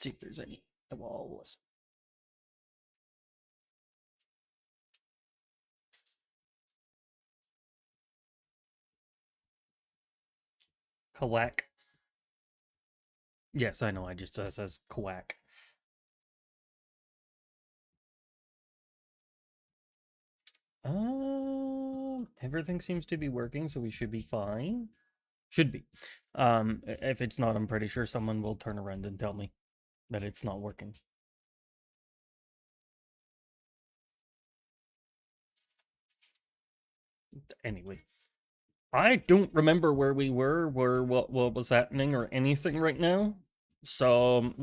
See if there's any walls. Quack. Yes, I know. I just says quack. Everything seems to be working, so we should be fine. Should be. If it's not, I'm pretty sure someone will turn around and tell me that it's not working. Anyway, I don't remember where we were, what was happening, or anything right now. So,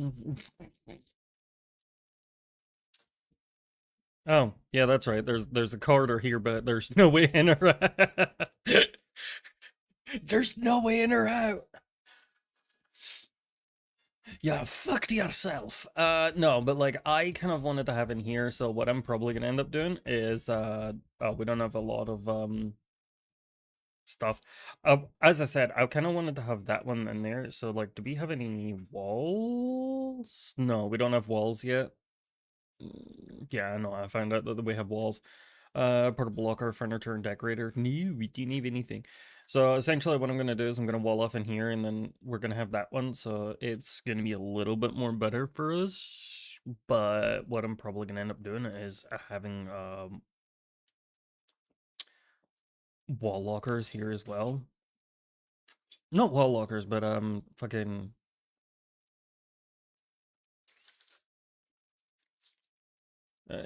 oh yeah, that's right. There's a corridor here, but there's no way in or out. There's no way in or out. Yeah, fucked yourself. No, but like I kind of wanted to have in here, so what I'm probably gonna end up doing is oh, we don't have a lot of stuff. As I said, I kind of wanted to have that one in there. So like, do we have any walls? No, we don't have walls yet. Yeah, no, I found out that we have walls. Portable locker, furniture, and decorator. No, we didn't have anything. So essentially what I'm going to do is I'm going to wall off in here, and then we're going to have that one. So it's going to be a little bit more better for us. But what I'm probably going to end up doing is having wall lockers here as well. Not wall lockers, but fucking...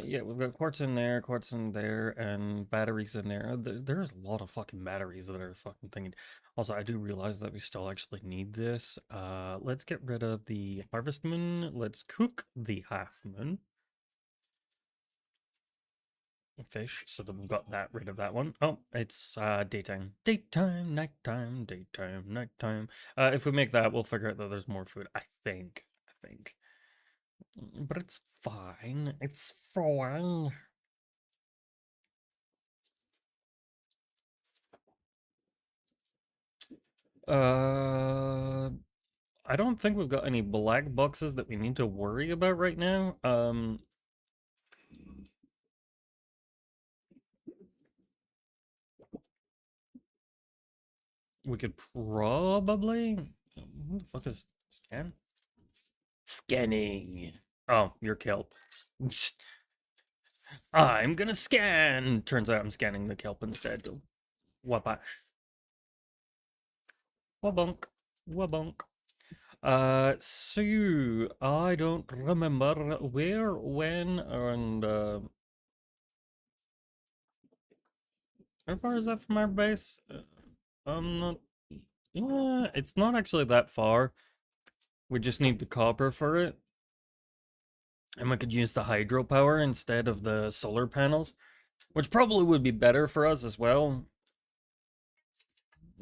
yeah, we've got quartz in there, and batteries in there. There's a lot of fucking batteries that are fucking thinking. Also, I do realize that we still actually need this. Let's get rid of the harvest moon. Let's cook the half moon fish, so that we've got that rid of that one. Oh, it's daytime. Daytime, nighttime, daytime, nighttime. If we make that, we'll figure out that there's more food. I think. But it's fine. It's fine. Uh, I don't think we've got any black boxes that we need to worry about right now. We could probably... What the fuck is scan? Scanning. Oh, you're kelp. I'm gonna scan. Turns out I'm scanning the kelp instead. Wabash. Wabunk. Wabunk. So I don't remember where, when, and how far is that from our base? I'm not... Yeah, it's not actually that far. We just need the copper for it. And we could use the hydropower instead of the solar panels, which probably would be better for us as well.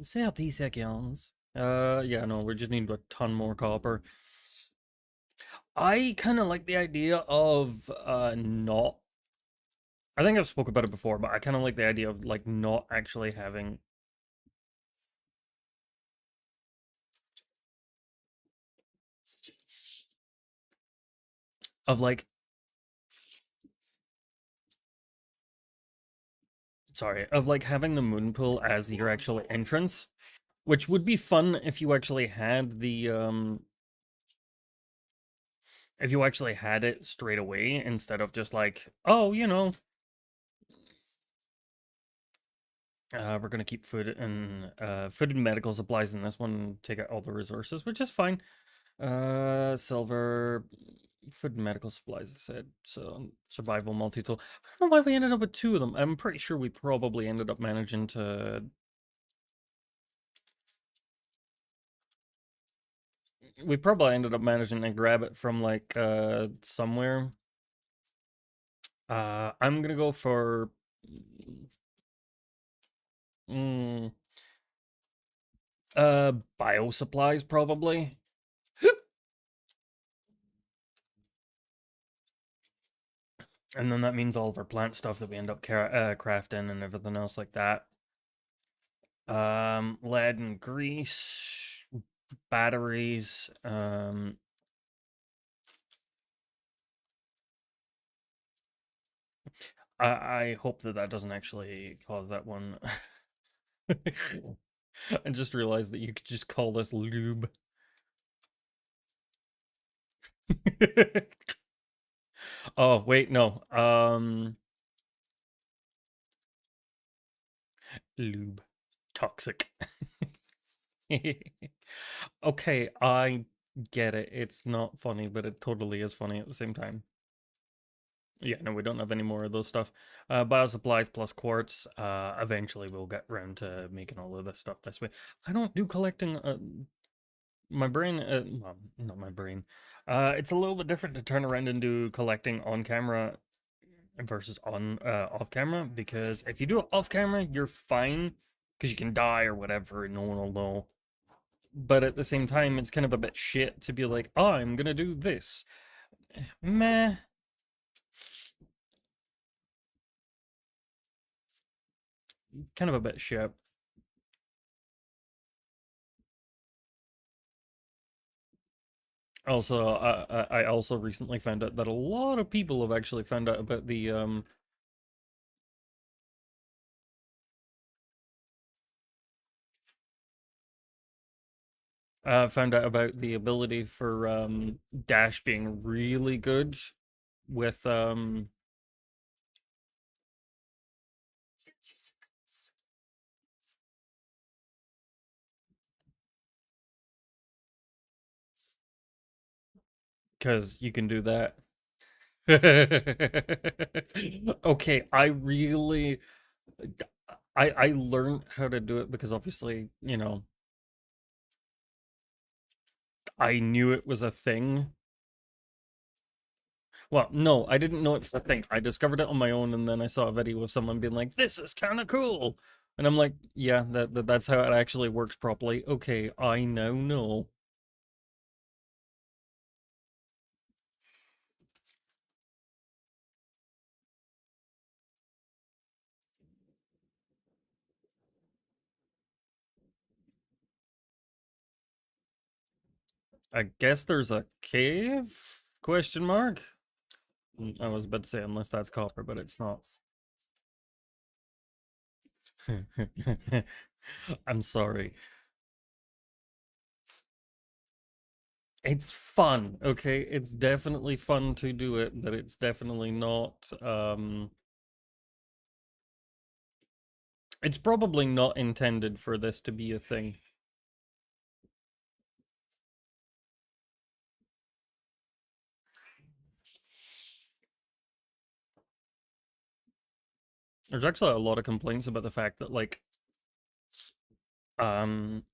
30 seconds. Yeah, no, we just need a ton more copper. I kind of like the idea of, not... I think I've spoke about it before, but I kind of like the idea of, like, not actually having... Of, like... Sorry, of, like, having the moon pool as your actual entrance. Which would be fun if you actually had the, if you actually had it straight away, instead of just like, oh, you know, we're gonna keep food and medical supplies in this one, take out all the resources, which is fine. Silver, food and medical supplies, I said. So survival multi-tool. I don't know why we ended up with two of them. I'm pretty sure we probably ended up managing to... We probably ended up managing to grab it from, like, somewhere. I'm gonna go for... Mm, bio supplies, probably. And then that means all of our plant stuff that we end up crafting and everything else like that. Lead and grease, batteries, I hope that that doesn't actually cause that one. I just realized that you could just call this lube. Oh, wait, no. Lube. Toxic. Okay, I get it. It's not funny, but it totally is funny at the same time. Yeah, no, we don't have any more of those stuff. Biosupplies plus quartz. Eventually we'll get around to making all of this stuff this way. I don't do collecting. My brain, well, not my brain. It's a little bit different to turn around and do collecting on camera versus on off camera, because if you do it off camera, you're fine because you can die or whatever and no one will know. But at the same time, it's kind of a bit shit to be like, oh, I'm gonna do this. Meh. Kind of a bit shit. Also, I also recently found out that a lot of people have actually found out about the found out about the ability for dash being really good with because you can do that. Okay, I really I learned how to do it because obviously, you know, I knew it was a thing. Well, no, I didn't know it was a thing. I discovered it on my own, and then I saw a video of someone being like, "This is kind of cool," and I'm like, "Yeah, that's how it actually works properly." Okay, I now know. I guess there's a cave? Question mark. I was about to say unless that's copper, but it's not. I'm sorry. It's fun, okay? It's definitely fun to do it, but it's definitely not it's probably not intended for this to be a thing. There's actually a lot of complaints about the fact that like um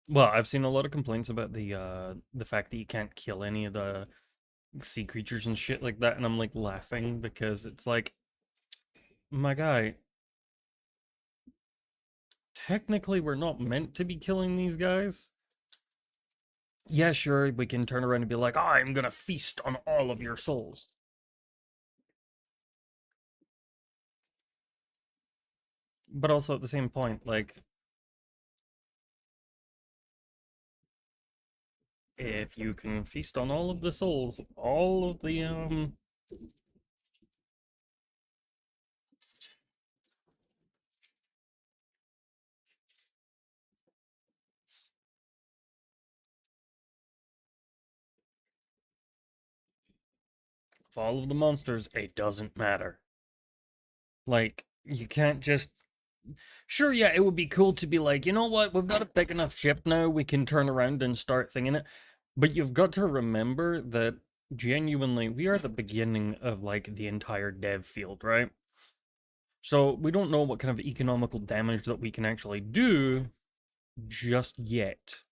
well, I've seen a lot of complaints about the fact that you can't kill any of the sea creatures and shit like that, and I'm like laughing because it's like, my guy, technically we're not meant to be killing these guys. Yeah, sure, we can turn around and be like, I'm gonna feast on all of your souls. But also at the same point, like, if you can feast on all of the souls, all of the of all of the monsters, it doesn't matter. Like, you can't just. Sure, yeah, it would be cool to be like, you know what, we've got a big enough ship now, we can turn around and start thinging it. But you've got to remember that genuinely, we are the beginning of like the entire dev field, right? So we don't know what kind of economical damage that we can actually do just yet.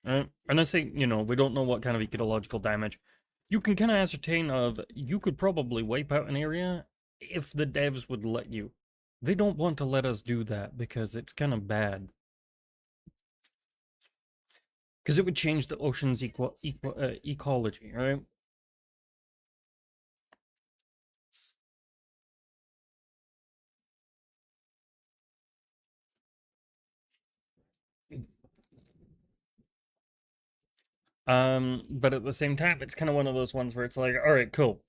Right? And I say, you know, we don't know what kind of ecological damage. You can kind of ascertain of, you could probably wipe out an area if the devs would let you. They don't want to let us do that because it's kind of bad. Because it would change the ocean's ecology, right? But at the same time, it's kind of one of those ones where it's like, all right, cool.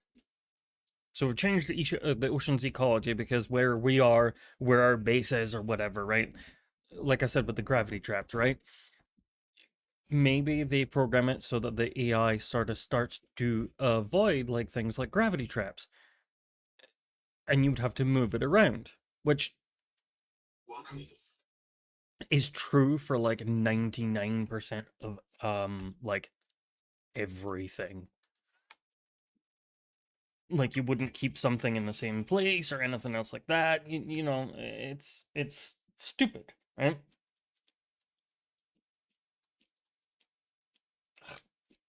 So we've changed the ocean's ecology because where we are, where our base is, or whatever, right? Like I said with the gravity traps, right? Maybe they program it so that the AI sort of starts to avoid like things like gravity traps, and you'd have to move it around, which is true for like 99% of like everything. Like you wouldn't keep something in the same place or anything else like that. You know, it's stupid, right?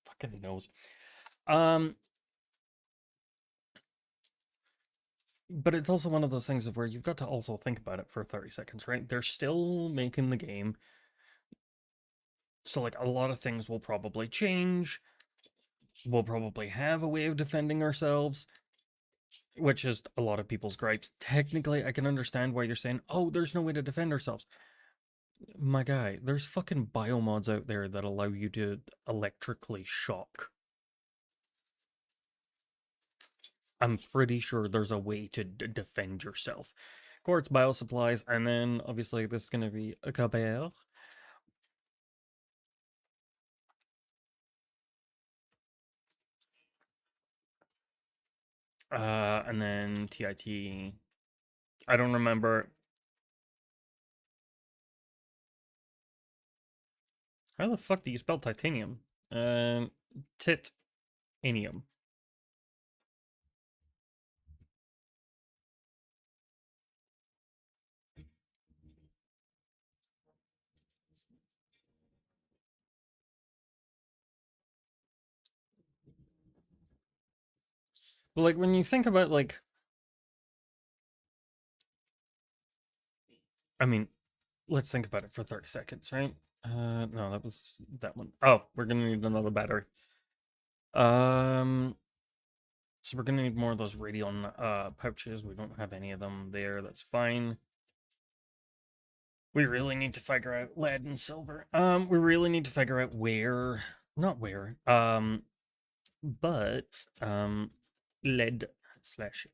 Fucking knows. Um, but it's also one of those things of where you've got to also think about it for 30 seconds, right? They're still making the game. So like a lot of things will probably change. We'll probably have a way of defending ourselves, which is a lot of people's gripes. Technically, I can understand why you're saying, "Oh, there's no way to defend ourselves." My guy, there's fucking biomods out there that allow you to electrically shock. I'm pretty sure there's a way to defend yourself. Quartz biosupplies, and then obviously this is going to be a Cabert. And then TIT. I don't remember. How the fuck do you spell titanium? Titanium. But like when you think about like, I mean, let's think about it for 30 seconds, right? No, that was that one. Oh, we're gonna need another battery. Um, so we're gonna need more of those radion pouches. We don't have any of them there. That's fine. We really need to figure out lead and silver. We really need to figure out where, not where, but lead slash.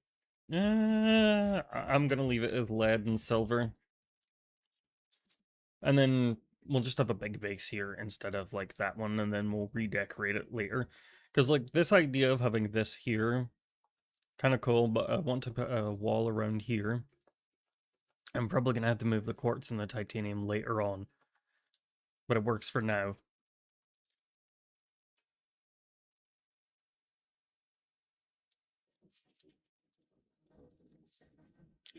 I'm gonna leave it as lead and silver, and then we'll just have a big base here instead of like that one, and then we'll redecorate it later. Because like this idea of having this here, kind of cool, but I want to put a wall around here. I'm probably gonna have to move the quartz and the titanium later on, but it works for now.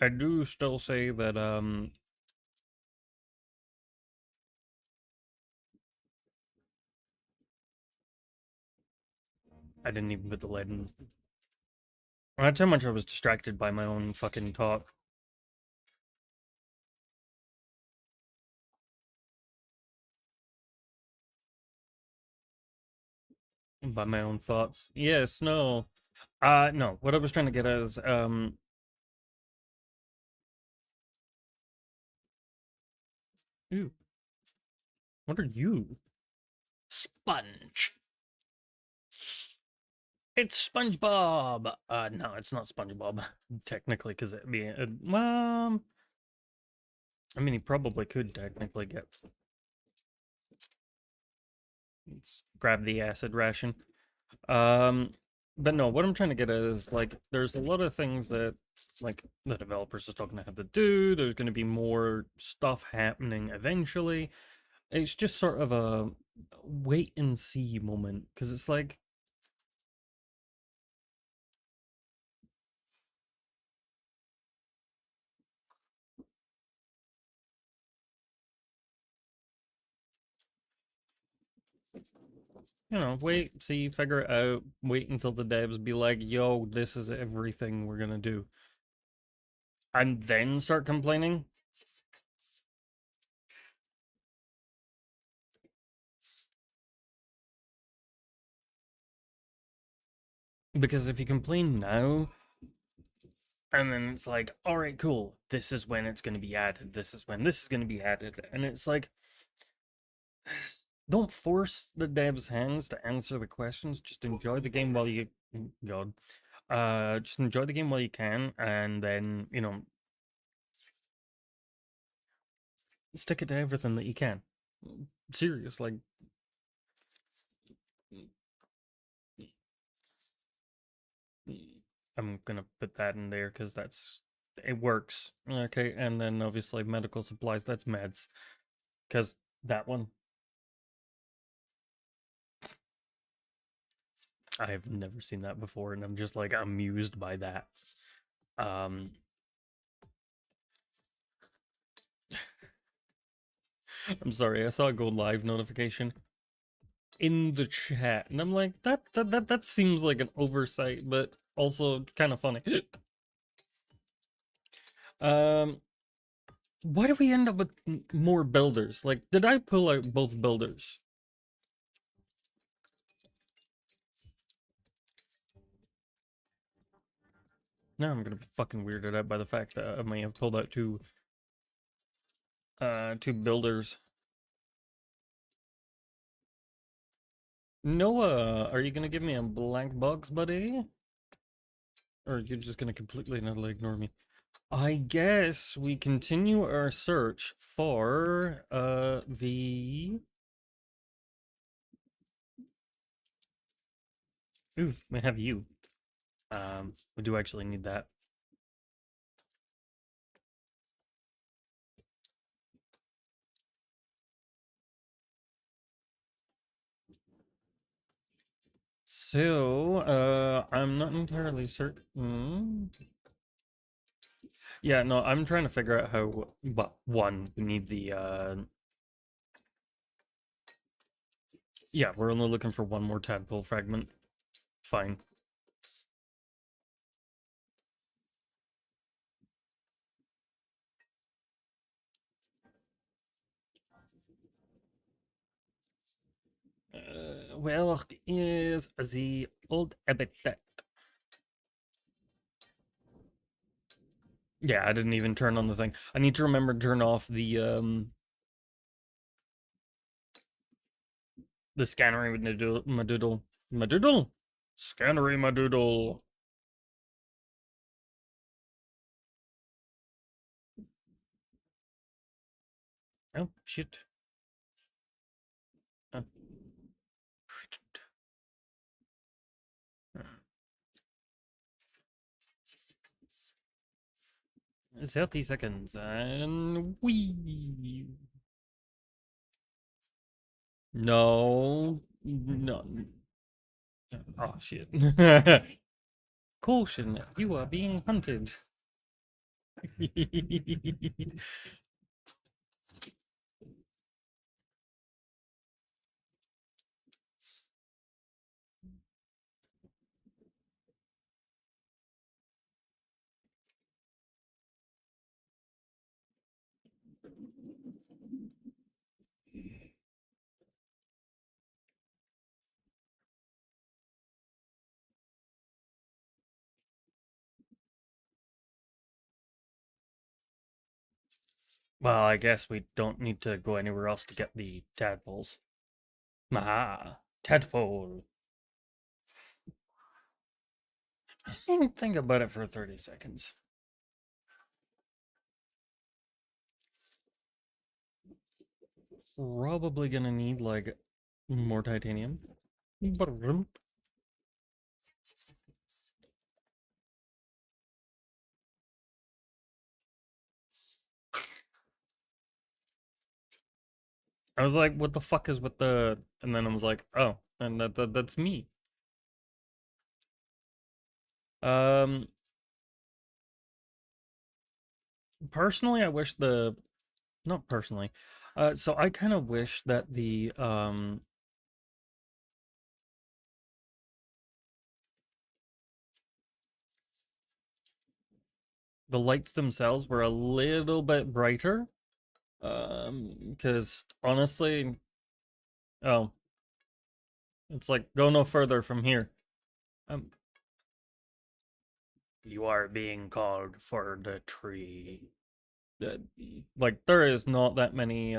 I do still say that I didn't even put the lead in. Well, that's how much I was distracted by my own fucking talk. By my own thoughts. Yes, no. No. What I was trying to get at is, ooh, what are you? Sponge. It's SpongeBob. No, it's not SpongeBob, technically, because it'd be, I mean, he probably could technically get. Let's grab the acid ration. Um, but no, what I'm trying to get at is like, there's a lot of things that like the developers are still going to have to do. There's going to be more stuff happening eventually. It's just sort of a wait and see moment because it's like, you know, wait, see, figure it out, wait until the devs be like, yo, this is everything we're gonna do. And then start complaining. Because if you complain now, and then it's like, all right, cool, this is when it's gonna be added, this is when this is gonna be added, and it's like, don't force the devs' hands to answer the questions, just enjoy the game while you, God, Just enjoy the game while you can, and then, you know, stick it to everything that you can. Serious, like, I'm gonna put that in there because it works. Okay, and then obviously medical supplies, that's meds. Because that one, I have never seen that before, and I'm just like amused by that. Um, I'm sorry, I saw a go live notification in the chat, and I'm like, that seems like an oversight, but also kind of funny. um, why do we end up with more builders? Like, did I pull out both builders? Now I'm gonna be fucking weirded out by the fact that I may have pulled out two builders. Noah, are you gonna give me a blank box, buddy? Or you're just gonna completely and utterly ignore me? I guess we continue our search for the ooh, we have you. We do actually need that. So, I'm not entirely certain. Yeah, no, I'm trying to figure out how, well, one, we need the, yeah, we're only looking for one more tadpole fragment. Fine. Well, is the old habitat. Yeah, I didn't even turn on the thing. I need to remember to turn off the scannery madoodle. Scannery madoodle. Oh, shit. Uh, 30 seconds, and we. No. No. Oh, shit. Caution, you are being hunted. Well, I guess we don't need to go anywhere else to get the tadpoles. Ah, tadpole. Think about it for 30 seconds. Probably gonna need like more titanium. I was like, what the fuck is with the, and then I was like, oh, and that's me. Um, personally, I wish not personally. So I kind of wish that the lights themselves were a little bit brighter. Because honestly, oh, it's like go no further from here. Um, you are being called for the tree. Uh, like there is not that many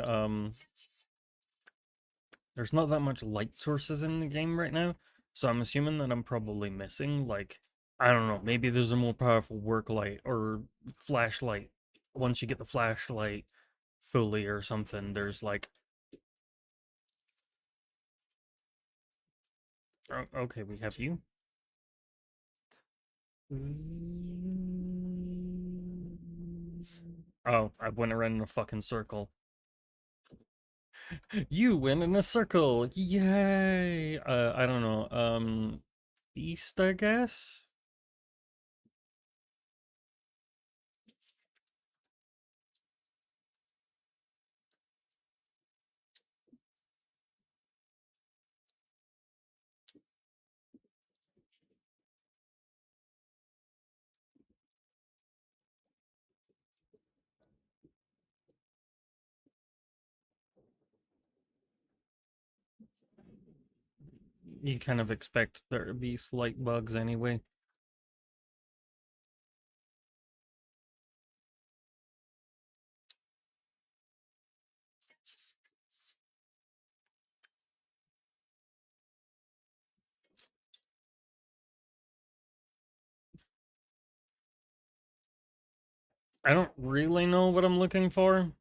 there's not that much light sources in the game right now, so I'm assuming that I'm probably missing like I don't know. Maybe there's a more powerful work light or flashlight. Once you get the flashlight fully or something, there's like, oh, okay, we have you. Oh, I went around in a fucking circle. You went in a circle. Yay. I don't know. East, I guess? You kind of expect there to be slight bugs anyway. I don't really know what I'm looking for.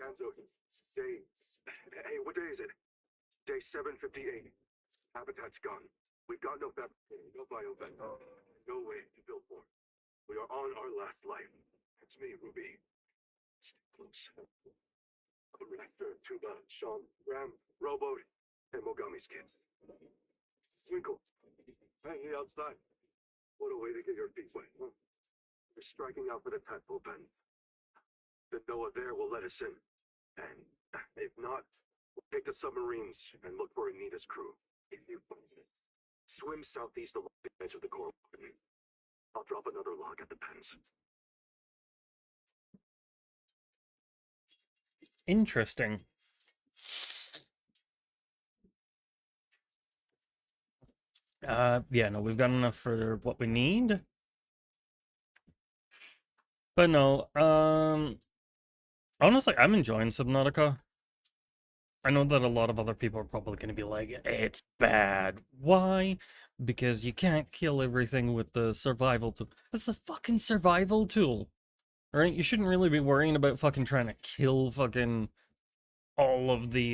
Ganzo, day. Hey, what day is it? Day 758. Habitat's gone. We've got no no biovent, no way to build more. We are on our last life. It's me, Ruby. Stay close. Reactor, Tuba, Sean, Ram, Rowboat, and Mogami's kids. Twinkle, hanging outside. What a way to get your feet wet, huh? We're striking out for the tadpole pen. The Noah there will let us in. And if not, we'll take the submarines and look for Anita's crew. If you swim southeast along the edge of the coral, I'll drop another log at the pens. Interesting. Yeah, no, we've got enough for what we need. But no, honestly, I'm enjoying Subnautica. I know that a lot of other people are probably going to be like, it's bad. Why? Because you can't kill everything with the survival tool. It's a fucking survival tool. Right? You shouldn't really be worrying about fucking trying to kill fucking all of the,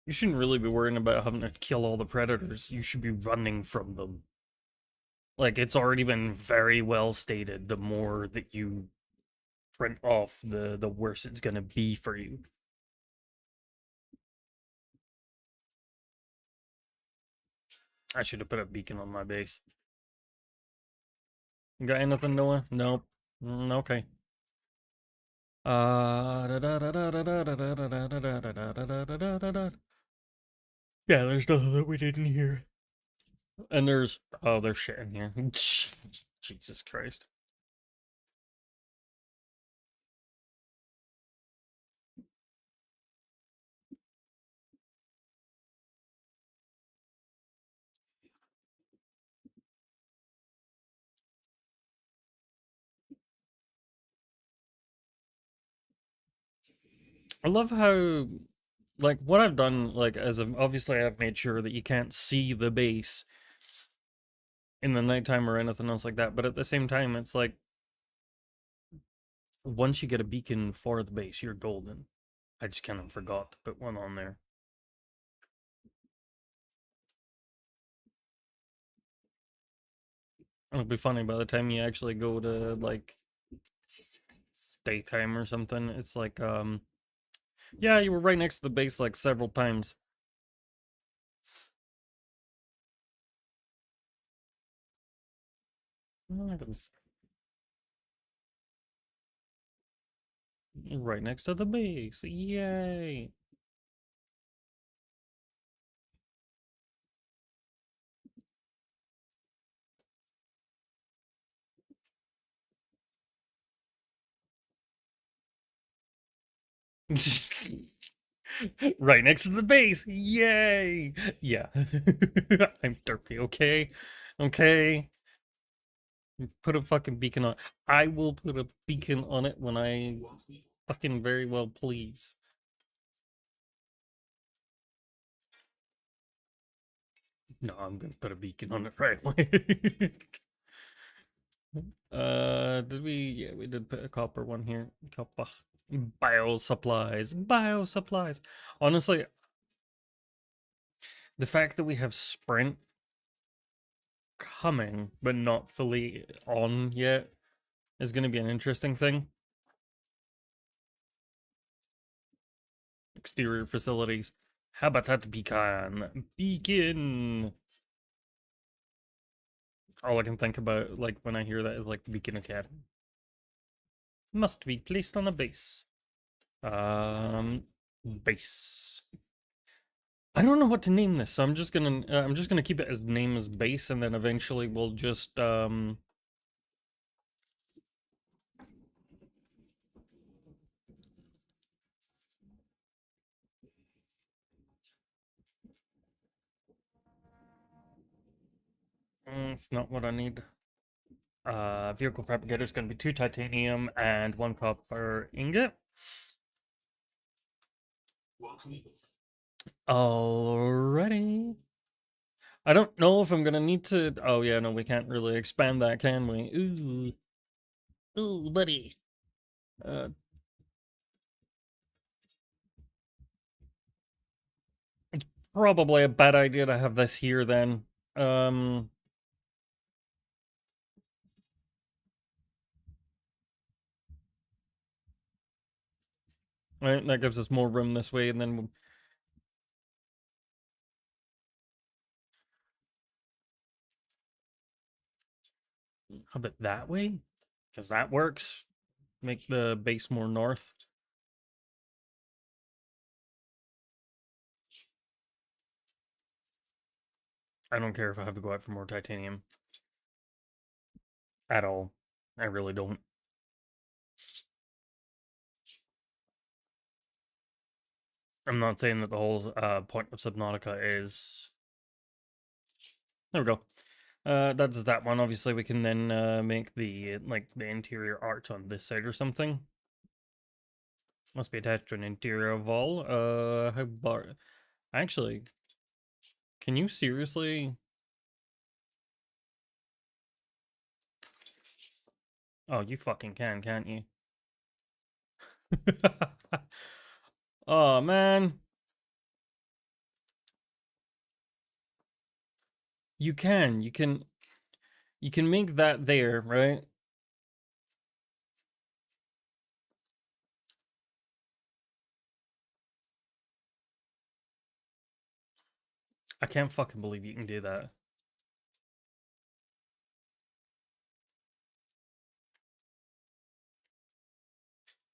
you shouldn't really be worrying about having to kill all the predators. You should be running from them. Like, it's already been very well stated. The more that you print off, the worse it's gonna be for you. I should have put a beacon on my base. You got anything, Noah? Nope. Okay. Yeah, there's nothing that we didn't hear. And there's shit in here. Jesus Christ. I love how, like, what I've done, like, obviously I've made sure that you can't see the base in the nighttime or anything else like that, but at the same time, it's like, once you get a beacon for the base, you're golden. I just kind of forgot to put one on there. It'll be funny by the time you actually go to, like, daytime or something, it's like, yeah, you were right next to the base, like, several times. Right next to the base. Yay. Right next to the base. Yay! Yeah. I'm derpy, okay? Okay. Put a fucking beacon on. I will put a beacon on it when I fucking very well please. No, I'm gonna put a beacon on it right away. Did we? Yeah, we did put a copper one here. Copper. Bio supplies. Bio supplies. Honestly, the fact that we have sprint coming but not fully on yet is going to be an interesting thing. Exterior facilities. Habitat beacon. Beacon. All I can think about, like, when I hear that is, like, Beacon Academy. Must be placed on a base. Base. I don't know what to name this, so I'm just gonna keep it as name as base, and then eventually we'll just it's not what I need. Vehicle propagator is gonna be 2 titanium and 1 copper ingot. Alrighty. I don't know if I'm gonna need to. Oh yeah, no, we can't really expand that, can we? Ooh, ooh, buddy. Uh, Probably a bad idea to have this here then. Um, right, that gives us more room this way, and then how about that way? Because that works. Make the base more north. I don't care if I have to go out for more titanium. At all. I really don't. I'm not saying that the whole point of Subnautica is... There we go. That's that one. Obviously, we can then make the interior art on this side or something. Must be attached to an interior wall. How about... Actually, can you seriously... Oh, you fucking can, can't you? Oh, man. You can. You can make that there, right? I can't fucking believe you can do that.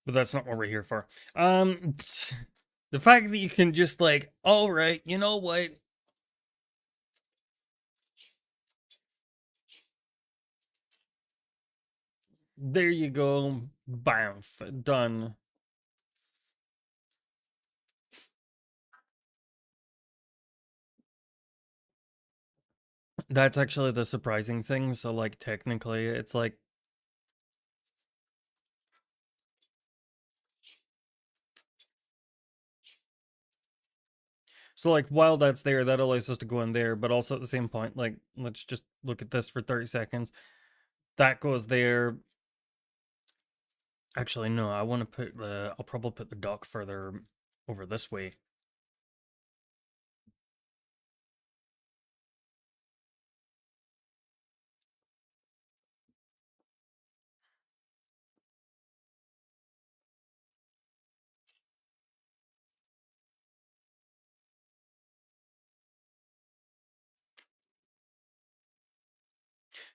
But that's not what we're here for. The fact that you can just like, all right, you know what? There you go. Bam, done. That's actually the surprising thing. So like technically it's like so like while that's there, that allows us to go in there, but also at the same point, like let's just look at this for 30 seconds. That goes there. Actually, no, I want to put I'll probably put the dock further over this way.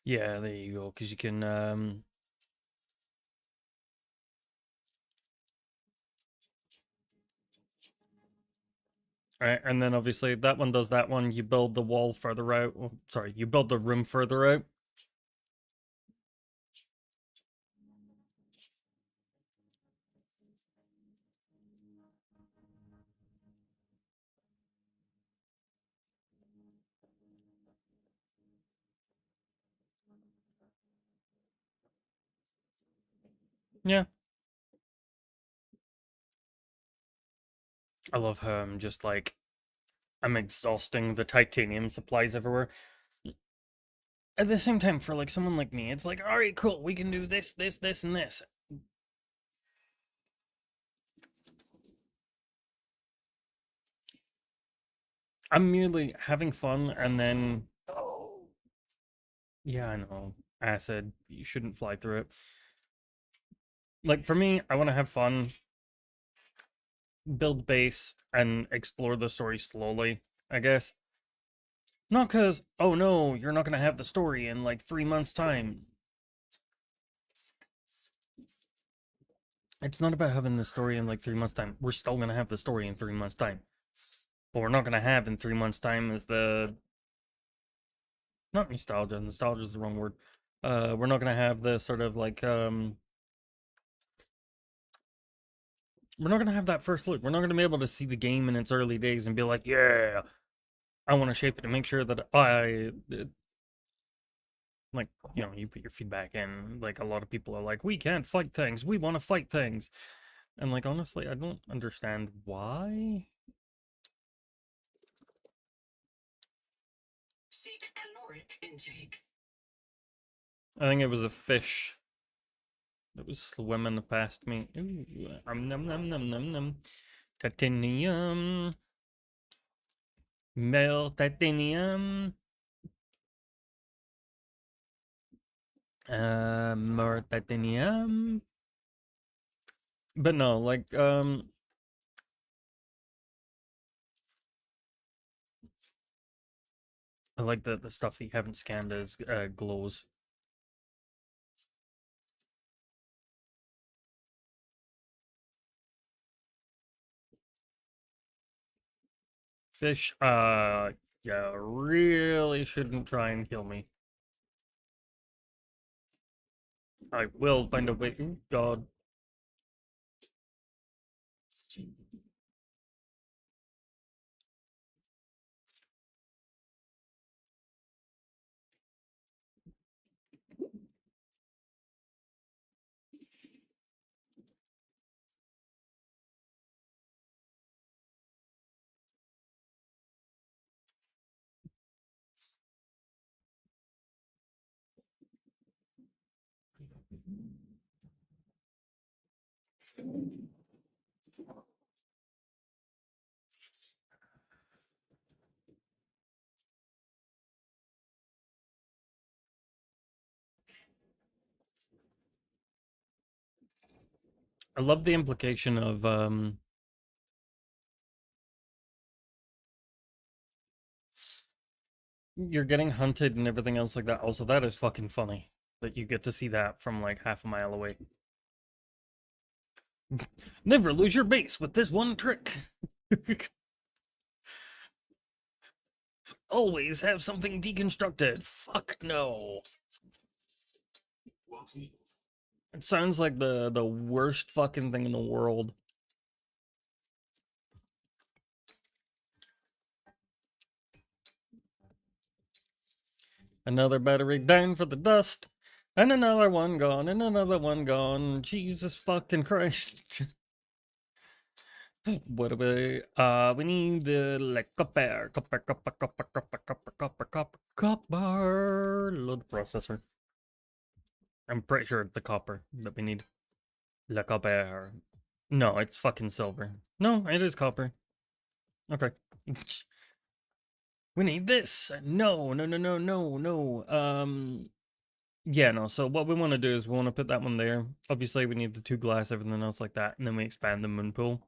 Yeah, there you go, because you can right, and then obviously that one does that one. You build the wall further out. Oh, sorry, you build the room further out. Yeah. I love how I'm just like, I'm exhausting the titanium supplies everywhere. At the same time, for like someone like me, it's like, all right, cool, we can do this, this, this, and this. I'm merely having fun, and then, oh, yeah, I know, acid. You shouldn't fly through it. Like for me, I want to have fun, build base, and explore the story slowly. I guess not because, oh no, you're not gonna have the story in like 3 months' time. It's not about having the story in like 3 months' time. We're still gonna have the story in 3 months' time. What we're not gonna have in 3 months' time is the not nostalgia. Nostalgia is the wrong word. We're not gonna have the sort of like we're not gonna have that first look. We're not gonna be able to see the game in its early days and be like, yeah, I want to shape it and make sure that like you put your feedback in. Like a lot of people are like, we can't fight things. We want to fight things. And like honestly, I don't understand why. Seek caloric intake. I think it was a fish that was swimming past me. Ooh, num num num num num. Titanium. Male titanium. More titanium. But no, like, I like the stuff that you haven't scanned as glows. Fish, yeah, really shouldn't try and kill me. I will find a way. Ooh, God. I love the implication of, you're getting hunted and everything else like that. Also, that is fucking funny that you get to see that from like half a mile away. Never lose your base with this one trick. Always have something deconstructed. Fuck no. It sounds like the worst fucking thing in the world. Another battery down for the dust. And another one gone, and another one gone. Jesus fucking Christ. What do we need the like copper. Load processor. I'm pretty sure it's the copper that we need. Le copper. No, it's fucking silver. No, it is copper. Okay. We need this. No, no, no, no, no, no. Yeah, no. So what we want to do is we want to put that one there. Obviously, we need the two glass, everything else like that, and then we expand the moon pool.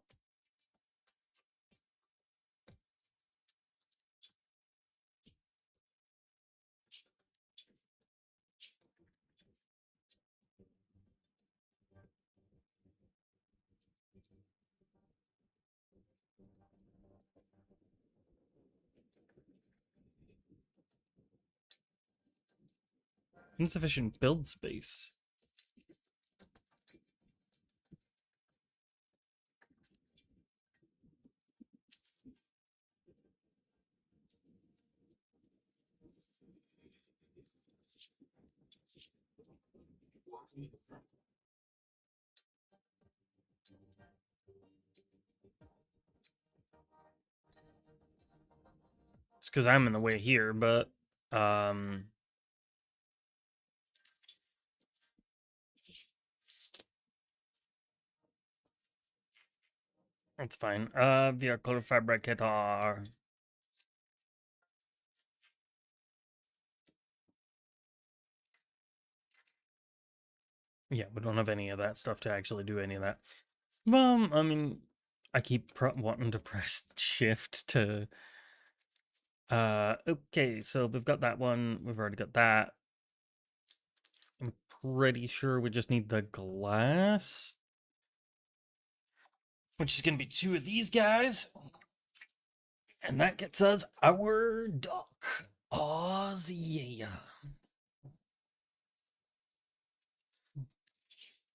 Insufficient build space. It's because I'm in the way here, but um, it's fine. Vehicle fabricator. Yeah, we don't have any of that stuff to actually do any of that. Well, I mean, I keep wanting to press shift to. Okay, so we've got that one. We've already got that. I'm pretty sure we just need the glass, which is going to be 2 of these guys. And that gets us our dock. Oh, yeah.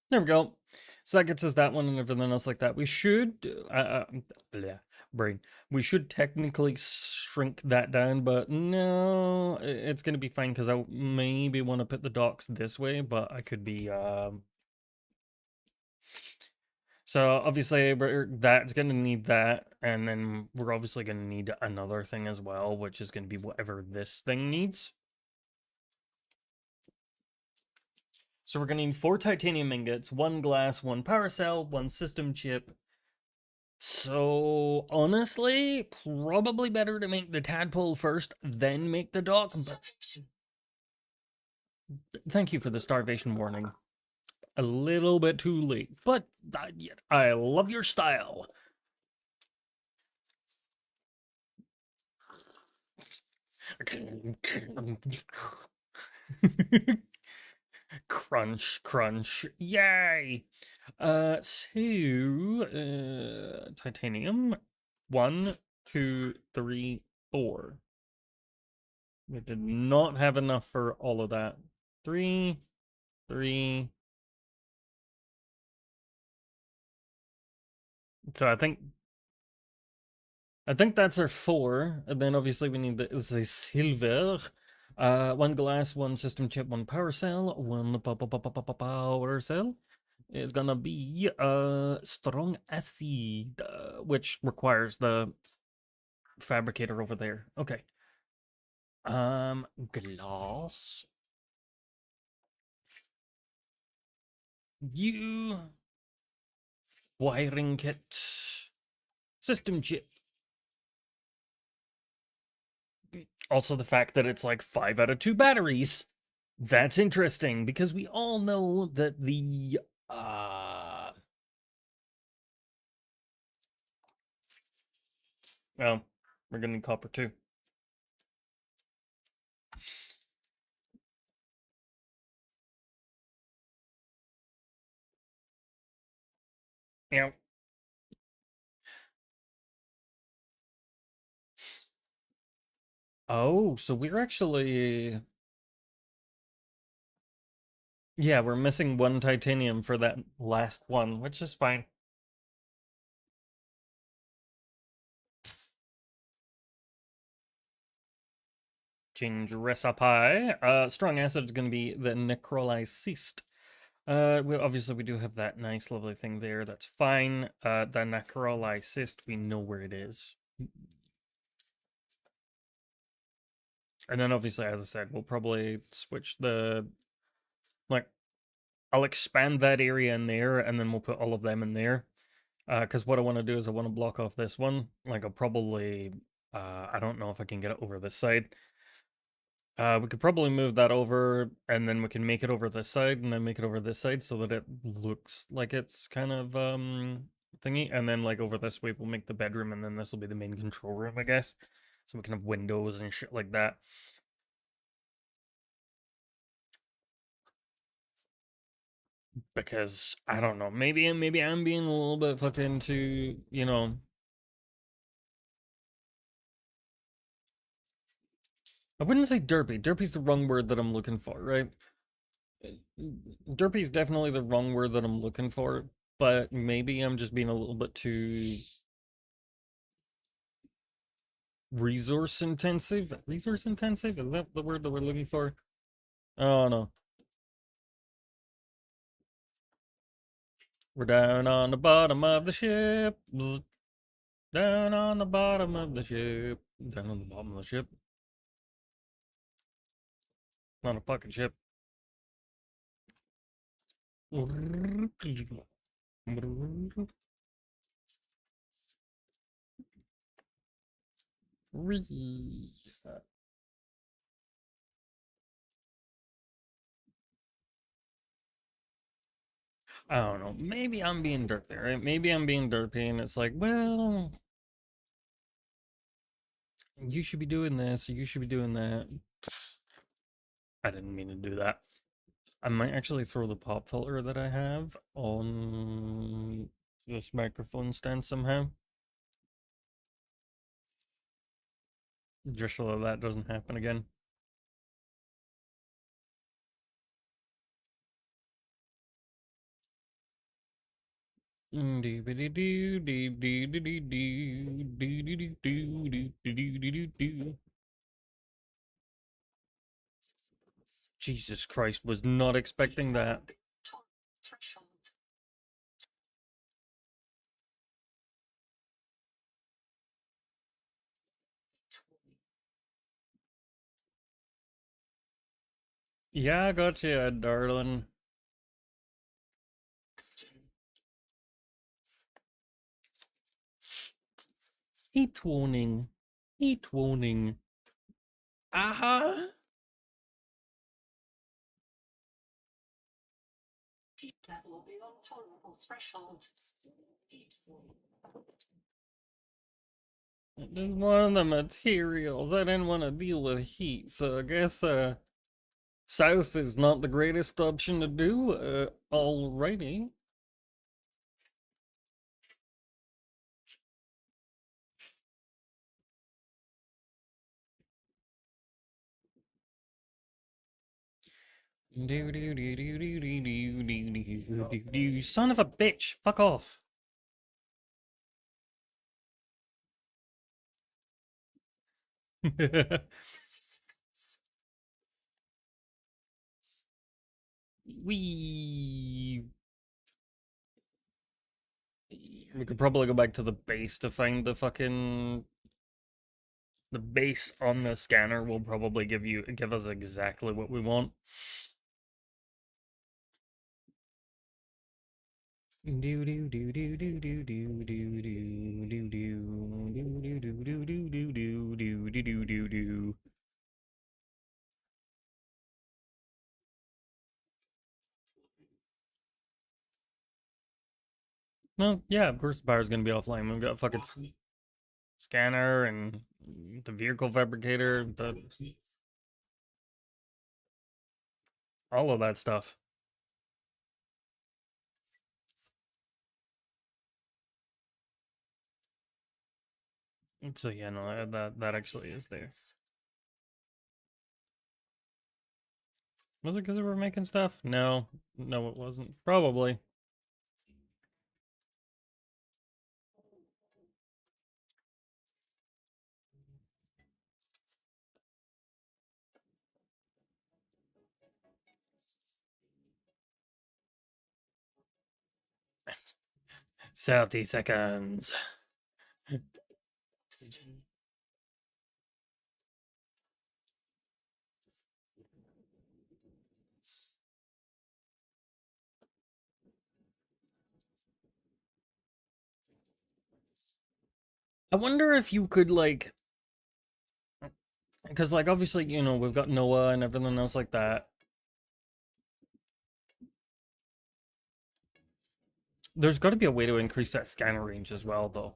There we go. So that gets us that one and everything else like that. We should, bleh, brain. We should technically shrink that down, but no, it's going to be fine because I maybe want to put the docks this way, but I could be, So obviously that's going to need that, and then we're obviously going to need another thing as well, which is going to be whatever this thing needs. So we're going to need 4 titanium ingots, 1 glass, 1 power cell, 1 system chip. So honestly, probably better to make the tadpole first, then make the dock. But thank you for the starvation warning. A little bit too late, but I love your style. Crunch, crunch, yay! Titanium. 1, 2, 3, 4. We did not have enough for all of that. 3, 3. So I think that's our 4, and then obviously we need the silver. 1 glass, 1 system chip, 1 power cell, 1 power cell is gonna be strong acid, which requires the fabricator over there. Okay. Glass. You wiring kit. System chip. Also, the fact that it's like 5 out of 2 batteries. That's interesting because we all know that the well, we're gonna need copper too. Yeah. Oh, so we're actually yeah, we're missing 1 titanium for that last one, which is fine. Change recipe. Strong acid is going to be the necrolyzed. Obviously we do have that nice, lovely thing there. That's fine. The necrolyzed, we know where it is. And then obviously, as I said, we'll probably switch the like. I'll expand that area in there, and then we'll put all of them in there. Because what I want to do is I want to block off this one. Like I'll probably, I don't know if I can get it over this side. We could probably move that over, and then we can make it over this side, and then make it over this side, so that it looks like it's kind of thingy. And then like over this way, we'll make the bedroom, and then this will be the main control room, I guess. So we can have windows and shit like that. Because I don't know, maybe I'm being a little bit fucking too, you know. I wouldn't say derpy. Derpy's the wrong word that I'm looking for, right? Derpy's definitely the wrong word that I'm looking for, but maybe I'm just being a little bit too resource intensive. Resource intensive? Is that the word that we're looking for? Oh no. We're down on the bottom of the ship. Down on the bottom of the ship. Down on the bottom of the ship. Not a fucking ship. I don't know. Maybe I'm being derpy, right? Maybe I'm being derpy, and it's like, well, you should be doing this, or you should be doing that. I didn't mean to do that. I might actually throw the pop filter that I have on this microphone stand somehow. Just so that that doesn't happen again. Jesus Christ, was not expecting that. Yeah, I got you, darling. Heat warning. Heat warning. Aha! I didn't want the material. I didn't want to deal with heat, so I guess south is not the greatest option to do. Alrighty. Son of a bitch! Fuck off. We could probably go back to the base to find the fucking the base on the scanner will probably give us exactly what we want. Well, yeah, of course the power's gonna be offline. We've got a fucking scanner and the vehicle fabricator, all of that stuff. So yeah, no, that actually is there. Was it because we were making stuff? No, no, it wasn't. Probably. Thirty seconds. I wonder if you could like, because like obviously you know we've got Noah and everything else like that. There's got to be a way to increase that scanner range as well, though.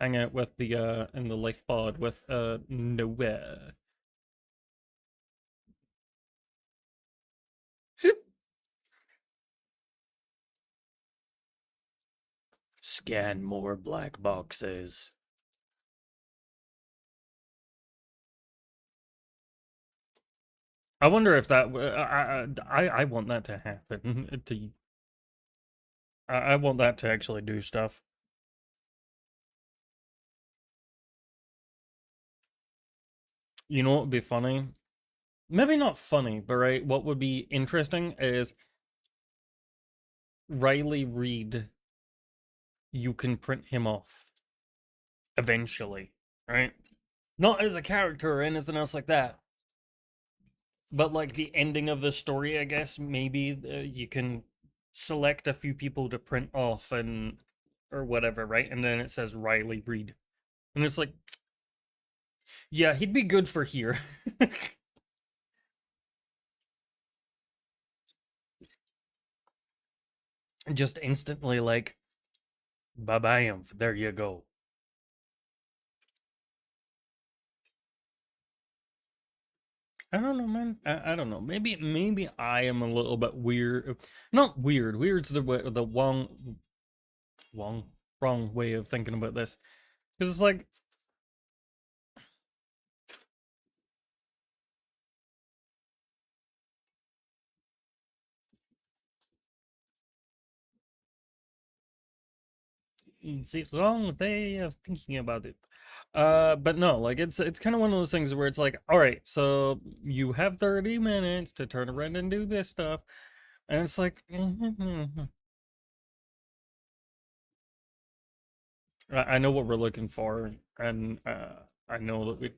Hang out with the in the life pod with Noah. Scan more black boxes. I wonder if that I want that to happen. I want that to actually do stuff. You know what would be funny? Maybe not funny, but right, what would be interesting is Riley Reid, you can print him off. eventually, right? Not as a character or anything else like that, but like the ending of the story, I guess maybe you can select a few people to print off and or whatever, right? And then it says Riley Reed, and it's like, yeah, he'd be good for here. Just instantly like, bye bye, there you go. I don't know, man. I don't know. Maybe I am a little bit weird. Not weird. Weird's the wrong way of thinking about this. Because it's like it's the wrong way of thinking about it. But no, like it's kind of one of those things where it's like, all right, so you have 30 minutes to turn around and do this stuff, and it's like, I know what we're looking for, and I know that we.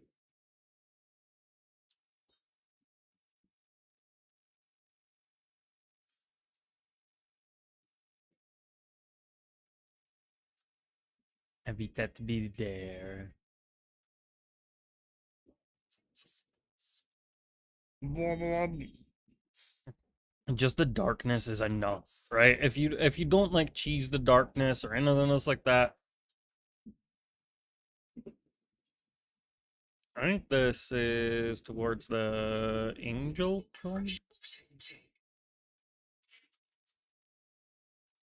I beat that to be there. Just the darkness is enough, right? If you don't like cheese the darkness or anything else like that, I think this is towards the angel comb.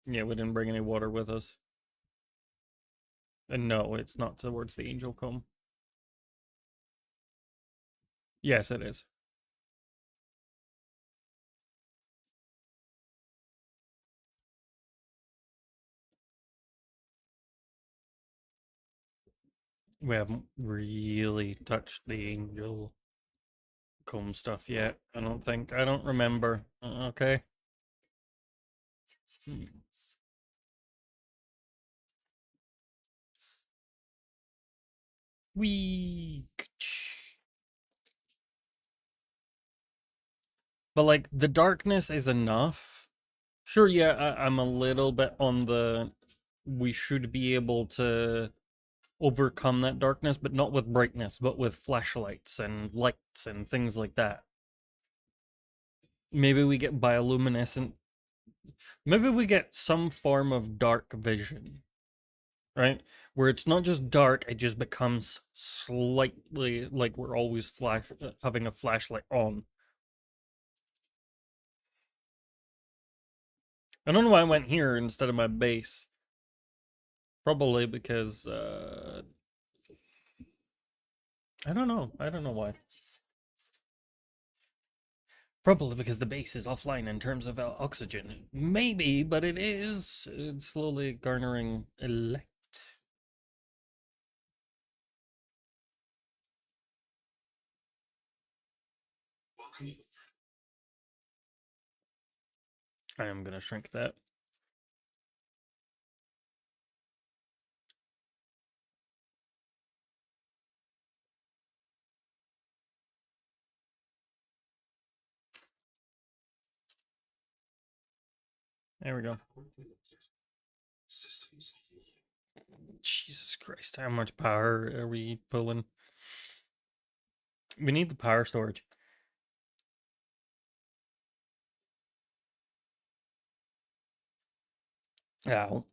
Yeah, we didn't bring any water with us. And no, it's not towards the angel comb. Yes, it is. We haven't really touched the angel comb stuff yet. I don't think. I don't remember. Okay. We. But like the darkness is enough. Sure, yeah, I'm a little bit on the. We should be able to overcome that darkness, but not with brightness, but with flashlights and lights and things like that. Maybe we get bioluminescent. Maybe we get some form of dark vision, right? Where it's not just dark, it just becomes slightly like we're always having a flashlight on. I don't know why I went here instead of my base. Probably because I don't know. I don't know why. Probably because the base is offline in terms of oxygen. Maybe, but it is. It's slowly garnering elect. I am going to shrink that. There we go. Jesus Christ, how much power are we pulling? We need the power storage. Ow.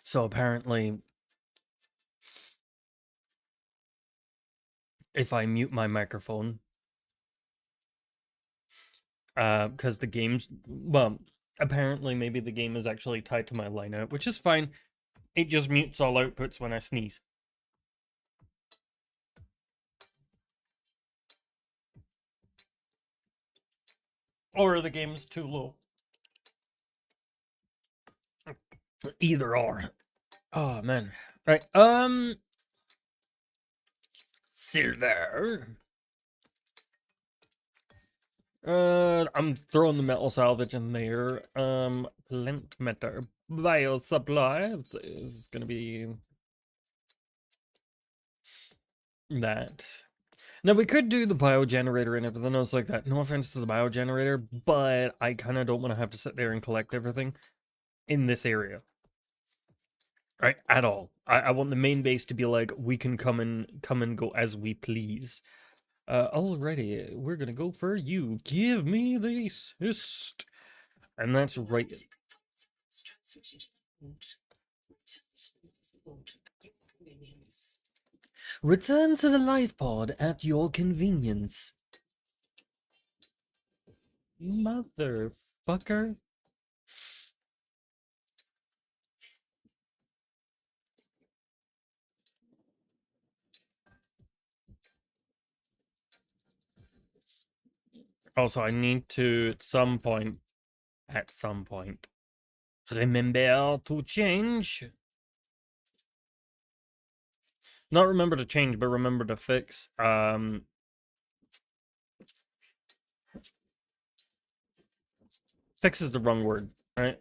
So apparently, if I mute my microphone, because the game's, well, apparently maybe the game is actually tied to my line out, which is fine. It just mutes all outputs when I sneeze. Or the game's too low. Either or. Oh man. Right. Silver. I'm throwing the metal salvage in there. Plant matter. Bio supply is gonna be that. Now we could do the biogenerator in it, but then I was like that. No offense to the biogenerator, but I kind of don't want to have to sit there and collect everything in this area, right? At all. I want the main base to be like we can come and go as we please. Alrighty, we're gonna go for you. Give me the assist, and that's right. Return to the life pod at your convenience. Motherfucker. Also, I need to, at some point, remember to change. Not remember to change, but remember to fix. Fix is the wrong word, right?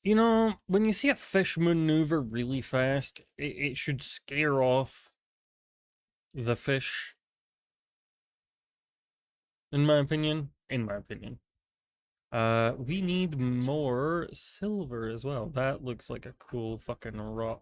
You know, when you see a fish maneuver really fast, it should scare off the fish, in my opinion. In my opinion. We need more silver as well. That looks like a cool fucking rock.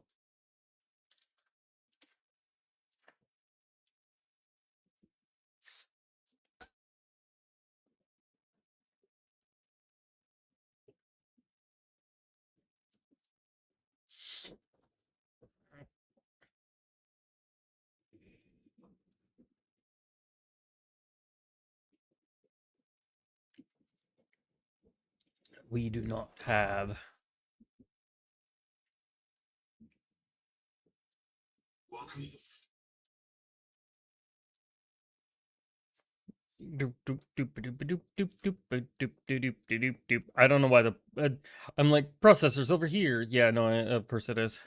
We do not have. I don't know why I'm like processors over here. Yeah, no, of course it is.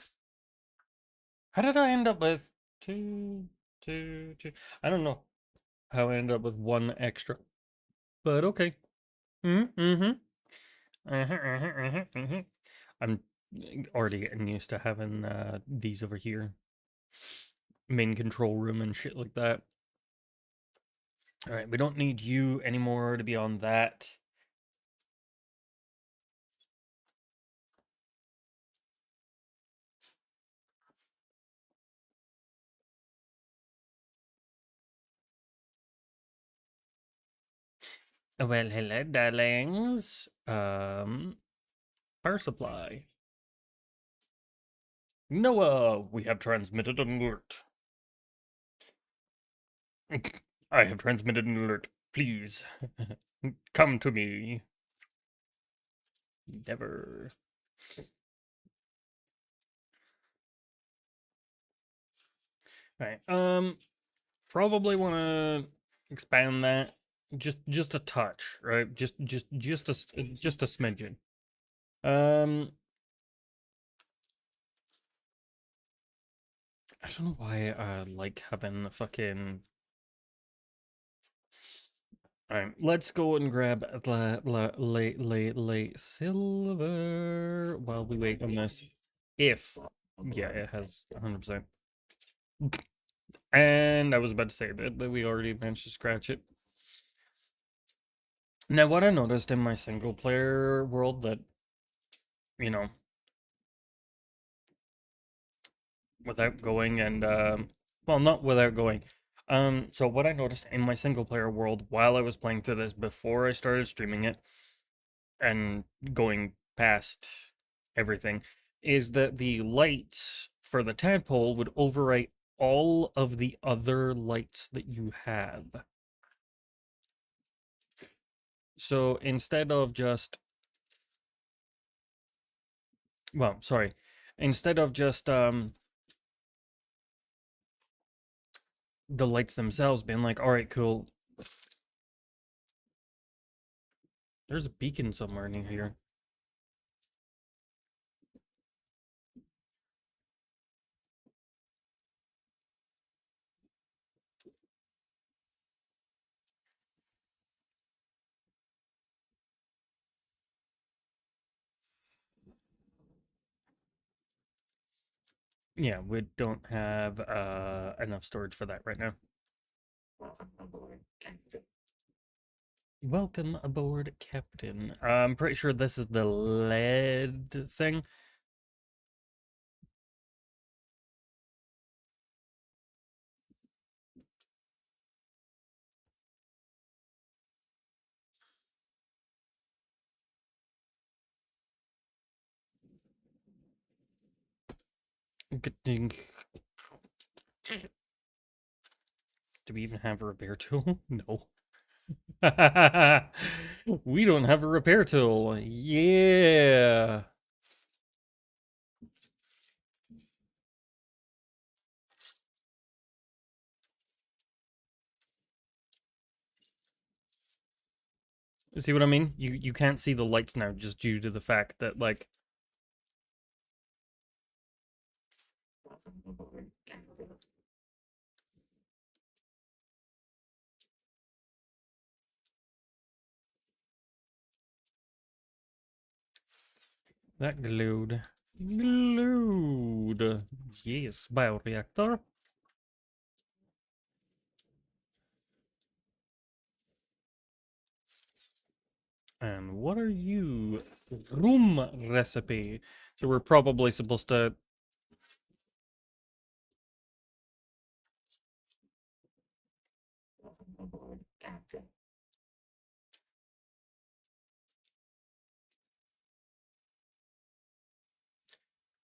How did I end up with two, two? I don't know how I ended up with one extra, but okay. Mm-hmm. I'm already getting used to having these over here, main control room and shit like that. All right, we don't need you anymore to be on that. Well, hello, darlings. Power supply. Noah, we have transmitted an alert. I have transmitted an alert. Please, come to me. Never. Right. Probably want to expand that just a touch, right? Just a smidgen. Um, I don't know why I like having the fucking. Alright, let's go and grab late silver while we wait on this. If, yeah, it has 100%. And I was about to say that we already managed to scratch it. Now, what I noticed in my single player world that, you know, without going and, well, not without going. So what I noticed in my single player world while I was playing through this before I started streaming it and going past everything is that the lights for the tadpole would overwrite all of the other lights that you have. So instead of just, well, sorry, instead of just the lights themselves being like, all right, cool. There's a beacon somewhere in here. Yeah, we don't have enough storage for that right now. Welcome aboard, Captain. I'm pretty sure this is the lead thing. Do we even have a repair tool? No. We don't have a repair tool. Yeah. See what I mean? You can't see the lights now just due to the fact that like that glowed. Glowed. Yes, bioreactor. And what are you? Room recipe. So we're probably supposed to.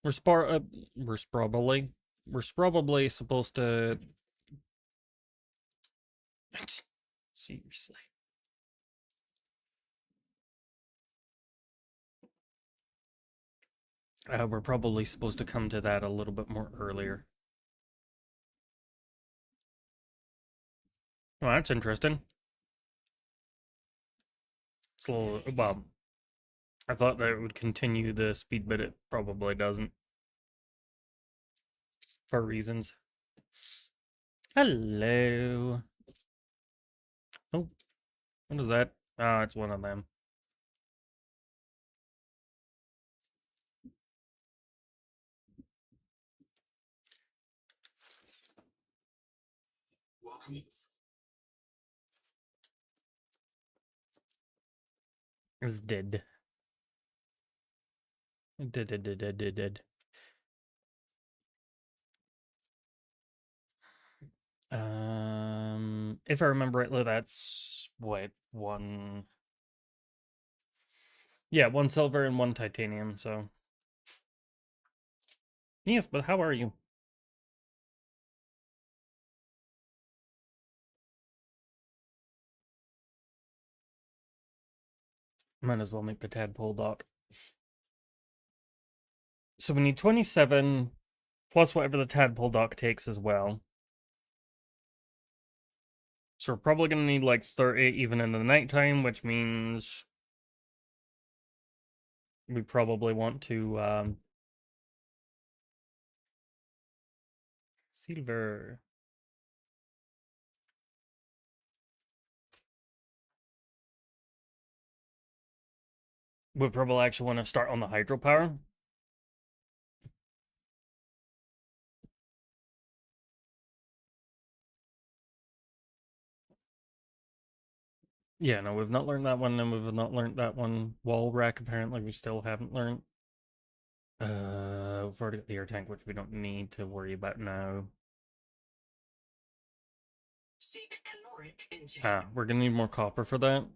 We're spar. We're probably supposed to. Seriously. We're probably supposed to come to that a little bit more earlier. Well, that's interesting. It's a little, well, I thought that it would continue the speed, but it probably doesn't. For reasons. Hello. Oh, what is that? Ah, it's one of them. It's dead. Dead. If I remember rightly, that's what one. Yeah, one silver and one titanium. So yes, but how are you? Might as well make the tadpole dock. So we need 27 plus whatever the tadpole dock takes as well. So we're probably gonna need like 30 even in the nighttime, which means we probably want to silver. We probably actually want to start on the hydropower. Yeah, no, we've not learned that one, and we've not learned that one. Wall rack, apparently, we still haven't learned. We've already got the air tank, which we don't need to worry about now. We're gonna need more copper for that.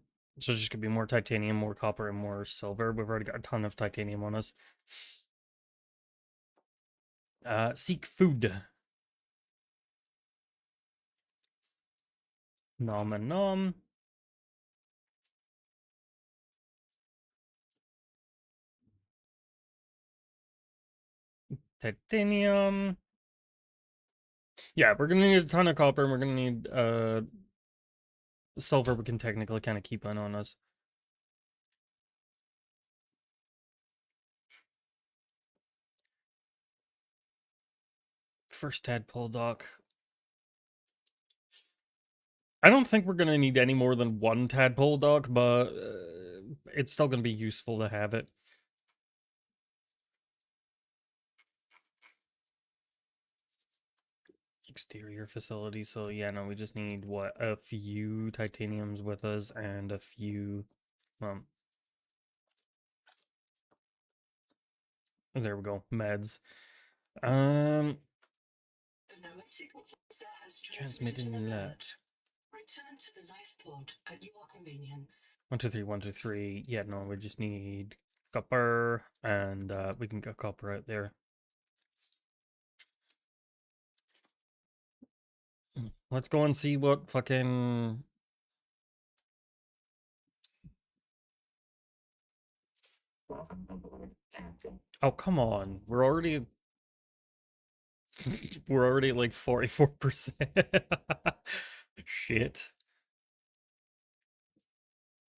So it's just gonna be more titanium, more copper, and more silver. We've already got a ton of titanium on us. Seek food. Nom and nom. Titanium. Yeah, we're gonna need a ton of copper, and we're gonna need silver. We can technically kind of keep on us. First tadpole dock. I don't think we're gonna need any more than one tadpole dock, but it's still gonna be useful to have it. exterior facility. So yeah, no, we just need what, a few titaniums with us and a few. There we go, meds. The noetic officer has Transmitting transmitted an alert. alert. Return to the life pod at your convenience. 1, 2, 3, 1, 2, 3. Yeah, no, we just need copper, and we can get copper out there. Let's go and see what fucking. Oh, come on. We're already at like 44%. Shit.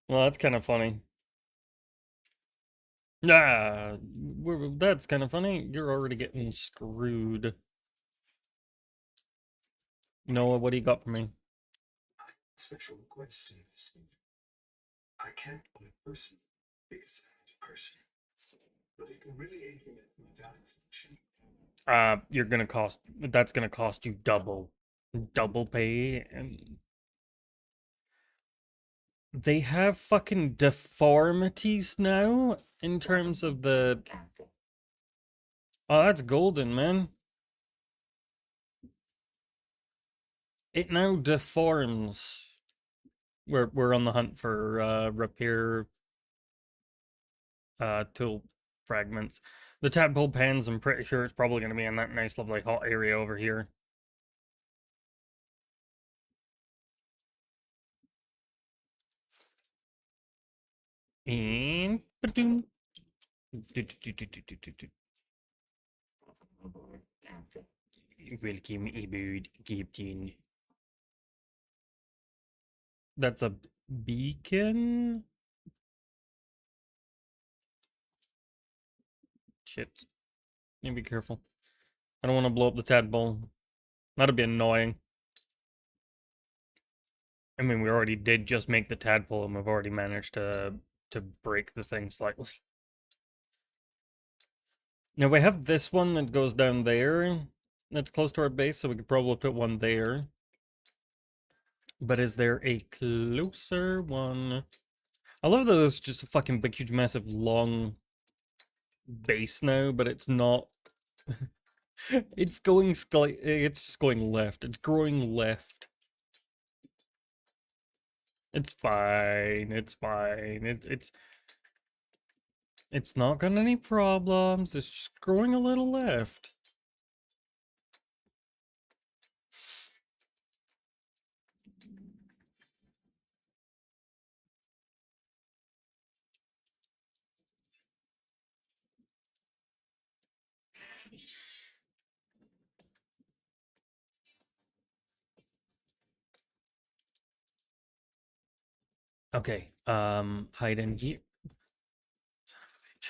Well, that's kind of funny. Yeah, that's kind of funny. You're already getting screwed. Noah, what do you got for me? Special request to investigate. I can't put it personally because I'm a person, but it can really implement my value function. You're gonna cost. That's gonna cost you double pay, and they have fucking deformities now in terms of the. Oh, that's golden, man. It now deforms. We're on the hunt for repair tool fragments. The tadpole pens, I'm pretty sure it's probably gonna be in that nice lovely hot area over here. And ba-doom. Welcome aboard, Captain. That's a beacon? Shit. You be careful. I don't want to blow up the tadpole. That'd be annoying. I mean, we already did just make the tadpole, and we've already managed to break the thing slightly. Now, we have this one that goes down there. That's close to our base, so we could probably put one there. But is there a closer one? I love that it's just a fucking big, huge, massive, long base now, but it's not. It's going it's just going left. It's growing left. It's fine. It's fine. It's not got any problems. It's just growing a little left. Okay. Hide in here. Son of a bitch.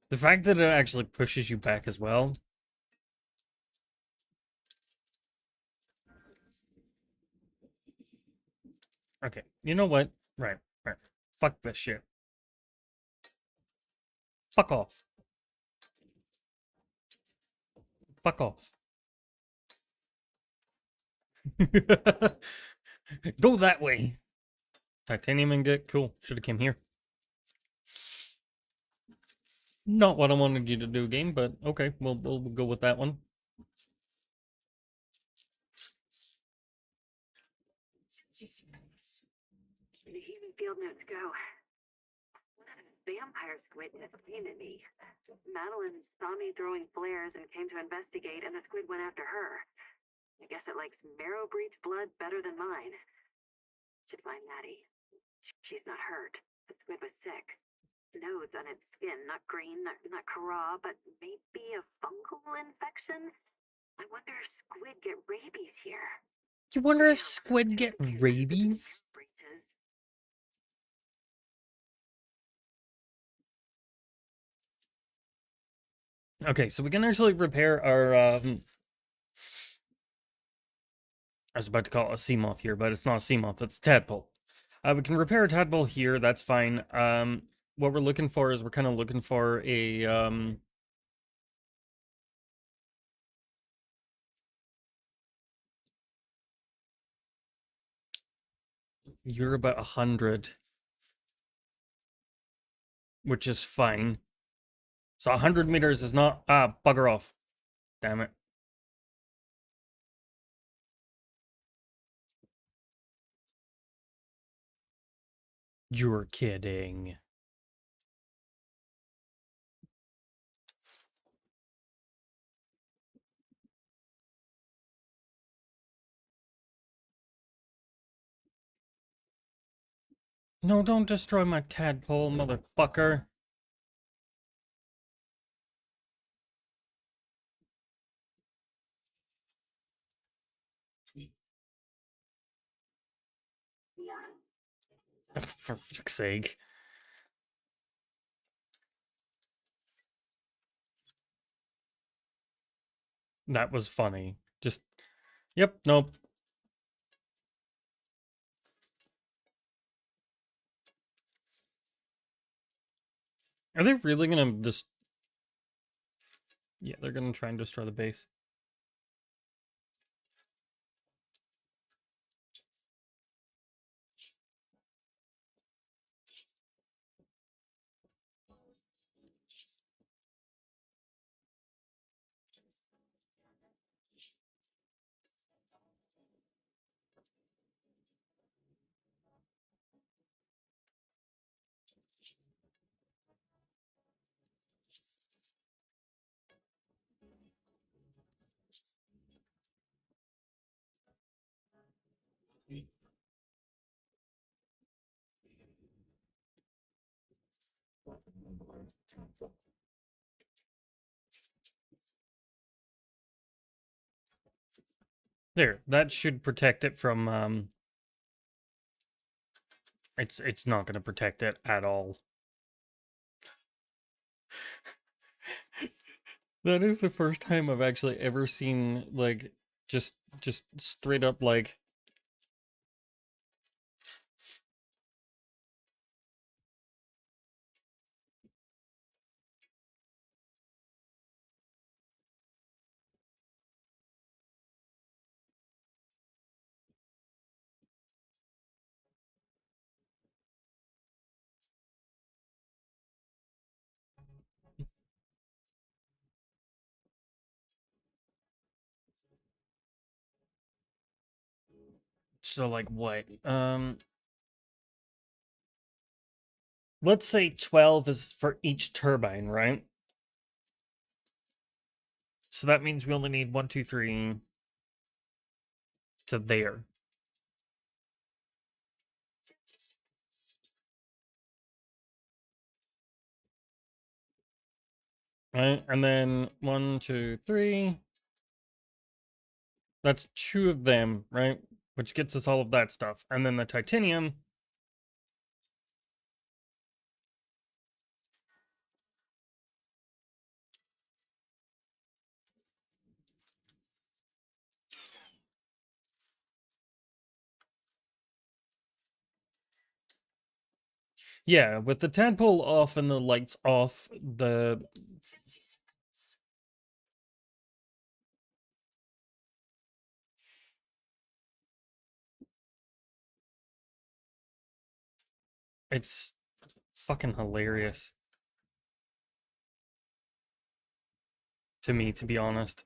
The fact that it actually pushes you back as well. Okay, you know what? Right. Fuck this shit. Fuck off. Fuck off. Go that way. Titanium ingot, cool. Should have came here. Not what I wanted you to do, game, but okay, we'll go with that one. The heaving field notes go. One of the vampire squid has came at me. Madeline saw me throwing flares and came to investigate, and the squid went after her. I guess it likes marrow breach blood better than mine. Should find Maddie. She's not hurt. The squid was sick. Nodes on its skin, not green, not Kara, but maybe a fungal infection? I wonder if squid get rabies here. You wonder if squid get rabies? Okay, so we can actually repair our, I was about to call it a sea moth here, but it's not a sea moth, it's a tadpole. We can repair a tadpole here, that's fine. What we're looking for is we're kind of looking for a, you're about 100. Which is fine. So 100 meters is not, bugger off. Damn it. You're kidding. No, don't destroy my tadpole, motherfucker. For fuck's sake. That was funny. Just, yep, nope. Are they really gonna just... Yeah, they're gonna try and destroy the base. There, that should protect it from, it's not gonna protect it at all. That is the first time I've actually ever seen, like, just straight up, like... So, like, what? Let's say 12 is for each turbine, right? So that means we only need 1, 2, 3 to there. Right? And then 1, 2, 3. That's 2 of them, right? Which gets us all of that stuff. And then the titanium. Yeah, with the tadpole off and the lights off, it's fucking hilarious to me, to be honest.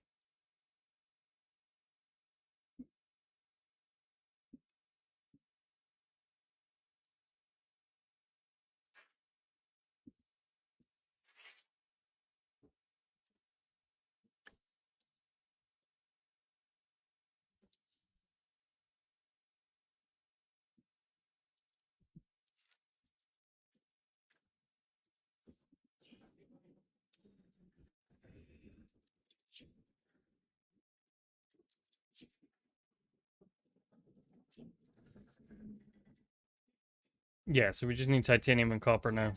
Yeah, so we just need titanium and copper now.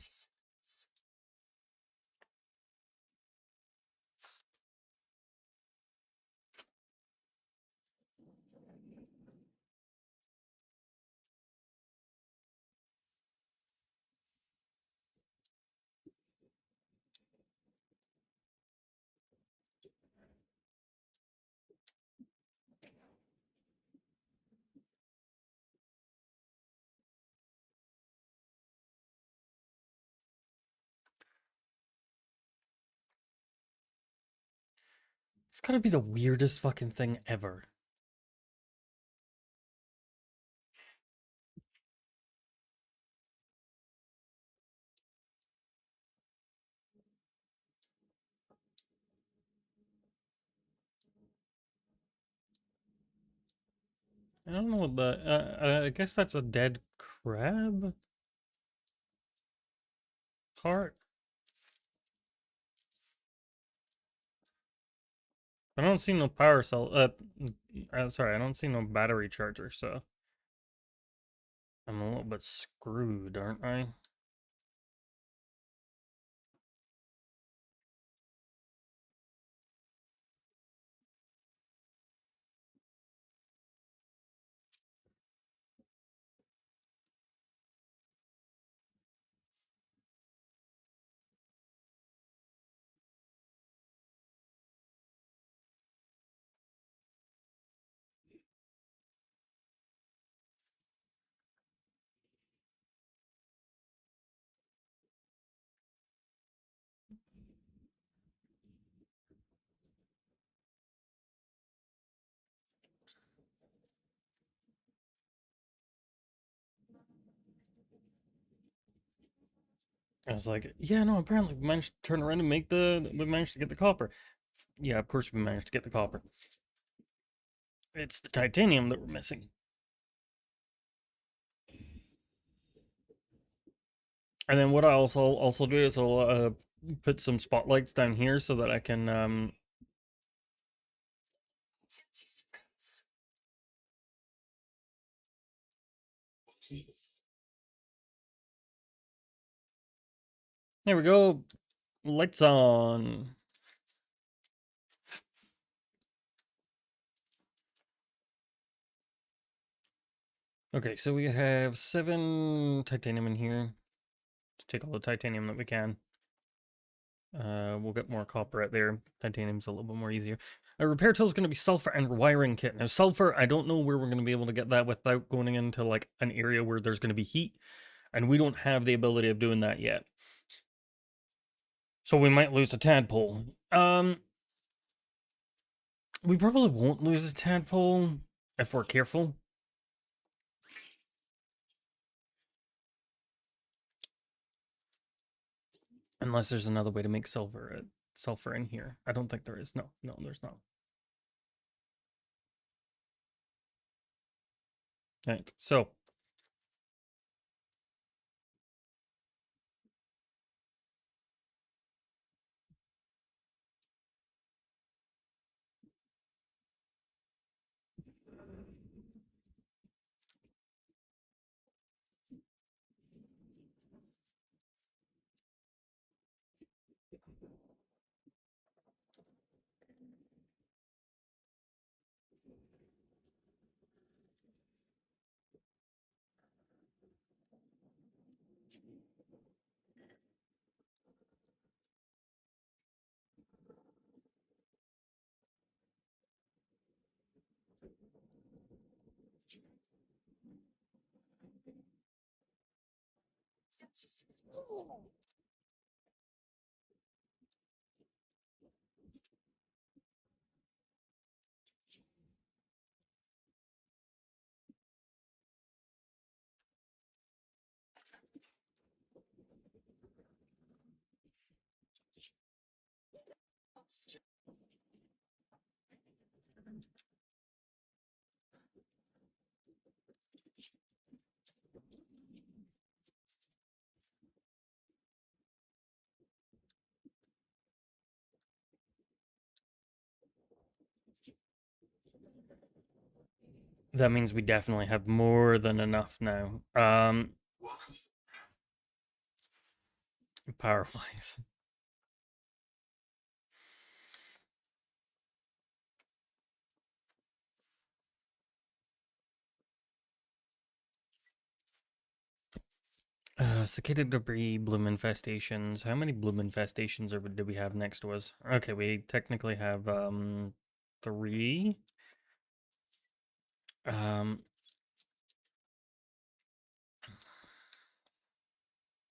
gotta be the weirdest fucking thing ever. I don't know what the. I guess that's a dead crab heart. I don't see no power cell. Sorry, I don't see no battery charger. So I'm a little bit screwed, aren't I? I was like, yeah, no. Apparently, we managed to turn around and make the. We managed to get the copper. Yeah, of course we managed to get the copper. It's the titanium that we're missing. And then what I also do is I'll put some spotlights down here so that I can 50 seconds. there we go. Lights on. Okay, so we have 7 titanium in here. To take all the titanium that we can. We'll get more copper out there. Titanium's a little bit more easier. A repair tool is going to be sulfur and wiring kit. Now, sulfur, I don't know where we're going to be able to get that without going into like an area where there's going to be heat, and we don't have the ability of doing that yet. So we might lose a tadpole. We probably won't lose a tadpole if we're careful. Unless there's another way to make sulfur in here. I don't think there is. No, there's not. Right, so that means we definitely have more than enough now. Power-wise. Cicada debris, bloom infestations. How many bloom infestations do we have next to us? Okay, we technically have 3.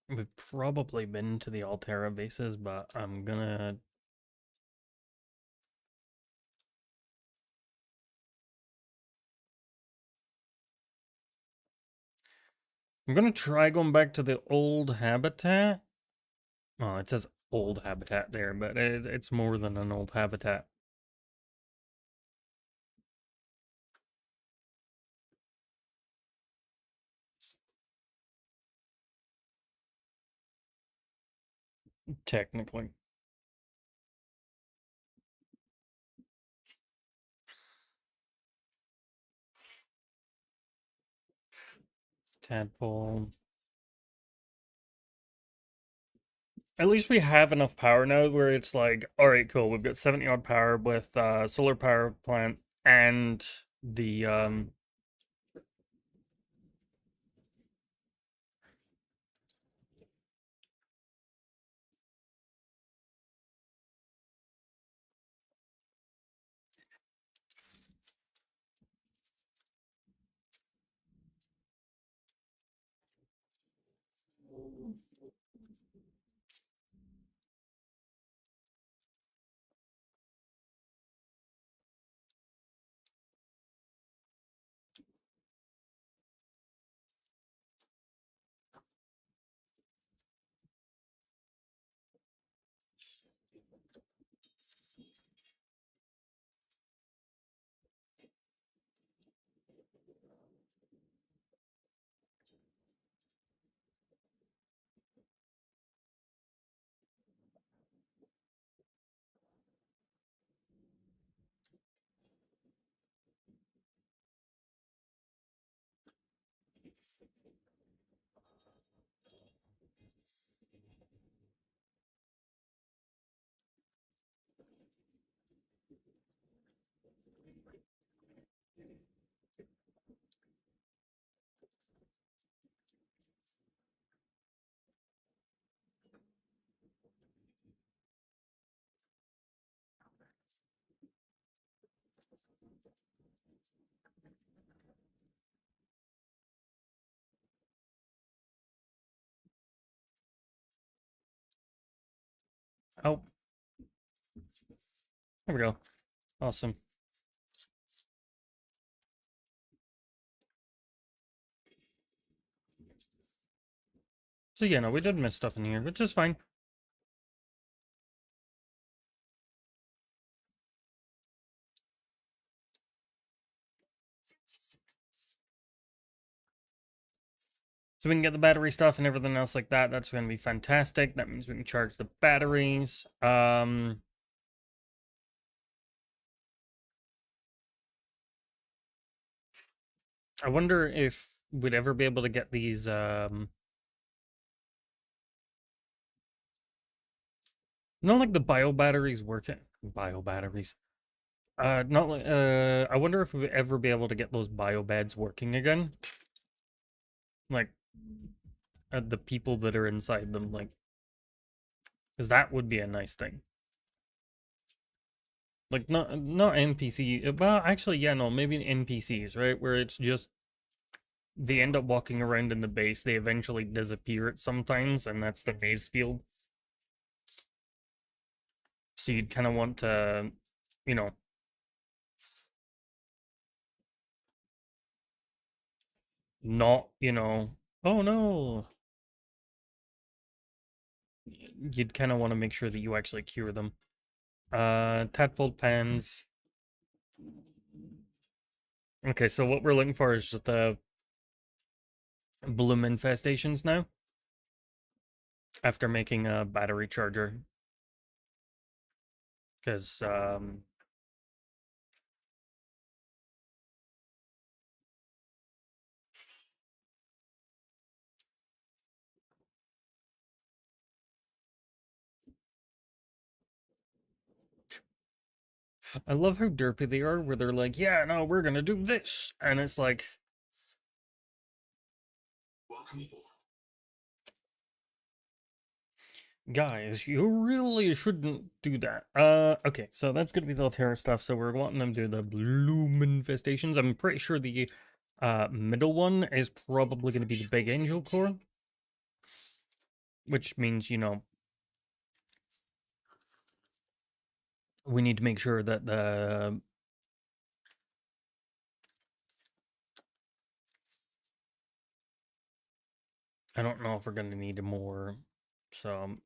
We've probably been to the Altera bases, but I'm gonna I'm gonna try going back to the old habitat. Oh, it says old habitat there, but it's more than an old habitat. Technically. Tadpole. At least we have enough power now where it's like, alright, cool, we've got 70 odd power with solar power plant and the oh, there we go. Awesome. So yeah, no, we did miss stuff in here, which is fine. So we can get the battery stuff and everything else like that. That's going to be fantastic. That means we can charge the batteries. I wonder if we'd ever be able to get these not like the bio batteries working. Bio batteries. Not like I wonder if we'd ever be able to get those bio beds working again. Like the people that are inside them, like, because that would be a nice thing. Like not NPC. Well, actually, yeah, no, maybe NPCs, right? Where it's just they end up walking around in the base. They eventually disappear at sometimes, and that's the maze field. So you'd kind of want to, you know, not, oh no. You'd kind of want to make sure that you actually cure them. Tadpole pens. Okay, so what we're looking for is just the bloom infestations now. After making a battery charger. Because, I love how derpy they are, where they're like, yeah, no, we're gonna do this. And it's like, Welcome aboard. guys, you really shouldn't do that. Okay, so that's gonna be the Altera stuff. So we're wanting them to do the bloom infestations. I'm pretty sure the middle one is probably gonna be the big angel core. Which means, we need to make sure that the I don't know if we're gonna need more, so I'm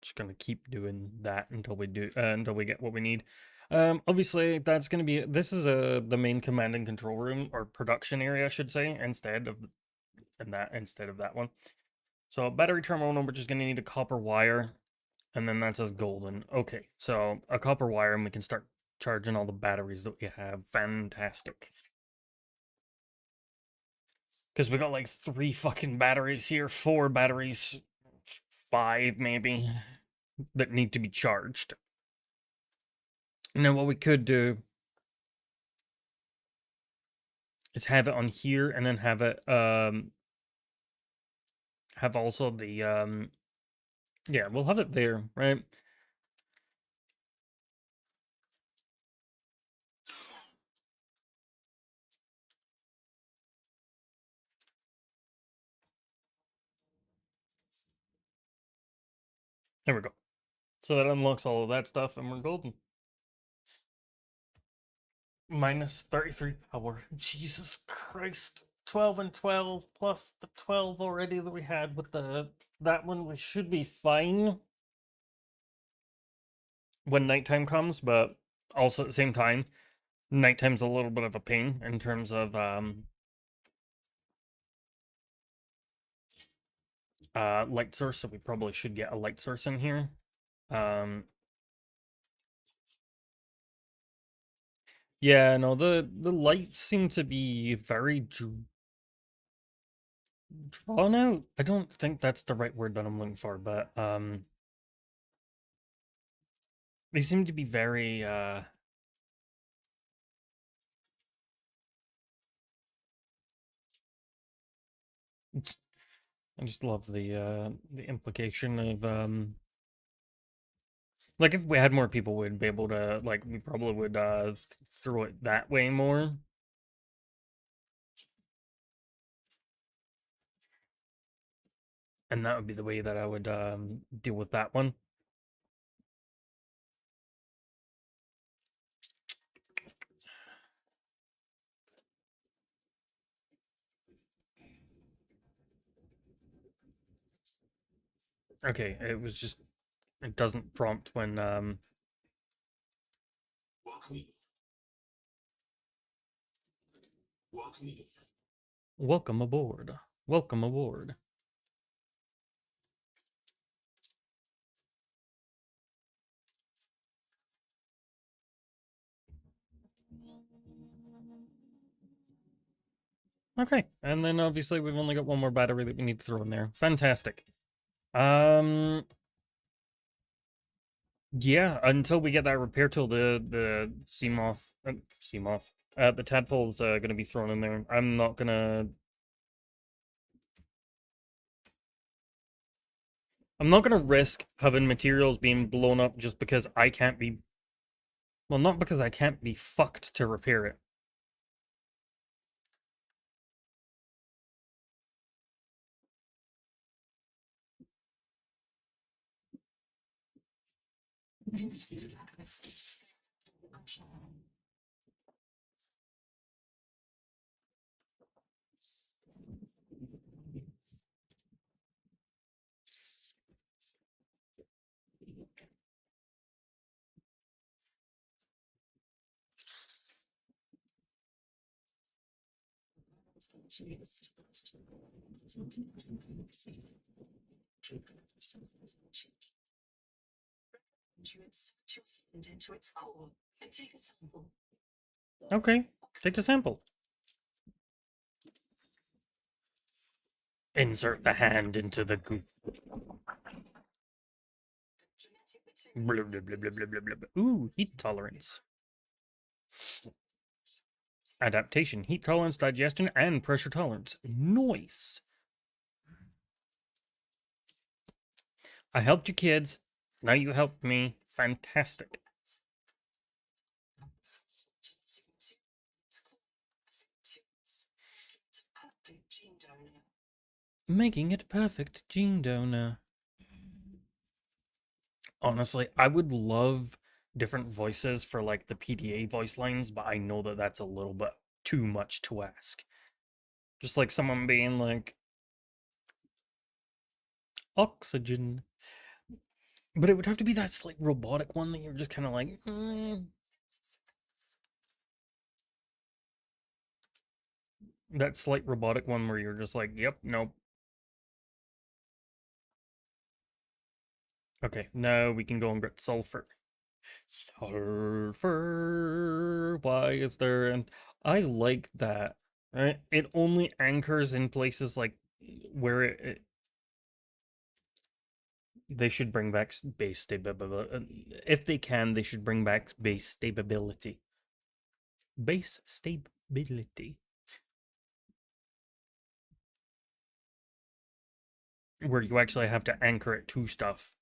just gonna keep doing that until we get what we need. Obviously that's gonna be this is the main command and control room or production area, I should say, instead of that one. So battery terminal one, we're just gonna need a copper wire, and then that says golden. Okay, so a copper wire, and we can start charging all the batteries that we have. Fantastic. Because we got like 3 fucking batteries here, 4 batteries, 5 maybe, that need to be charged. Now what we could do is have it on here, and then have it have also the yeah, we'll have it there, right? There we go. So that unlocks all of that stuff, and we're golden. Minus 33 power. Jesus Christ. 12 and 12 plus the 12 already that we had with that one. We should be fine when nighttime comes, but also at the same time, nighttime's a little bit of a pain in terms of light source, so we probably should get a light source in here. Yeah, no, the lights seem to be very drawn out. I don't think that's the right word that I'm looking for, but they seem to be very I just love the implication of like if we had more people, we'd be able to like we probably would throw it that way more. And that would be the way that I would deal with that one. Okay, it was just it doesn't prompt when Welcome. Welcome. welcome aboard. Welcome aboard. Okay, and then obviously we've only got one more battery that we need to throw in there. Fantastic. Yeah, until we get that repair tool, the sea moth, the tadpole's gonna be thrown in there. I'm not gonna risk having materials being blown up just because I can't be, well, not because I can't be fucked to repair it. Into its core and take a sample. Okay, take a sample. Insert the hand into the goo. Blah, blah, blah, blah, blah, blah, blah. Ooh, heat tolerance. Adaptation, heat tolerance, digestion, and pressure tolerance. Nice. I helped you kids. Now you helped me. Fantastic. Making it perfect gene donor. Honestly, I would love different voices for like the PDA voice lines, but I know that that's a little bit too much to ask. Just like someone being like, oxygen. But it would have to be that slight robotic one that you're just kind of like, that slight robotic one where you're just like, yep, nope. Okay, now we can go and get sulfur. Sulfur, why is there? And I like that, right? It only anchors in places like where they should bring back base stability. If they can, they should bring back base stability. Base stability. Where you actually have to anchor it to stuff.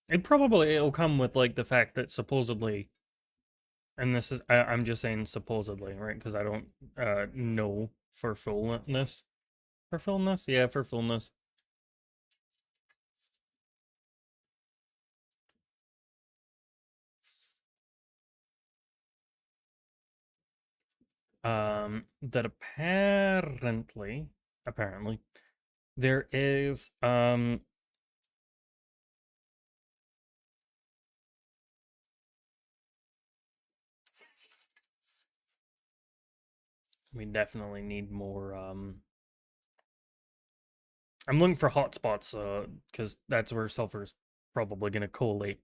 It'll come with like the fact that supposedly, and this is I'm just saying supposedly, right? Because I don't know for fullness. For fullness? Yeah, for fullness. That apparently, there is, we definitely need more, I'm looking for hotspots, because that's where sulfur's probably gonna collate.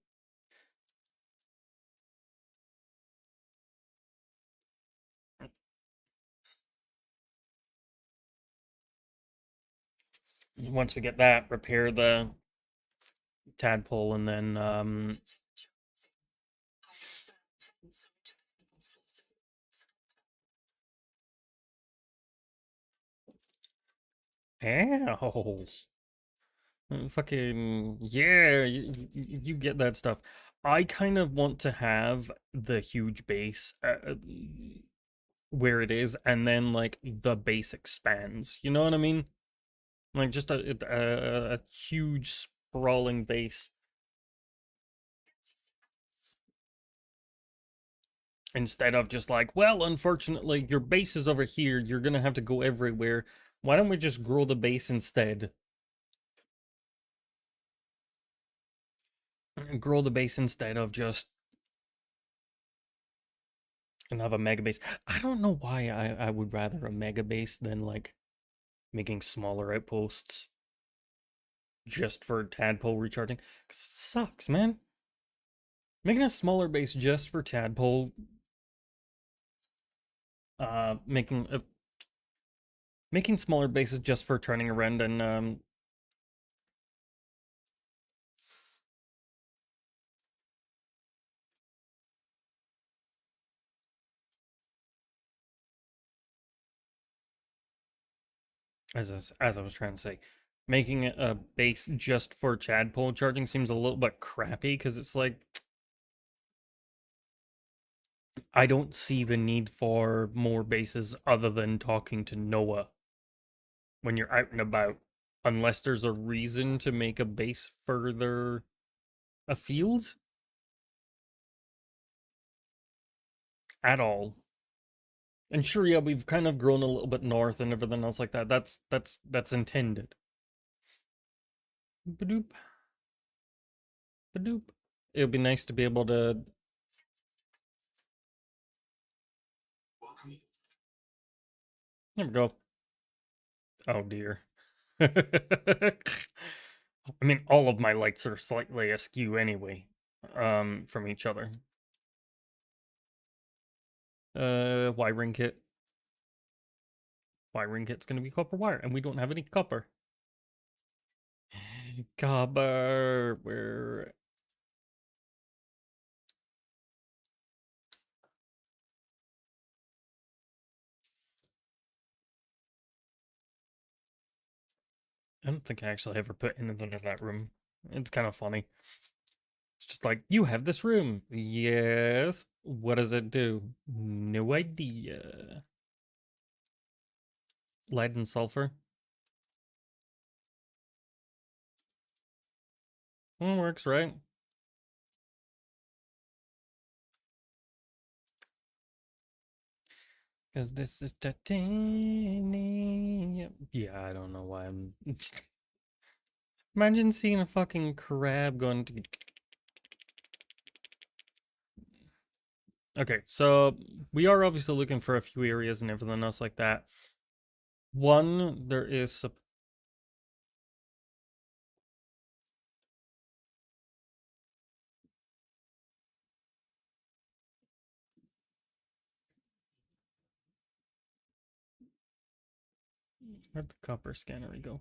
Once we get that, repair the tadpole, and then, ow. Fucking, yeah, you get that stuff. I kind of want to have the huge base where it is, and then, like, the base expands. You know what I mean? Like, just a huge, sprawling base. Instead of just like, well, unfortunately, your base is over here. You're gonna have to go everywhere. Why don't we just grow the base instead? Grow the base instead of just and have a mega base. I don't know why I would rather a mega base than like making smaller outposts just for tadpole recharging. 'Cause it sucks, man. Making a smaller base just for tadpole, making smaller bases just for turning around and as I was trying to say, making a base just for tadpole charging seems a little bit crappy because it's like I don't see the need for more bases other than talking to Noah when you're out and about, unless there's a reason to make a base further afield at all. And sure, yeah, we've kind of grown a little bit north and everything else like that. That's intended. Badoop. Badoop. It would be nice to be able to. Welcome. There we go. Oh dear. I mean, all of my lights are slightly askew anyway, from each other. Wiring kit. Wiring kit's gonna be copper wire, and we don't have any copper. Copper, where? I don't think I actually ever put anything in that room. It's kind of funny. It's just like, you have this room. Yes. What does it do? No idea. Lead and sulfur. Works, right? Because this is titanium. Yeah, I don't know why I'm Imagine seeing a fucking crab going to... Okay, so we are obviously looking for a few areas and everything else like that. One, there is... Where'd the copper scanner go?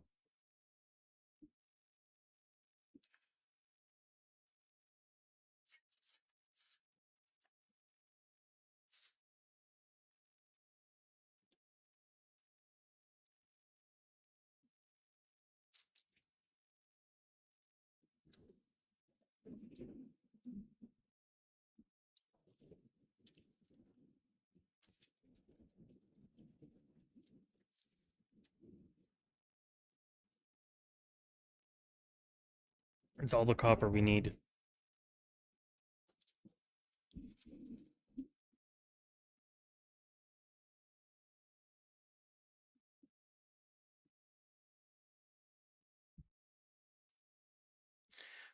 It's all the copper we need.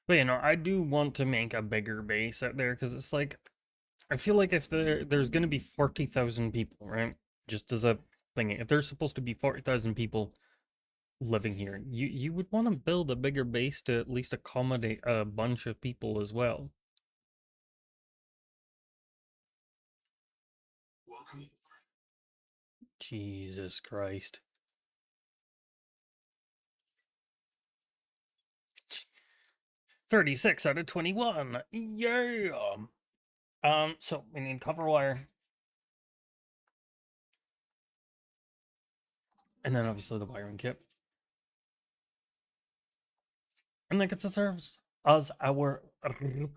But you know, I do want to make a bigger base out there because it's like, I feel like if there's going to be 40,000 people, right? Just as a thing, if there's supposed to be 40,000 people living here, you would want to build a bigger base to at least accommodate a bunch of people as well. Welcome. Jesus Christ. 36 out of 21. Yeah. So we need copper wire. And then obviously the wiring kit. And that gets us as our optimized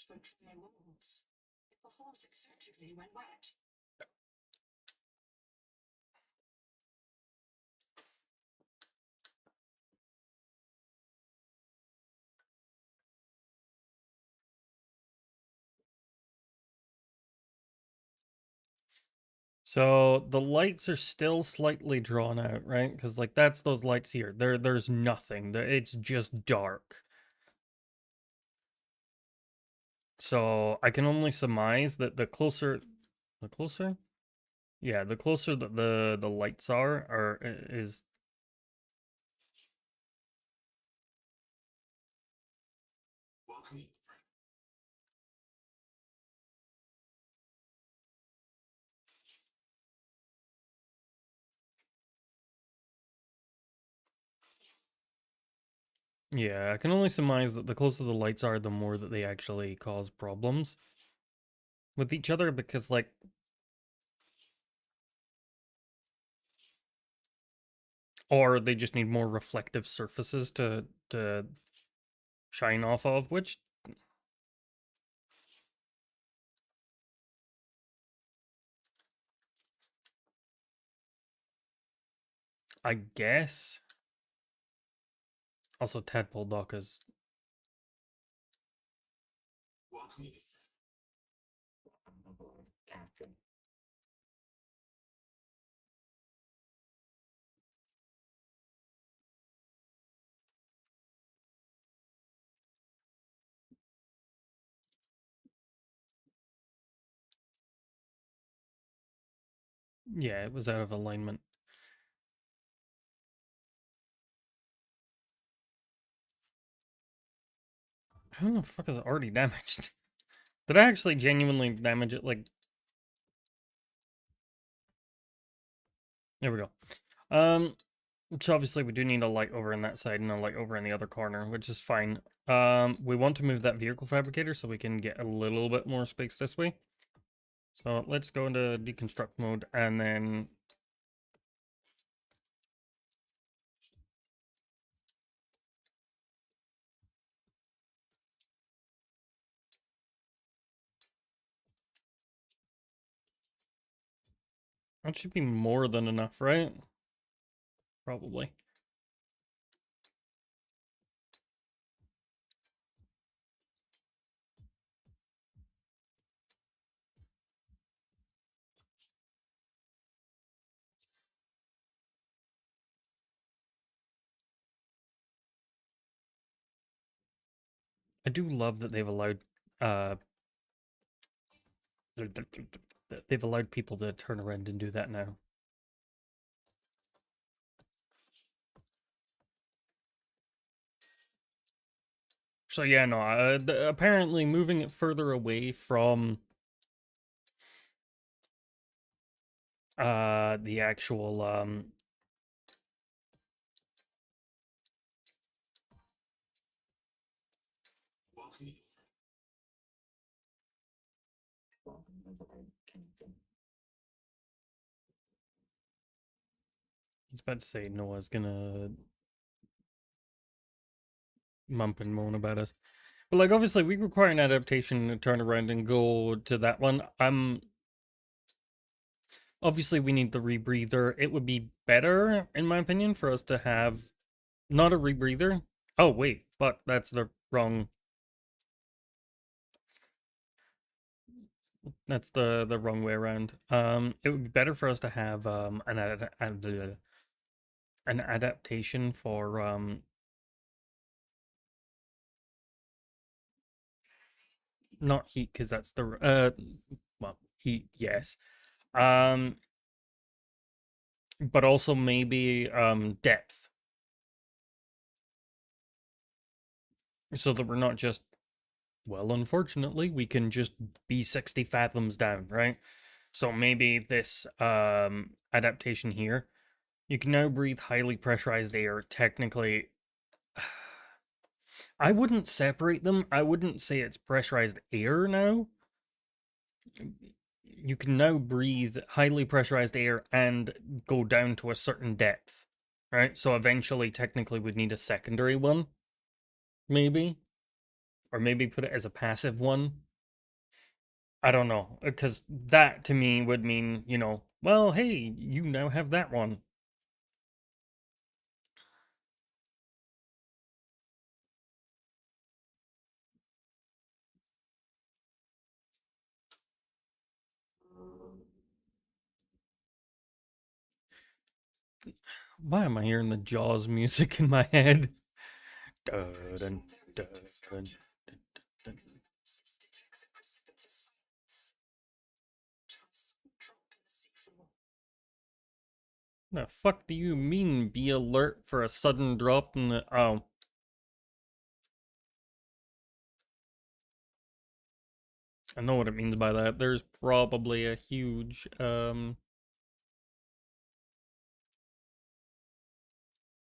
for dry wounds. It performs effectively when wet. So the lights are still slightly drawn out, right? Because like that's those lights here. There's nothing. It's just dark. So I can only surmise that the closer, yeah, the closer that the lights are is. Welcome. Yeah, I can only surmise that the closer the lights are, the more that they actually cause problems with each other because like or they just need more reflective surfaces to shine off of, which I guess. Also, Tadpole Dock is. Welcome. Yeah, it was out of alignment. How the fuck is it already damaged? Did I actually genuinely damage it? Like, there we go. So obviously we do need a light over in that side and a light over in the other corner, which is fine. We want to move that vehicle fabricator so we can get a little bit more space this way. So let's go into deconstruct mode and then that should be more than enough, right? Probably. I do love that they've allowed people to turn around and do that now. So yeah, no, apparently moving it further away from the actual Welcome. I was about to say Noah's gonna mump and moan about us. But like obviously we require an adaptation to turn around and go to that one. Obviously we need the rebreather. It would be better, in my opinion, for us to have not a rebreather. Oh wait, fuck, that's the wrong. That's the wrong way around. It would be better for us to have an adaptation for not heat, because that's the well, heat, yes. But also maybe depth, so that we're not just, well, unfortunately we can just be 60 fathoms down, right? So maybe this adaptation here, you can now breathe highly pressurized air. Technically, I wouldn't separate them. I wouldn't say it's pressurized air now. You can now breathe highly pressurized air and go down to a certain depth, right? So eventually, technically, we'd need a secondary one, maybe, or maybe put it as a passive one. I don't know, because that to me would mean, well, hey, you now have that one. Why am I hearing the Jaws music in my head? Dun, dun, dun, dun, dun, dun. This detects a precipitous silence. Twice drop in the seafloor. The fuck do you mean, be alert for a sudden drop in the... Oh. I know what it means by that. There's probably a huge,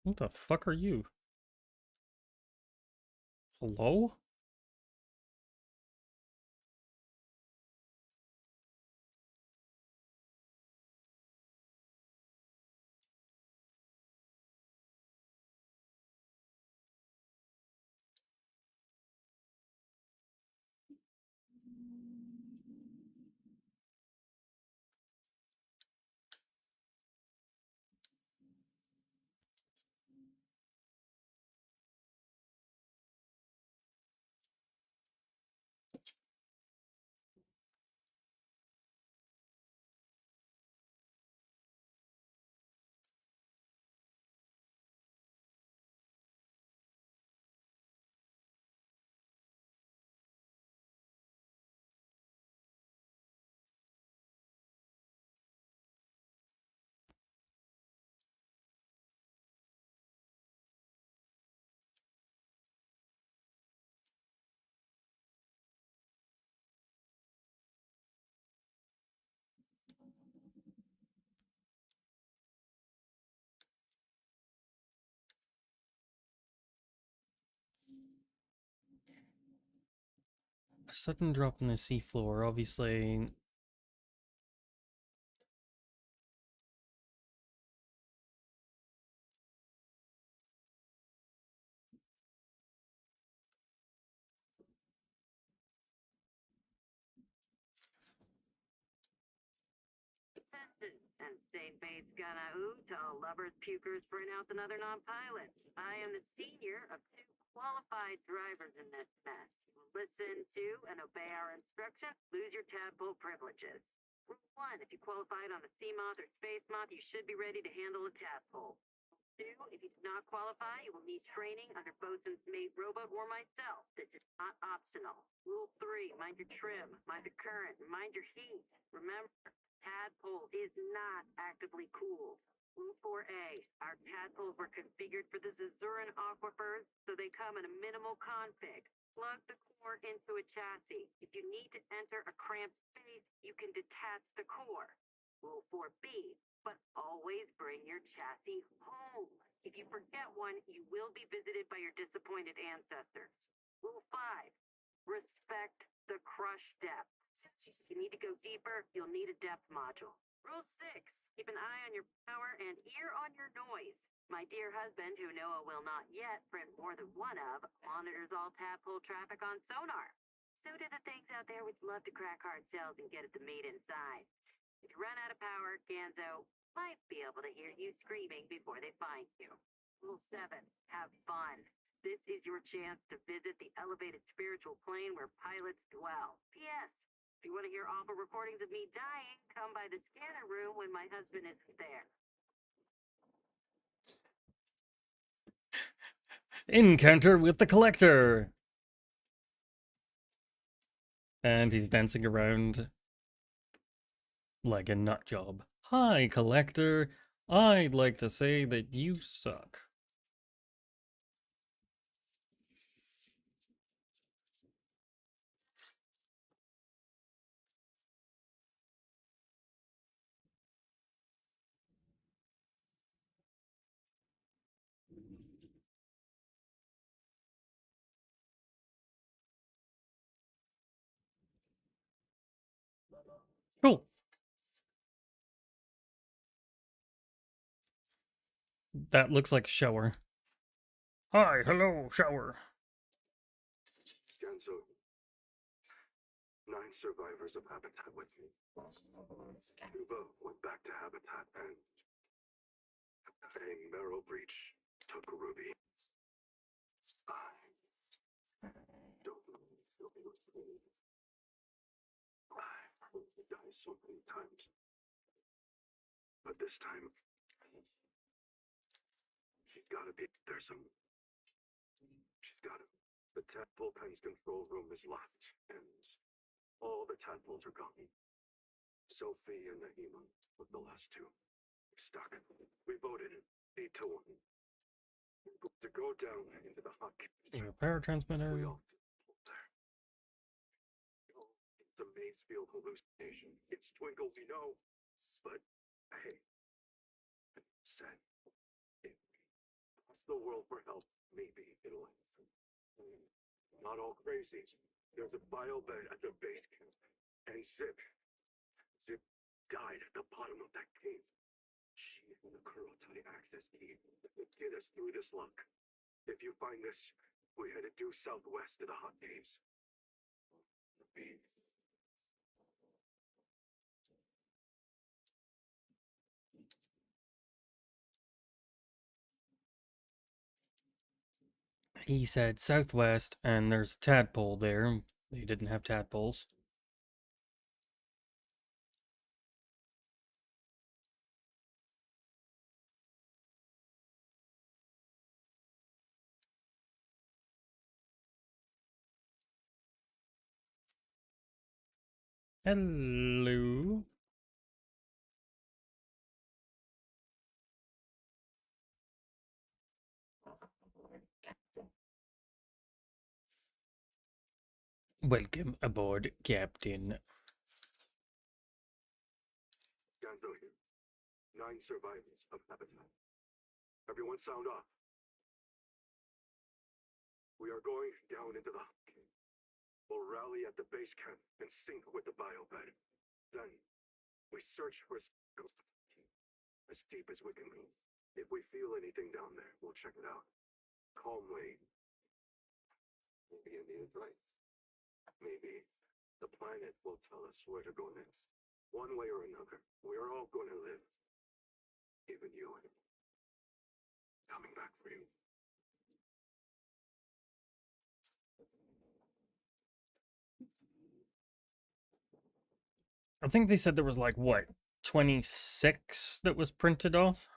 What the fuck are you? Hello? A sudden drop in the seafloor, obviously. And State Bait's gonna to all lovers, pukers, burnouts, and other non-pilots. I am the senior of two qualified drivers in this mess. You will listen to and obey our instructions, lose your tadpole privileges. Rule 1, if you qualified on a sea moth or space moth, you should be ready to handle a tadpole. If you do not qualify, you will need training under bosun's mate robot or myself. This is not optional. Rule 3, mind your trim, mind the current, mind your heat. Remember, tadpole is not actively cooled. Rule 4A, our tadpoles were configured for the Zazuran aquifers, so they come in a minimal config. Plug the core into a chassis. If you need to enter a cramped space, you can detach the core. Rule 4B, but always bring your chassis home. If you forget one, you will be visited by your disappointed ancestors. Rule 5, respect the crush depth. If you need to go deeper, you'll need a depth module. Rule 6, keep an eye on your power and ear on your noise. My dear husband, who Noah will not yet print more than one of, monitors all tadpole traffic on sonar. So do the things out there which love to crack hard shells and get at the meat inside. If you run out of power, Ganzo might be able to hear you screaming before they find you. Rule 7, have fun. This is your chance to visit the elevated spiritual plane where pilots dwell. P.S. If you want to hear awful recordings of me dying, come by the scanner room when my husband isn't there. Encounter with the Collector! And he's dancing around like a nut job. Hi, Collector. I'd like to say that you suck. Cool. That looks like a shower. Hi, hello, shower. Ganzo, 9 survivors of Habitat with me. Cuba went back to Habitat and a marrow breach took Ruby. I don't know if you'll be with me. I've heard you die so many times. But this time, she's gotta be. She's gotta. The tadpole pen's control room is locked, and all the tadpoles are gone. Sophie and Nahima were the last 2. Stuck. We voted 8-1. To go down into the hot Your power transmitter. we all pulled there. It's a Maysfield hallucination. It's Twinkle, we know. But, hey, said, if we ask the world for help, maybe it'll answer. Not all crazy. There's a biobed at the base camp. And Zip died at the bottom of that cave. She and the Kurotai access key to get us through this lock. If you find this, we headed due southwest to the hot caves. He said southwest, and there's a tadpole there. They didn't have tadpoles. Hello. Welcome aboard, Captain. Ganzo here. 9 survivors of Habitat. Everyone sound off. We are going down into the hot cave. We'll rally at the base camp and sync with the biobed. Then, we search for as deep as we can go. If we feel anything down there, we'll check it out. Calmly. Maybe India's right. Maybe the planet will tell us where to go next. One way or another, we're all going to live. Even you. Coming back for you. I think they said there was like, what, 26 that was printed off?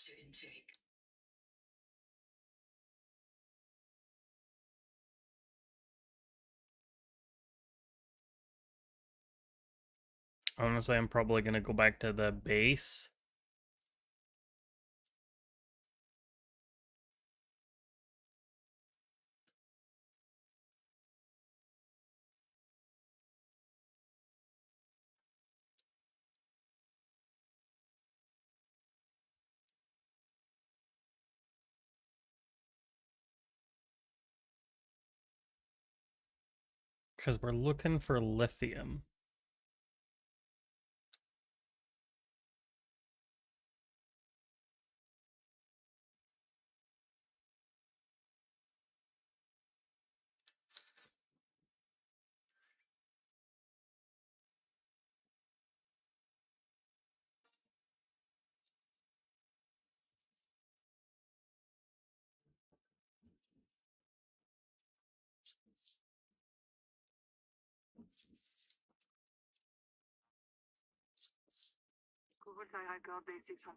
water intake. Honestly, I'm probably gonna go back to the base. Because we're looking for lithium. Kuhultai record day 665.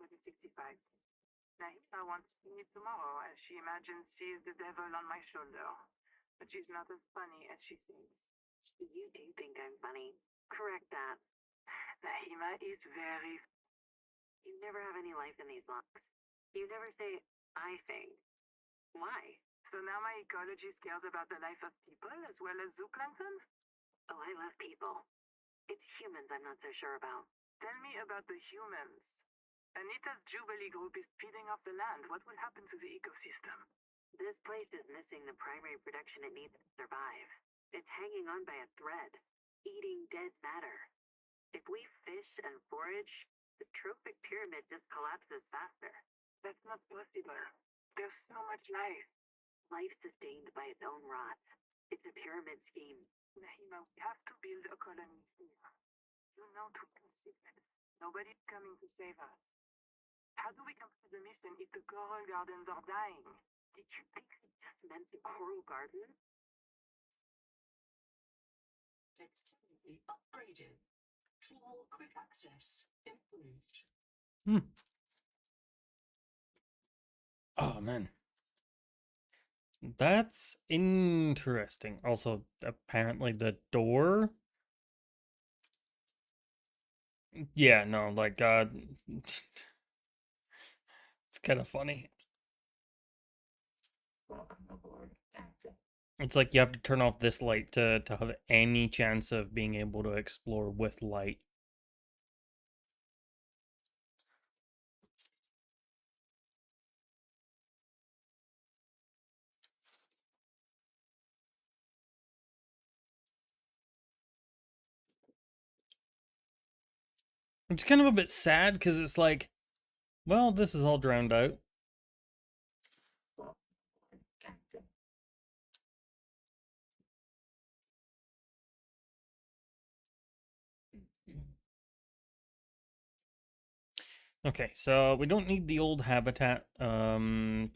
Nahima wants to see me tomorrow as she imagines she is the devil on my shoulder. But she's not as funny as she seems. You do think I'm funny. Correct that. Nahima is very... You never have any life in these locks. You never say, I think. Why? So now my ecologist cares about the life of people as well as zooplankton? Oh, I love people. It's humans I'm not so sure about. Tell me about the humans. Anita's Jubilee group is feeding off the land. What will happen to the ecosystem? This place is missing the primary production it needs to survive. It's hanging on by a thread, eating dead matter. If we fish and forage, the trophic pyramid just collapses faster. That's not possible. There's so much life. Life sustained by its own rot. It's a pyramid scheme. Nahima, we have to build a colony here. You know Twin Secrets. Nobody's coming to save us. How do we complete the mission if the coral gardens are dying? Did you think I just meant the coral garden? Dexterity upgraded. Trawl quick access improved. Oh, man. That's interesting. Also, apparently the door... Yeah, no, like, it's kind of funny. It's like you have to turn off this light to have any chance of being able to explore with light. It's kind of a bit sad because it's like, well, this is all drowned out. Okay, so we don't need the old habitat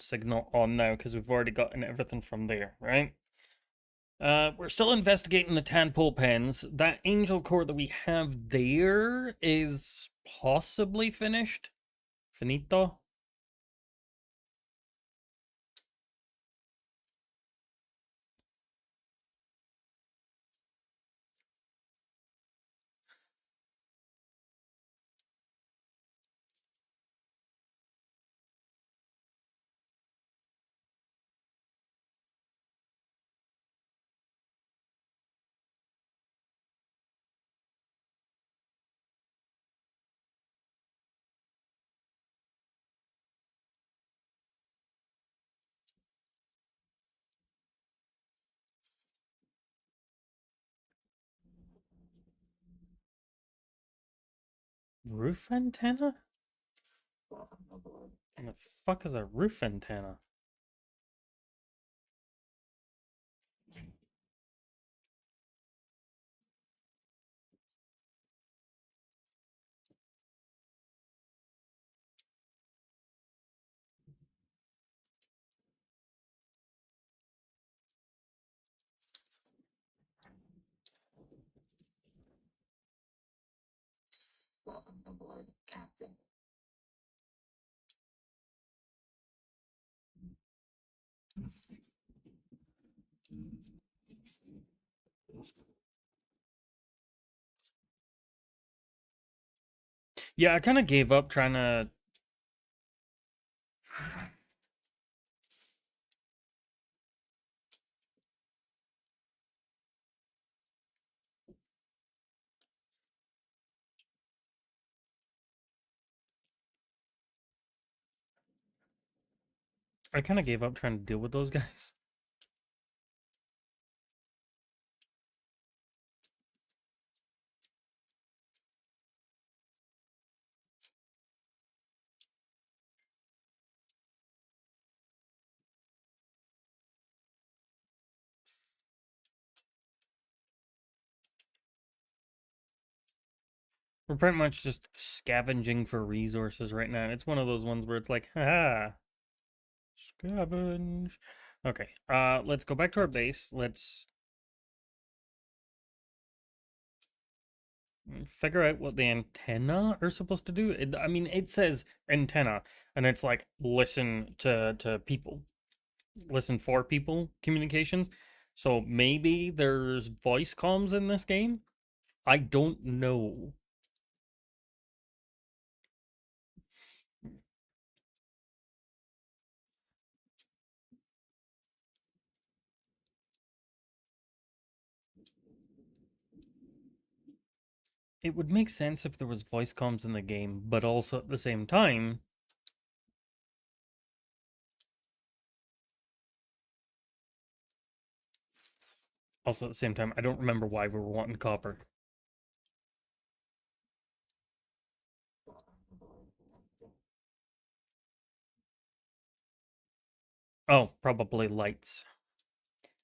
signal on now because we've already gotten everything from there, right? We're still investigating the tadpole pens. That angel core that we have there is possibly finished. Finito. Roof antenna? What the fuck is a roof antenna? Yeah, I kind of gave up trying to. I kind of gave up trying to deal with those guys. We're pretty much just scavenging for resources right now. It's one of those ones where it's like, haha, scavenge. Okay, let's go back to our base. Let's figure out what the antenna are supposed to do. I mean, it says antenna, and it's like listen to people, listen for people communications. So maybe there's voice comms in this game. I don't know. It would make sense if there was voice comms in the game, but also at the same time, I don't remember why we were wanting copper. Oh, probably lights.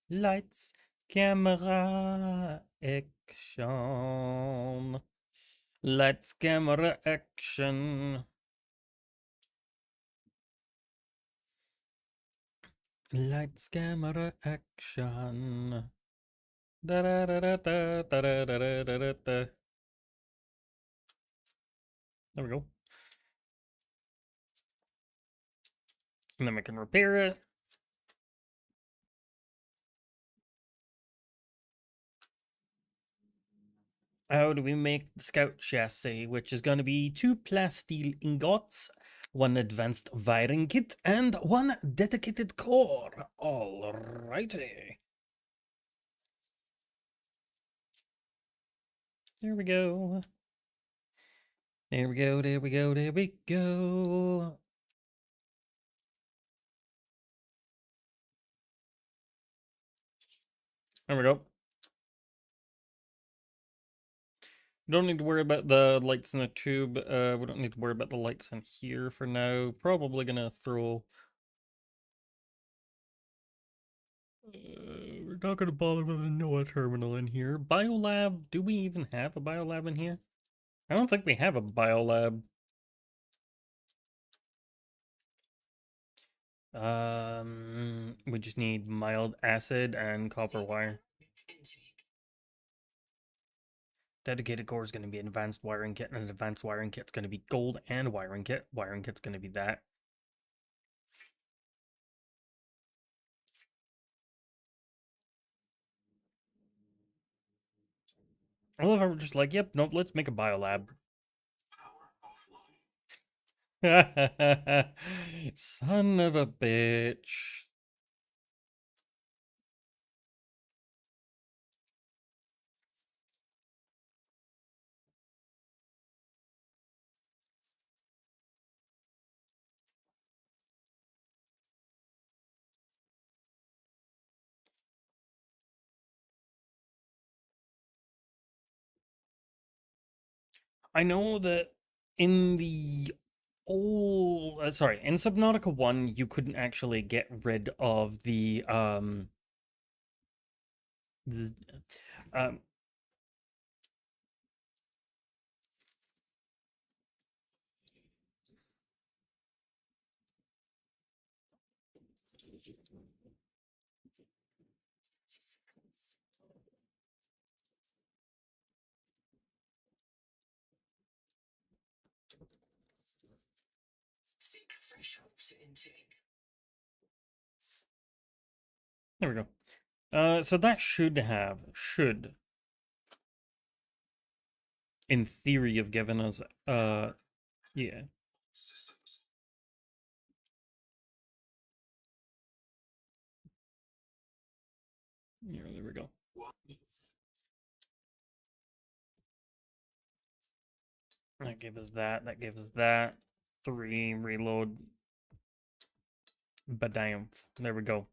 Lights, camera, action. Lights, camera, action. Lights, camera, action. Da da da da da da da da da da da. There we go. And then we can repair it. How do we make the scout chassis, which is going to be 2 plasteel ingots, 1 advanced wiring kit, and 1 dedicated core. Alrighty. There we go. There we go, there we go, there we go. There we go. We don't need to worry about the lights in the tube. We don't need to worry about the lights in here for now. Probably gonna throw... we're not gonna bother with a NOAA terminal in here. Biolab, do we even have a biolab in here? I don't think we have a biolab. We just need mild acid and copper wire. Dedicated core is going to be an advanced wiring kit, and an advanced wiring kit's going to be gold and wiring kit. Wiring kit's going to be that. I love how we're just like, yep, nope, let's make a biolab. Son of a bitch. I know that in the old, sorry, in Subnautica 1, you couldn't actually get rid of the, z- um, Seek fresh water intake. There we go. So that should, in theory, have given us, yeah. Systems. Yeah, there we go. What? That gave us that. That gave us that. 3 reload. Badam. There we go.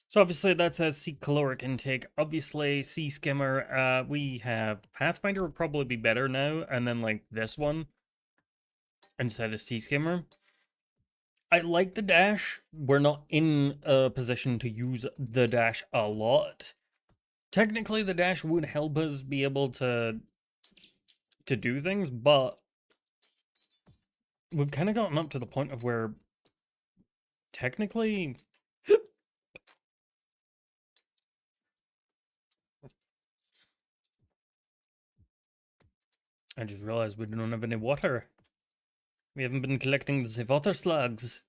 So obviously that says sea caloric intake. Obviously sea skimmer. We have Pathfinder would probably be better now, and then like this one instead of sea skimmer. I like the dash. We're not in a position to use the dash a lot. Technically, the dash would help us be able to do things, but we've kind of gotten up to the point of where technically I just realized we don't have any water. We haven't been collecting the water slugs.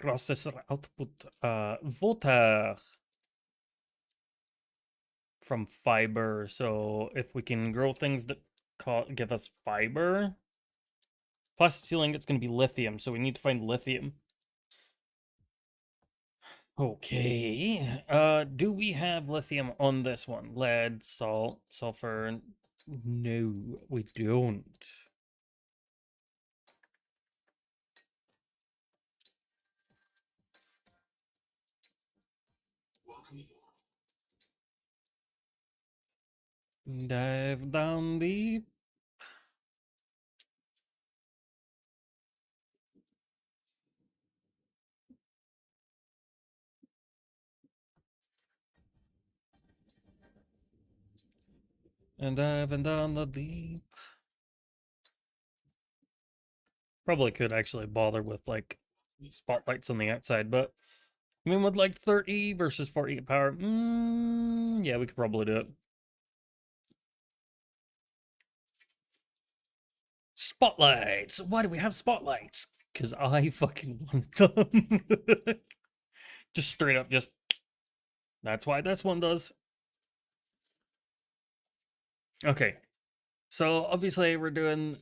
Processor output water from fiber. So if we can grow things that give us fiber, plus sealing, it's going to be lithium. So we need to find lithium. Okay. Do we have lithium on this one? Lead, salt, sulfur. No, we don't. Welcome aboard. Dive down deep. And diving down the deep. Probably could actually bother with like spotlights on the outside, but I mean with like 30 versus 48 power, yeah, we could probably do it. Spotlights! Why do we have spotlights? Because I fucking want them. Just straight up, just. That's why this one does. Okay. So obviously we're doing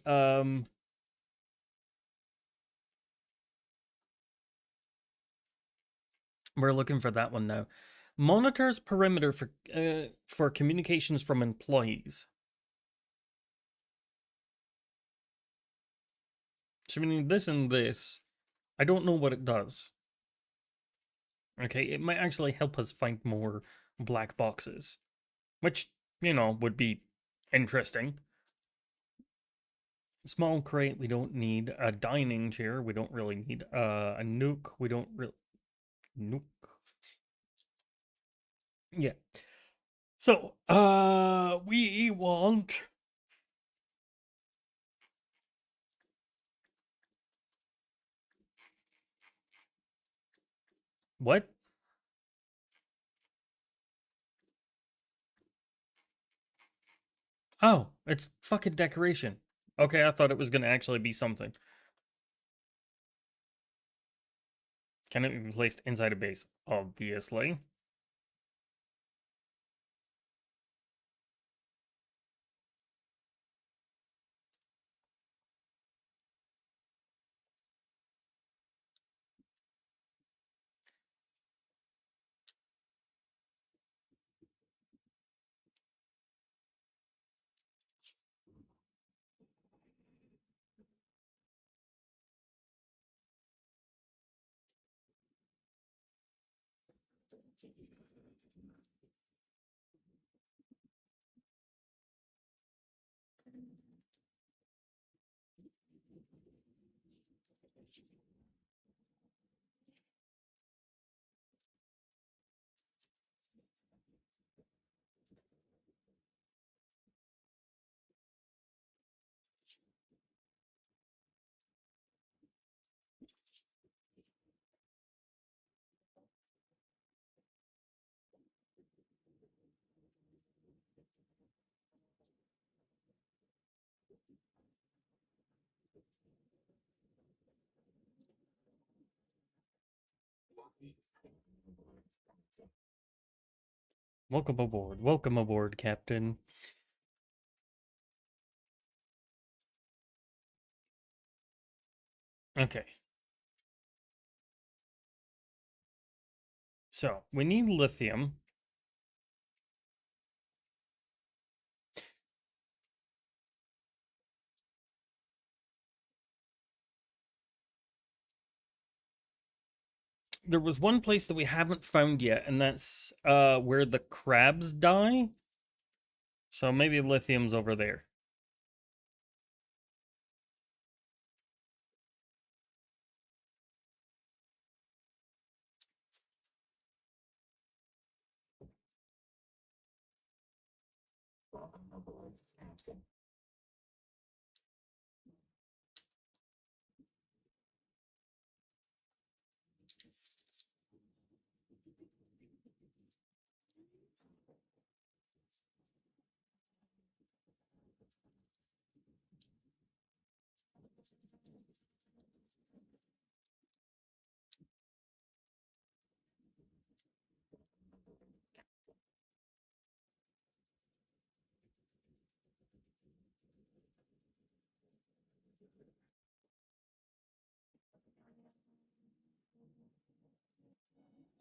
we're looking for that one now. Monitors perimeter for communications from employees. So we need this and this. I don't know what it does. Okay, it might actually help us find more black boxes, which, you know, would be interesting. Small crate, we don't need. A dining chair, we don't really need. A nuke, we don't really. Nuke. Yeah. So, we want. What? Oh, it's fucking decoration. Okay, I thought it was gonna actually be something. Can it be placed inside a base? Obviously. Welcome aboard, Captain. Okay. So, we need lithium. There was one place that we haven't found yet, and that's where the crabs die. So maybe lithium's over there.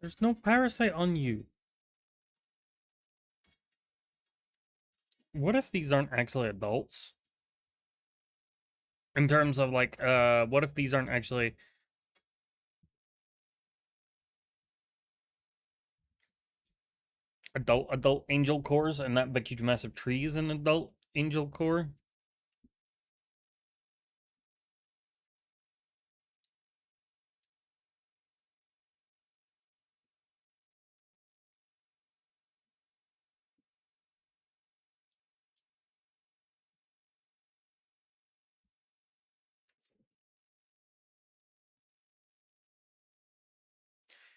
There's no parasite on you. What if these aren't actually adults? In terms of like, what if these aren't actually adult angel cores, and that big huge massive tree is an adult angel core?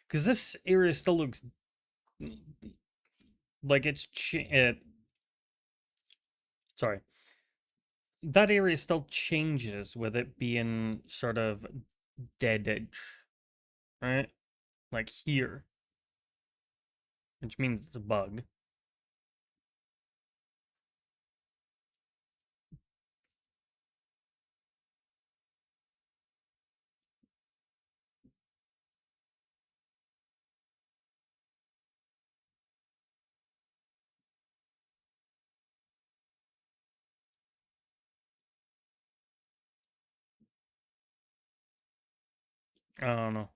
Because this area still looks like it's sorry. That area still changes with it being sort of dead edge, right? Like here, which means it's a bug. I don't know.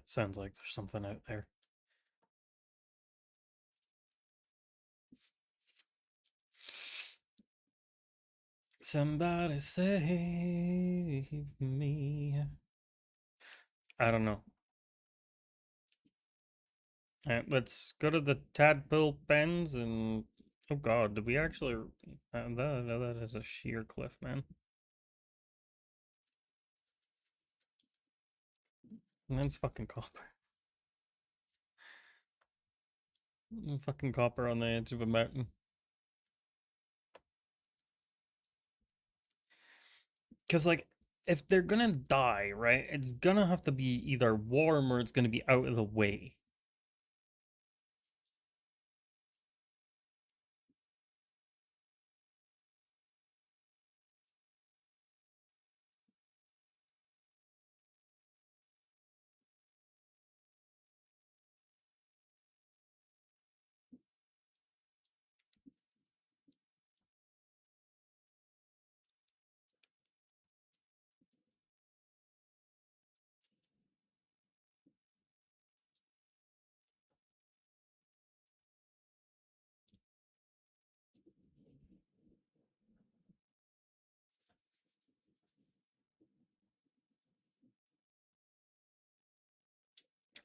Sounds like there's something out there. Somebody save me. I don't know. Alright, let's go to the tadpole pens and... Oh god, did we actually... that is a sheer cliff, man. And that's fucking copper. Fucking copper on the edge of a mountain. Because, like, if they're gonna die, right, it's gonna have to be either warm or it's gonna be out of the way.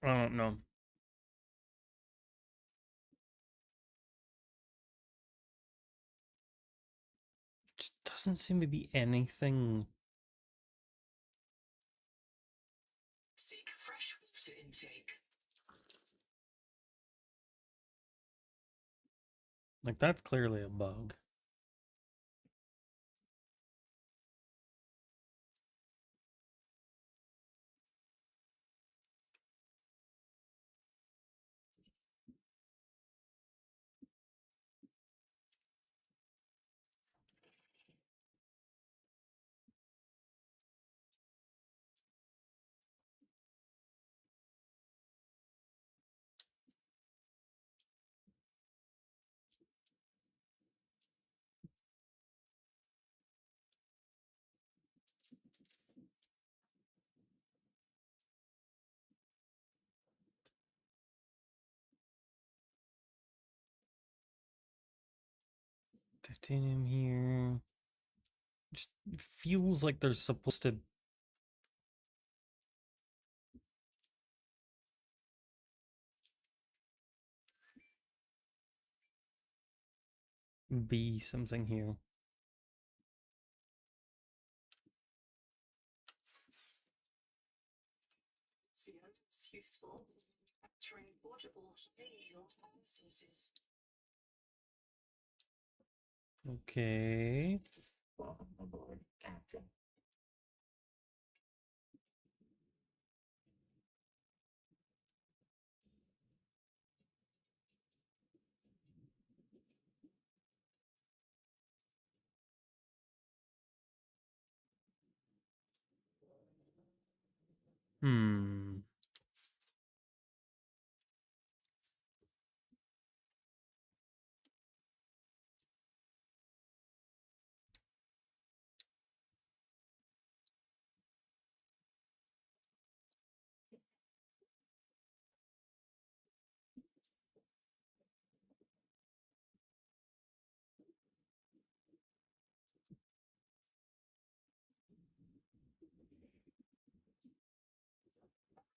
I don't know. Just doesn't seem to be anything. Seek fresh water intake. Like, that's clearly a bug. Titanium here. Just feels like there's supposed to be something here. It's useful for manufacturing portable high-yield sources. Okay. Welcome aboard, Captain. Hmm.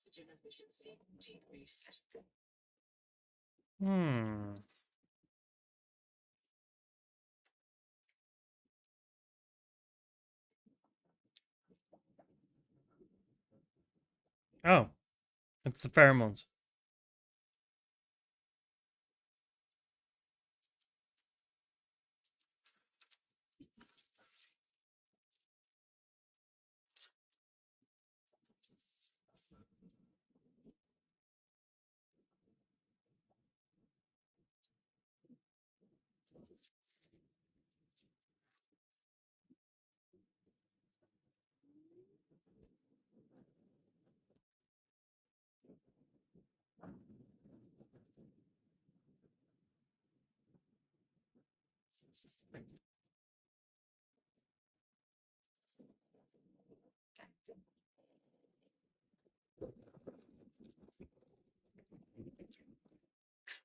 Oxygen efficiency decreased. Hmm. Oh, it's the pheromones.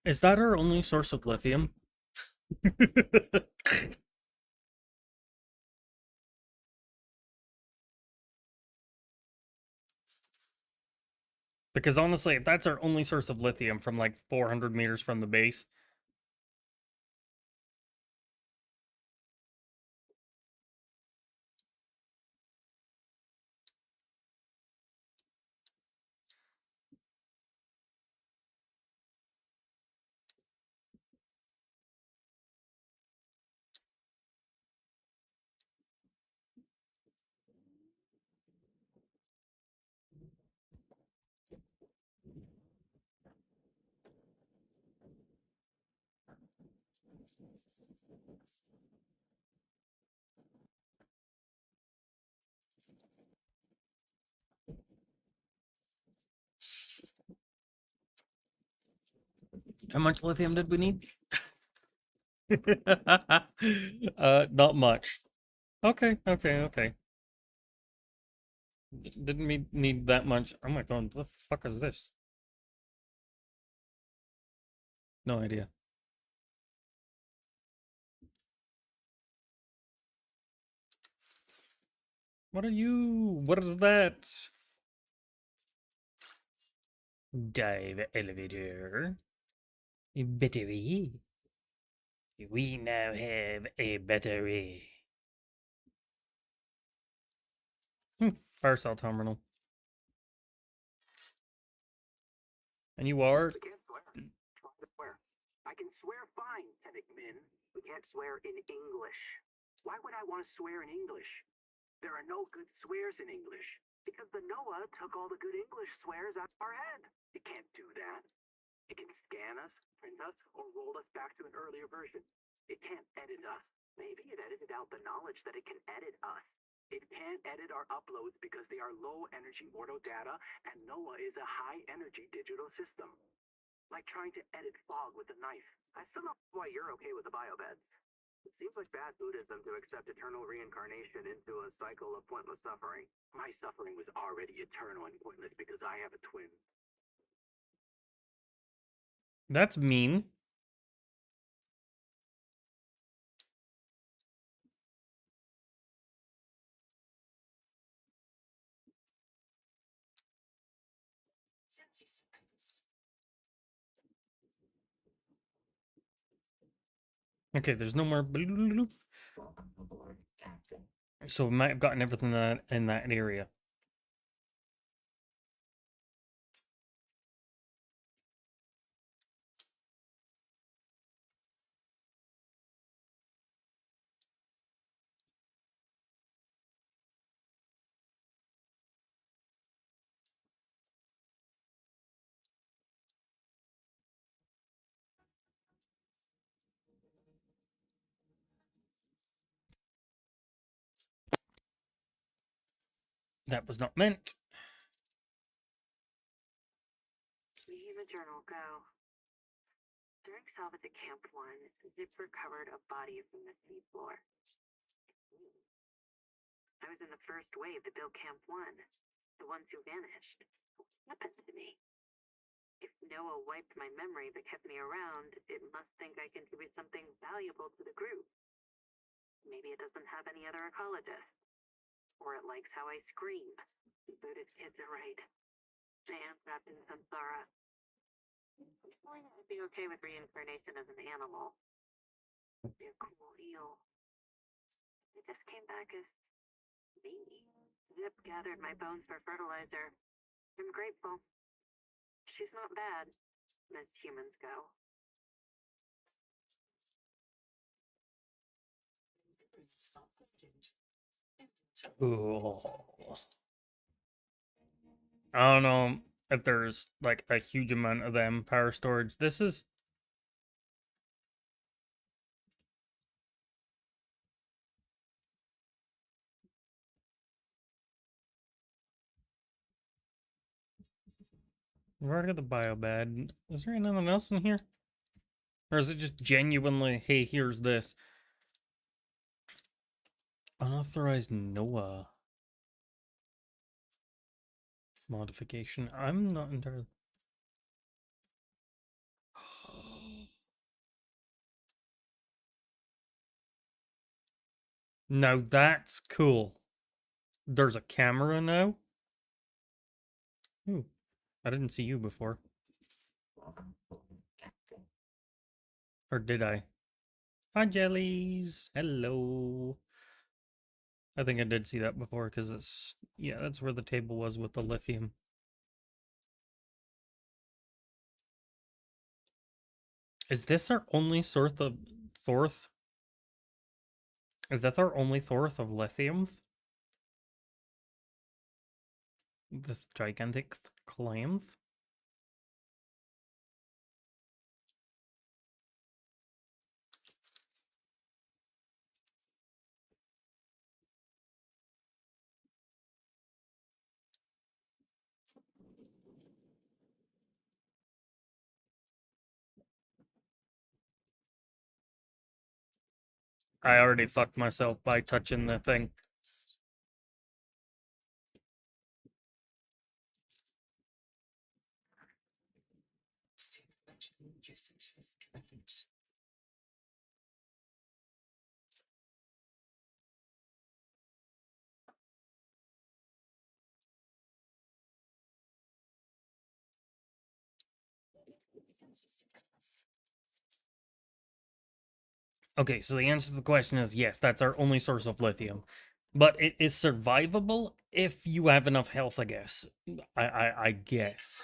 Is that our only source of lithium? Because honestly, if that's our only source of lithium from like 400 meters from the base, how much lithium did we need? Not much. Okay, okay, okay. Didn't need that much. Oh my god, what the fuck is this? No idea. What are you? What is that? Dive elevator. A battery. We now have a battery. Fire cell terminal. And you are? I can't swear. Try to swear. I I can swear fine, Tenic Min. We can't swear in English. Why would I want to swear in English? There are no good swears in English. Because the Noah took all the good English swears out of our head. It can't do that. It can scan us, print us, or roll us back to an earlier version. It can't edit us. Maybe it edited out the knowledge that it can edit us. It can't edit our uploads because they are low-energy ordo data, and Noah is a high-energy digital system. Like trying to edit fog with a knife. I still don't know why you're okay with the biobeds. It seems like bad Buddhism to accept eternal reincarnation into a cycle of pointless suffering. My suffering was already eternal and pointless because I have a twin. That's mean. Okay, there's no more. So we might have gotten everything in that area. That was not meant. Me and the journal go. During salvage at Camp 1, Zip recovered a body from the seafloor. I was in the first wave that built Camp 1, the ones who vanished. What happened to me? If Noah wiped my memory but kept me around, it must think I contribute something valuable to the group. Maybe it doesn't have any other ecologists. Or it likes how I scream. Buddhist kids are right. I am trapped in samsara. I'd be okay with reincarnation as an animal. Be a cool eel. I just came back as me. Zip gathered my bones for fertilizer. I'm grateful. She's not bad, as humans go. Cool. I don't know if there's like a huge amount of them power storage. This is we've already got the biobed. Is there anything else in here? Or is it just genuinely, hey, here's this? Unauthorized Noah modification. I'm not entirely. Now that's cool. There's a camera now? Ooh, I didn't see you before. Or did I? Hi, jellies. Hello. I think I did see that before because it's, yeah, that's where the table was with the lithium. Is this our only source of Thorth? Is that our only source of lithium? This gigantic claims? I already fucked myself by touching the thing. Okay, so the answer to the question is yes, that's our only source of lithium. But it is survivable if you have enough health, I guess. I guess.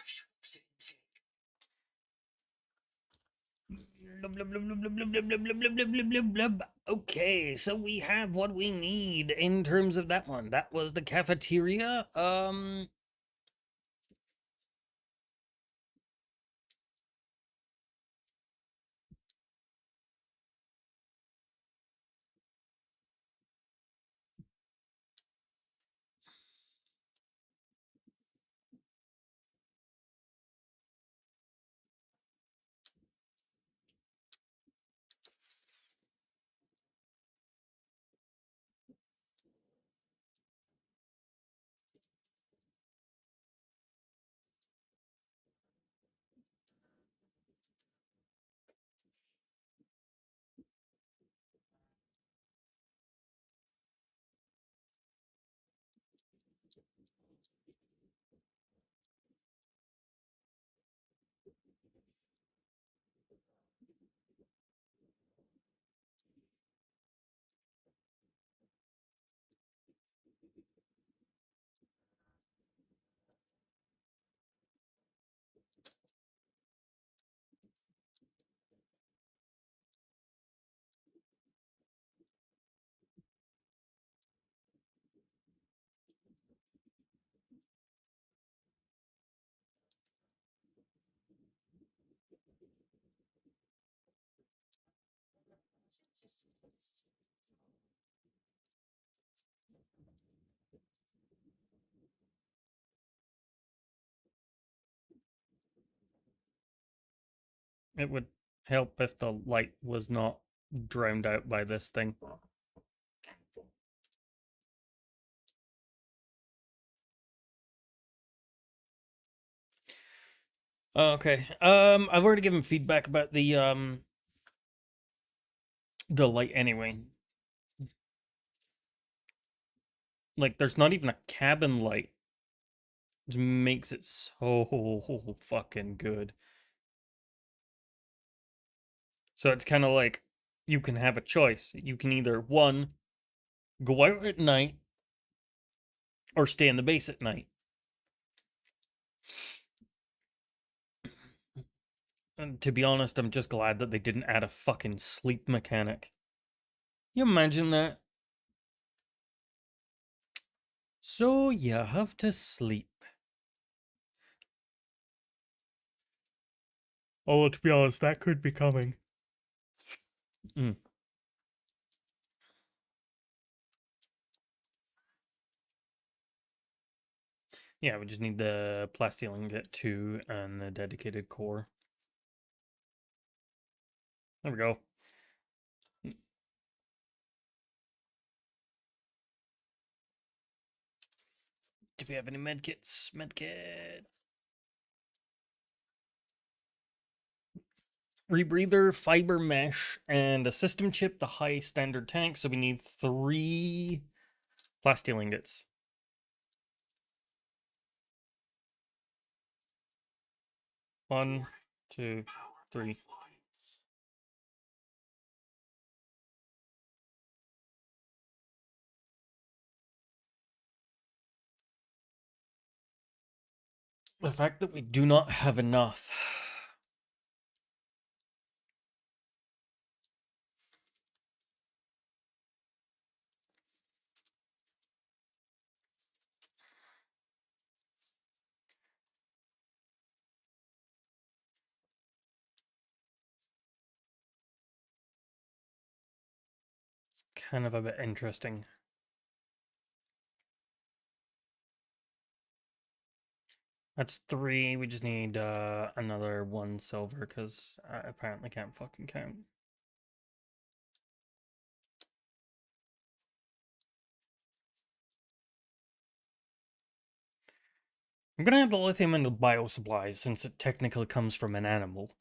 Okay, so we have what we need in terms of that one. That was the cafeteria. It would help if the light was not drowned out by this thing. Okay. I've already given feedback about the light anyway. Like, there's not even a cabin light. Which makes it so fucking good. So it's kind of like you can have a choice. You can either, one, go out at night or stay in the base at night. And to be honest, I'm just glad that they didn't add a fucking sleep mechanic. You imagine that? So you have to sleep. Oh, to be honest, that could be coming. Yeah, we just need the plasteel ingot 2 and the dedicated core. There we go. Do we have any medkits? Medkit. Rebreather, fiber mesh, and a system chip, the high standard tank. So we need 3 plasteel ingots. One, two, three. The fact that we do not have enough. It's kind of a bit interesting. That's 3. We just need another 1 silver because I apparently can't fucking count. I'm gonna add the lithium into bio supplies since it technically comes from an animal.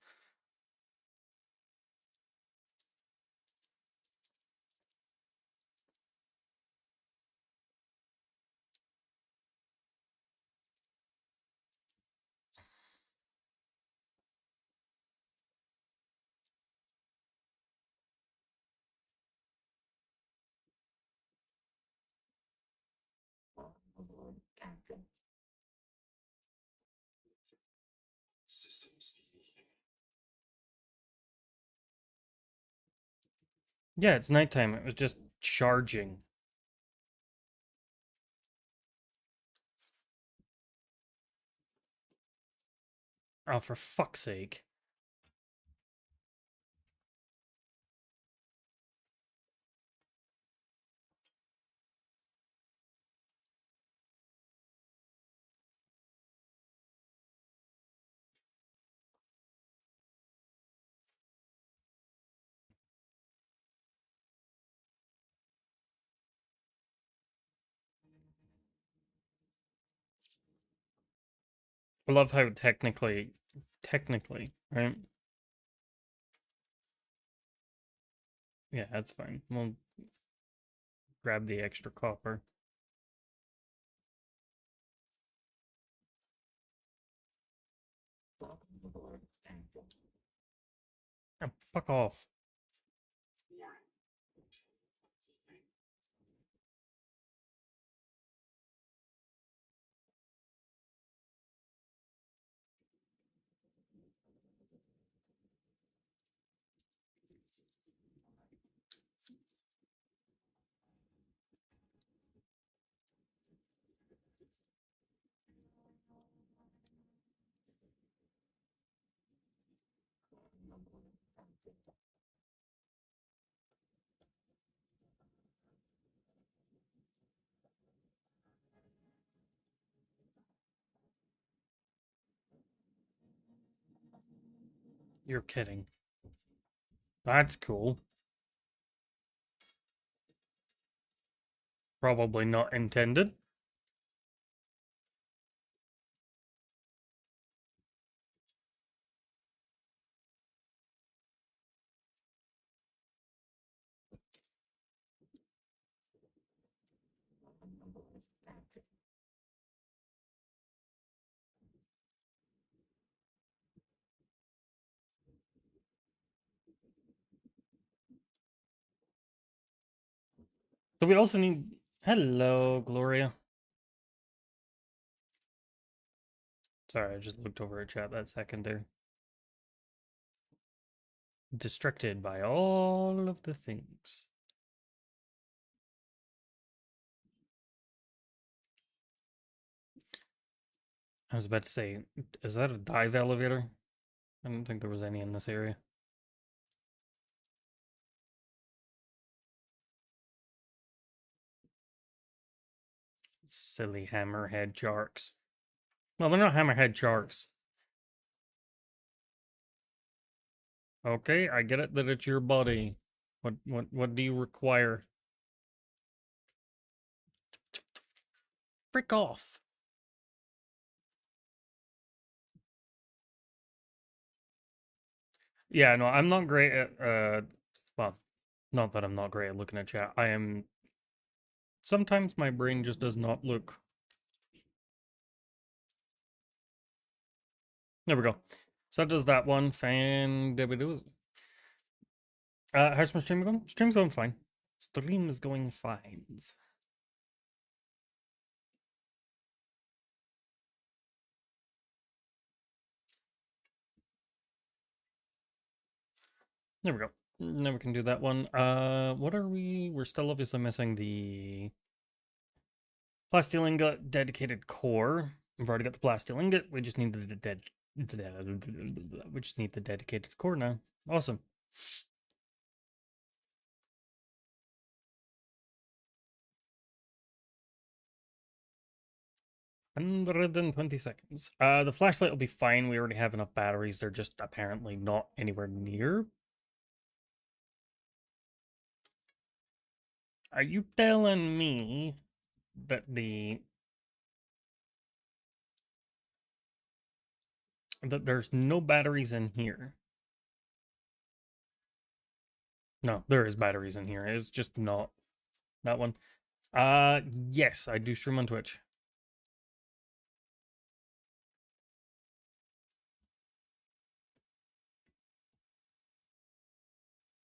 Systems. Yeah, it's nighttime. It was just charging. Oh, for fuck's sake. I love how technically, right? Yeah, that's fine. We'll grab the extra copper. Oh, fuck off. You're kidding. That's cool. Probably not intended. So we also need... Hello, Gloria. Sorry, I just looked over at chat that second there. Distracted by all of the things. I was about to say, is that a dive elevator? I don't think there was any in this area. Silly hammerhead sharks. Well, they're not hammerhead sharks. Okay, I get it that it's your body. What do you require? Frick off. Yeah, no, I'm not great at well, not that I'm not great at looking at chat. I am sometimes my brain just does not look. There we go. So that does that one. How's my stream going? Stream's going fine. Stream is going fine. There we go. Now we can do that one. What are we? We're still obviously missing the plastic ingot dedicated core. We've already got the plastic ingot. We just need we just need the dedicated core now. Awesome. 120 seconds. The flashlight will be fine. We already have enough batteries. They're just apparently not anywhere near. Are you telling me that there's no batteries in here? No, there is batteries in here. It's just not that one. Yes, I do stream on Twitch.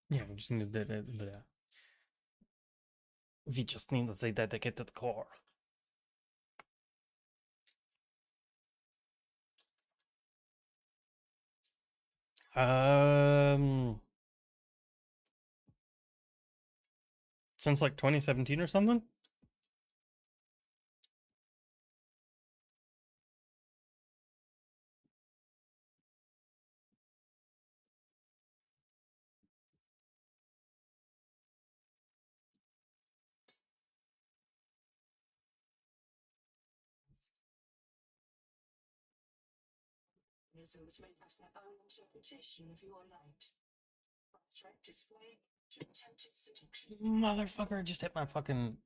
Yeah, we just need we just need to say dedicated core. Um, Since like 2017 or something? Organisms may have their own interpretation of your light. From threat display to attempted seduction. Motherfucker, I just hit my fucking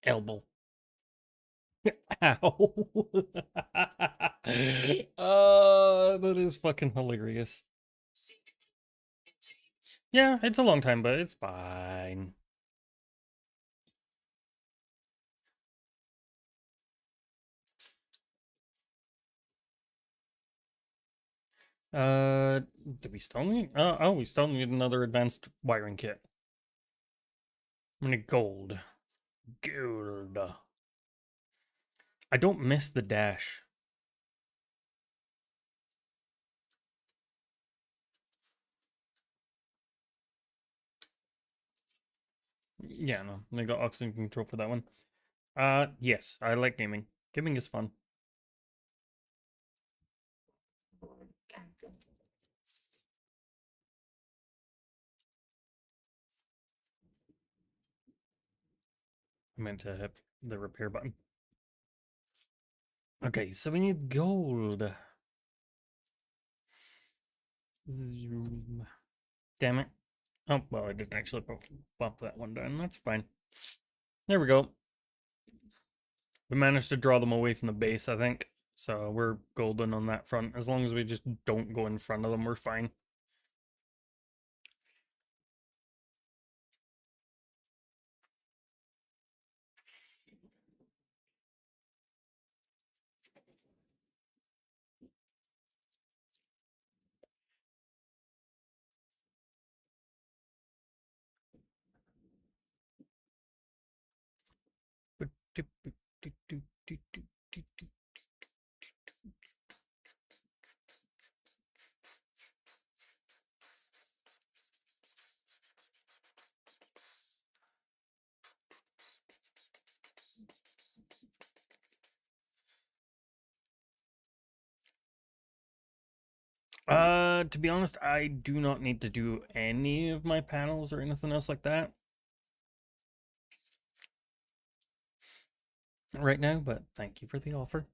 elbow. Ow. That is fucking hilarious. Seek indeed. Yeah, it's a long time, but it's fine. Do we still need? Oh, we still need another advanced wiring kit. I'm gonna gold. Gold. I don't miss the dash. Yeah, no, they got oxygen control for that one. Yes, I like gaming. Gaming is fun. I meant to hit the repair button. Okay, so we need gold. Zoom. Damn it. Oh, well, I didn't actually bump that one down. That's fine. There we go. We managed to draw them away from the base, I think. So we're golden on that front. As long as we just don't go in front of them, we're fine. To be honest, I do not need to do any of my panels or anything else like that right now, but thank you for the offer.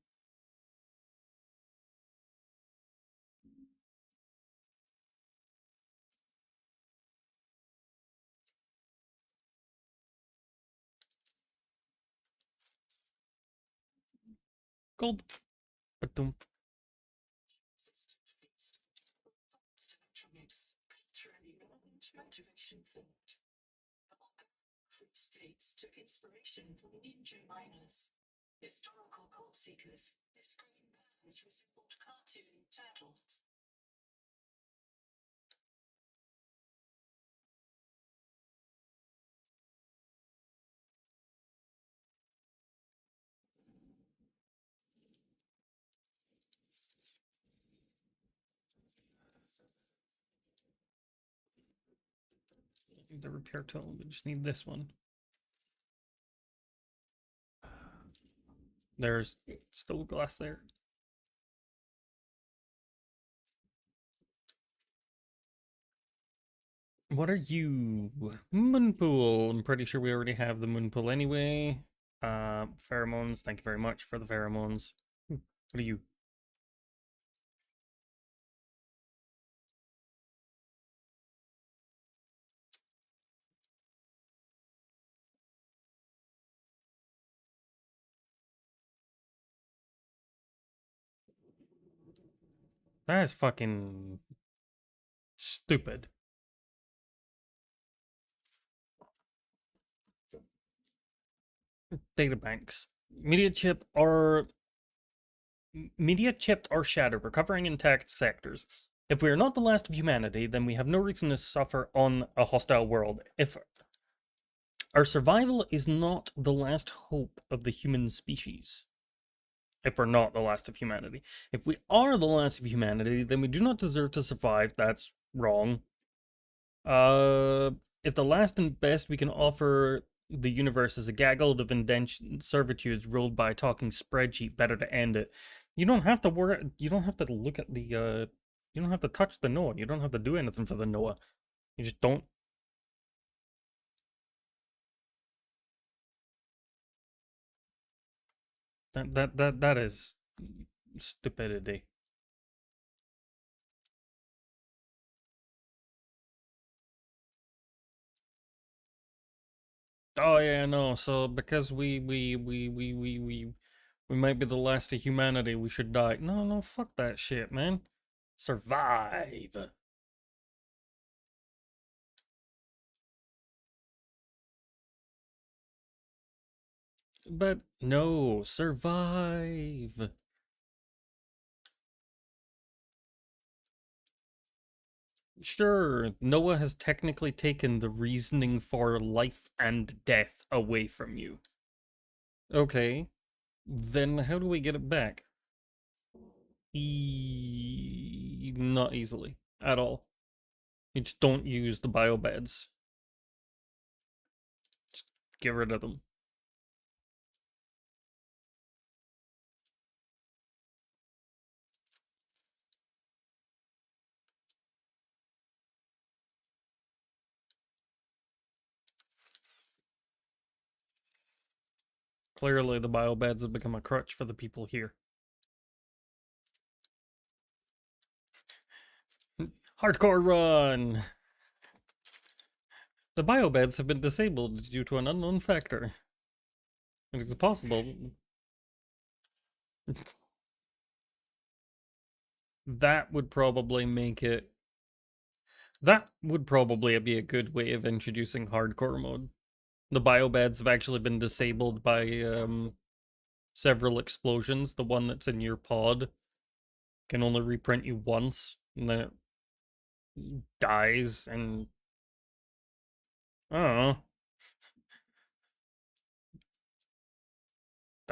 Gold. Ba-dum. System feeds advanced electronics, culturally relevant motivation thought. Free states took inspiration from ninja miners. Historical gold seekers, this green bands resembled cartoon turtles. The repair tool. We just need this one. There's still glass there. What are you? Moonpool. I'm pretty sure we already have the moonpool anyway. Pheromones. Thank you very much for the pheromones. What are you? That is fucking stupid. Data banks. Media chipped or shattered, recovering intact sectors. If we are not the last of humanity, then we have no reason to suffer on a hostile world. If our survival is not the last hope of the human species. If we're not the last of humanity. If we are the last of humanity, then we do not deserve to survive. That's wrong. if the last and best we can offer the universe is a gaggle of indentured servitudes ruled by a talking spreadsheet, better to end it. You don't have to worry. You don't have to look at the. You don't have to touch the Noah. You don't have to do anything for the Noah. You just don't. That is stupidity. Oh yeah, no. So because we might be the last of humanity, we should die. No, no, fuck that shit, man. Survive. But no, survive. Sure, Noah has technically taken the reasoning for life and death away from you. Okay, then how do we get it back? Not easily at all. You just don't use the biobeds. Just get rid of them. Clearly, the biobeds have become a crutch for the people here. Hardcore run! The biobeds have been disabled due to an unknown factor. It is possible that would probably make it. That would probably be a good way of introducing hardcore mode. The biobeds have actually been disabled by several explosions. The one that's in your pod can only reprint you once, and then it dies, and I don't know.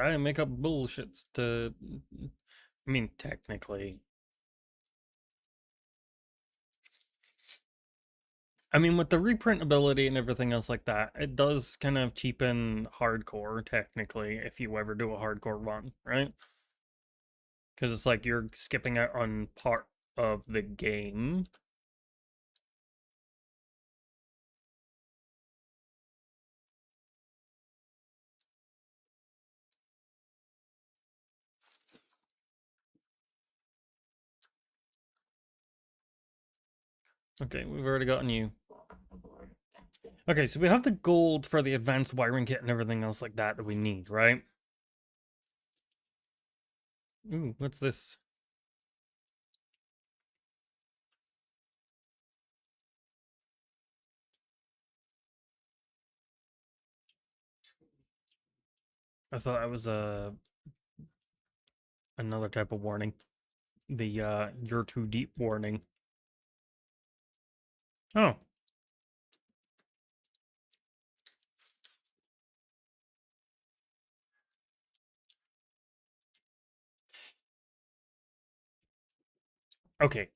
I make up bullshits to. I mean, technically. I mean, with the reprint ability and everything else like that, it does kind of cheapen hardcore, technically, if you ever do a hardcore run, right? Because it's like you're skipping out on part of the game. Okay, we've already gotten you. Okay, so we have the gold for the advanced wiring kit and everything else like that we need, right? Ooh, what's this? I thought that was another type of warning. The you're too deep warning. Oh. Okay.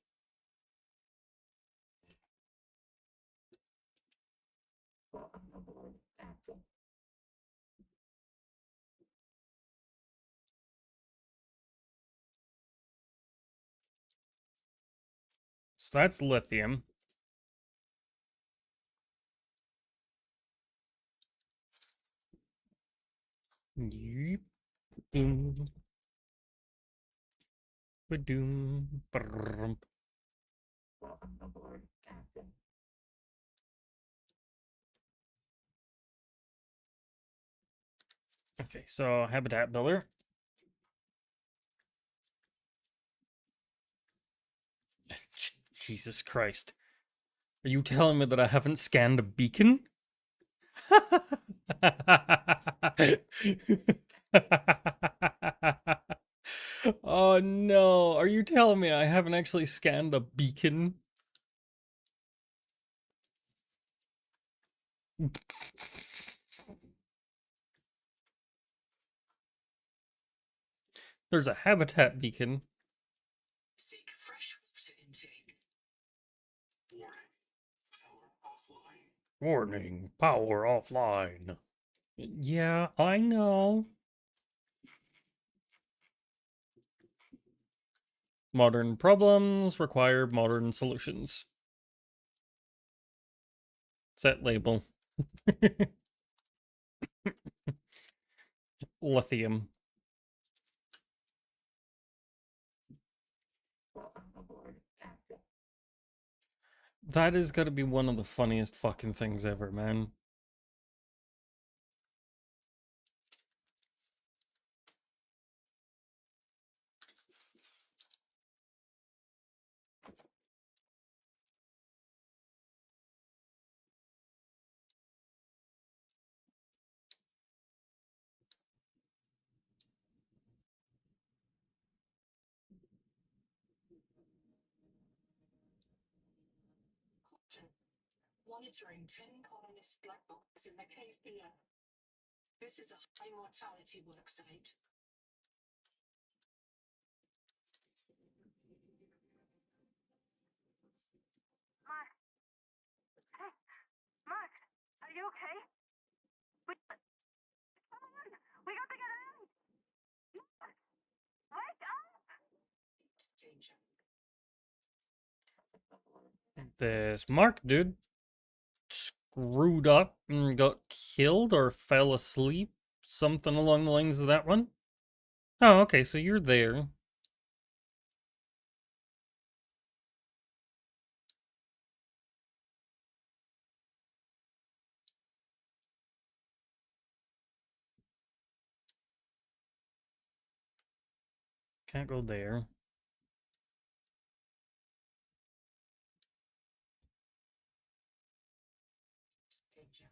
So that's lithium. Yeep. Boom. Ba-doom. Brrrm. Okay, so habitat builder. Jesus Christ. Are you telling me that I haven't scanned a beacon? Oh no, are you telling me I haven't actually scanned a beacon? There's a habitat beacon. Seek fresh water intake. Warning. Power offline. Warning, power offline. Yeah, I know. Modern problems require modern solutions. Set label. Lithium. That is gotta be one of the funniest fucking things ever, man. Monitoring 10 colonist black boxes in the cave below. This is a high mortality worksite. Mark. Hey, Mark. Are you okay? Come on. We got to get out. Mark, wake up. Danger. This Mark dude screwed up and got killed or fell asleep. Something along the lines of that one. Oh, okay, so you're there. Can't go there. Danger.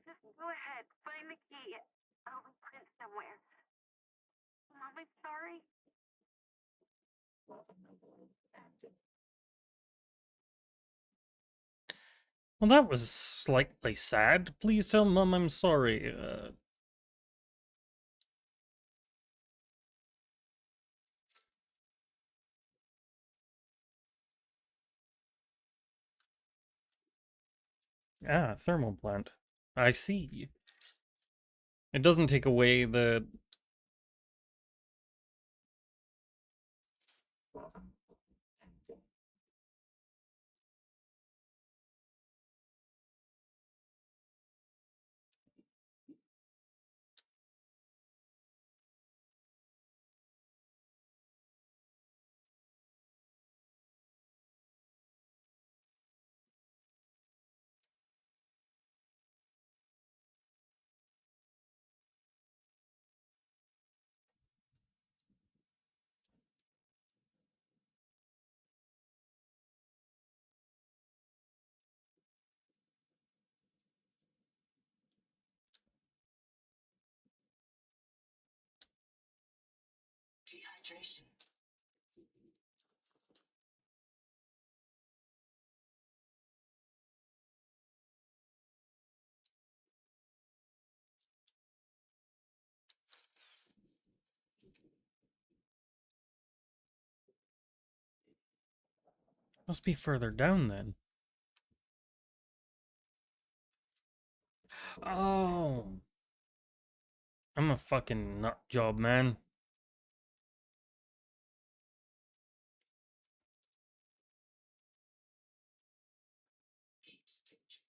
Just go ahead. Find the key. I'll print somewhere. Mom, I'm sorry. Well, that was slightly sad. Please tell Mum I'm sorry. Thermal plant. I see. It doesn't take away the... Dehydration. Must be further down then. Oh. I'm a fucking nut job, man. Heat. Danger.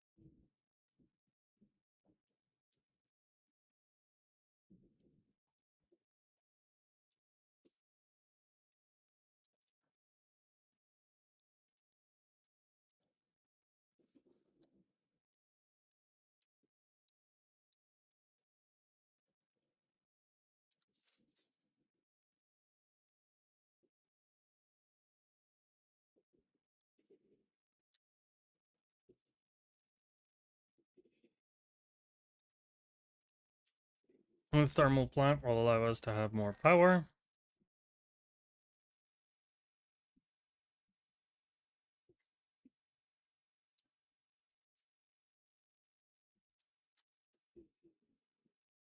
The thermal plant will allow us to have more power.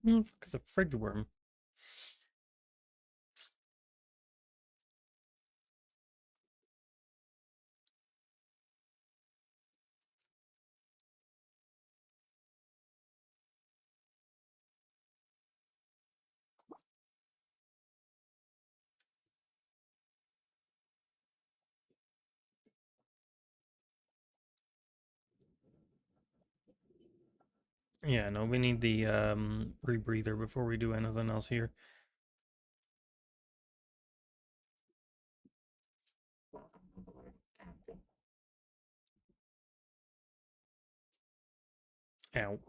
Fuck is a fridge worm? Yeah, no, we need the rebreather before we do anything else here. Ow.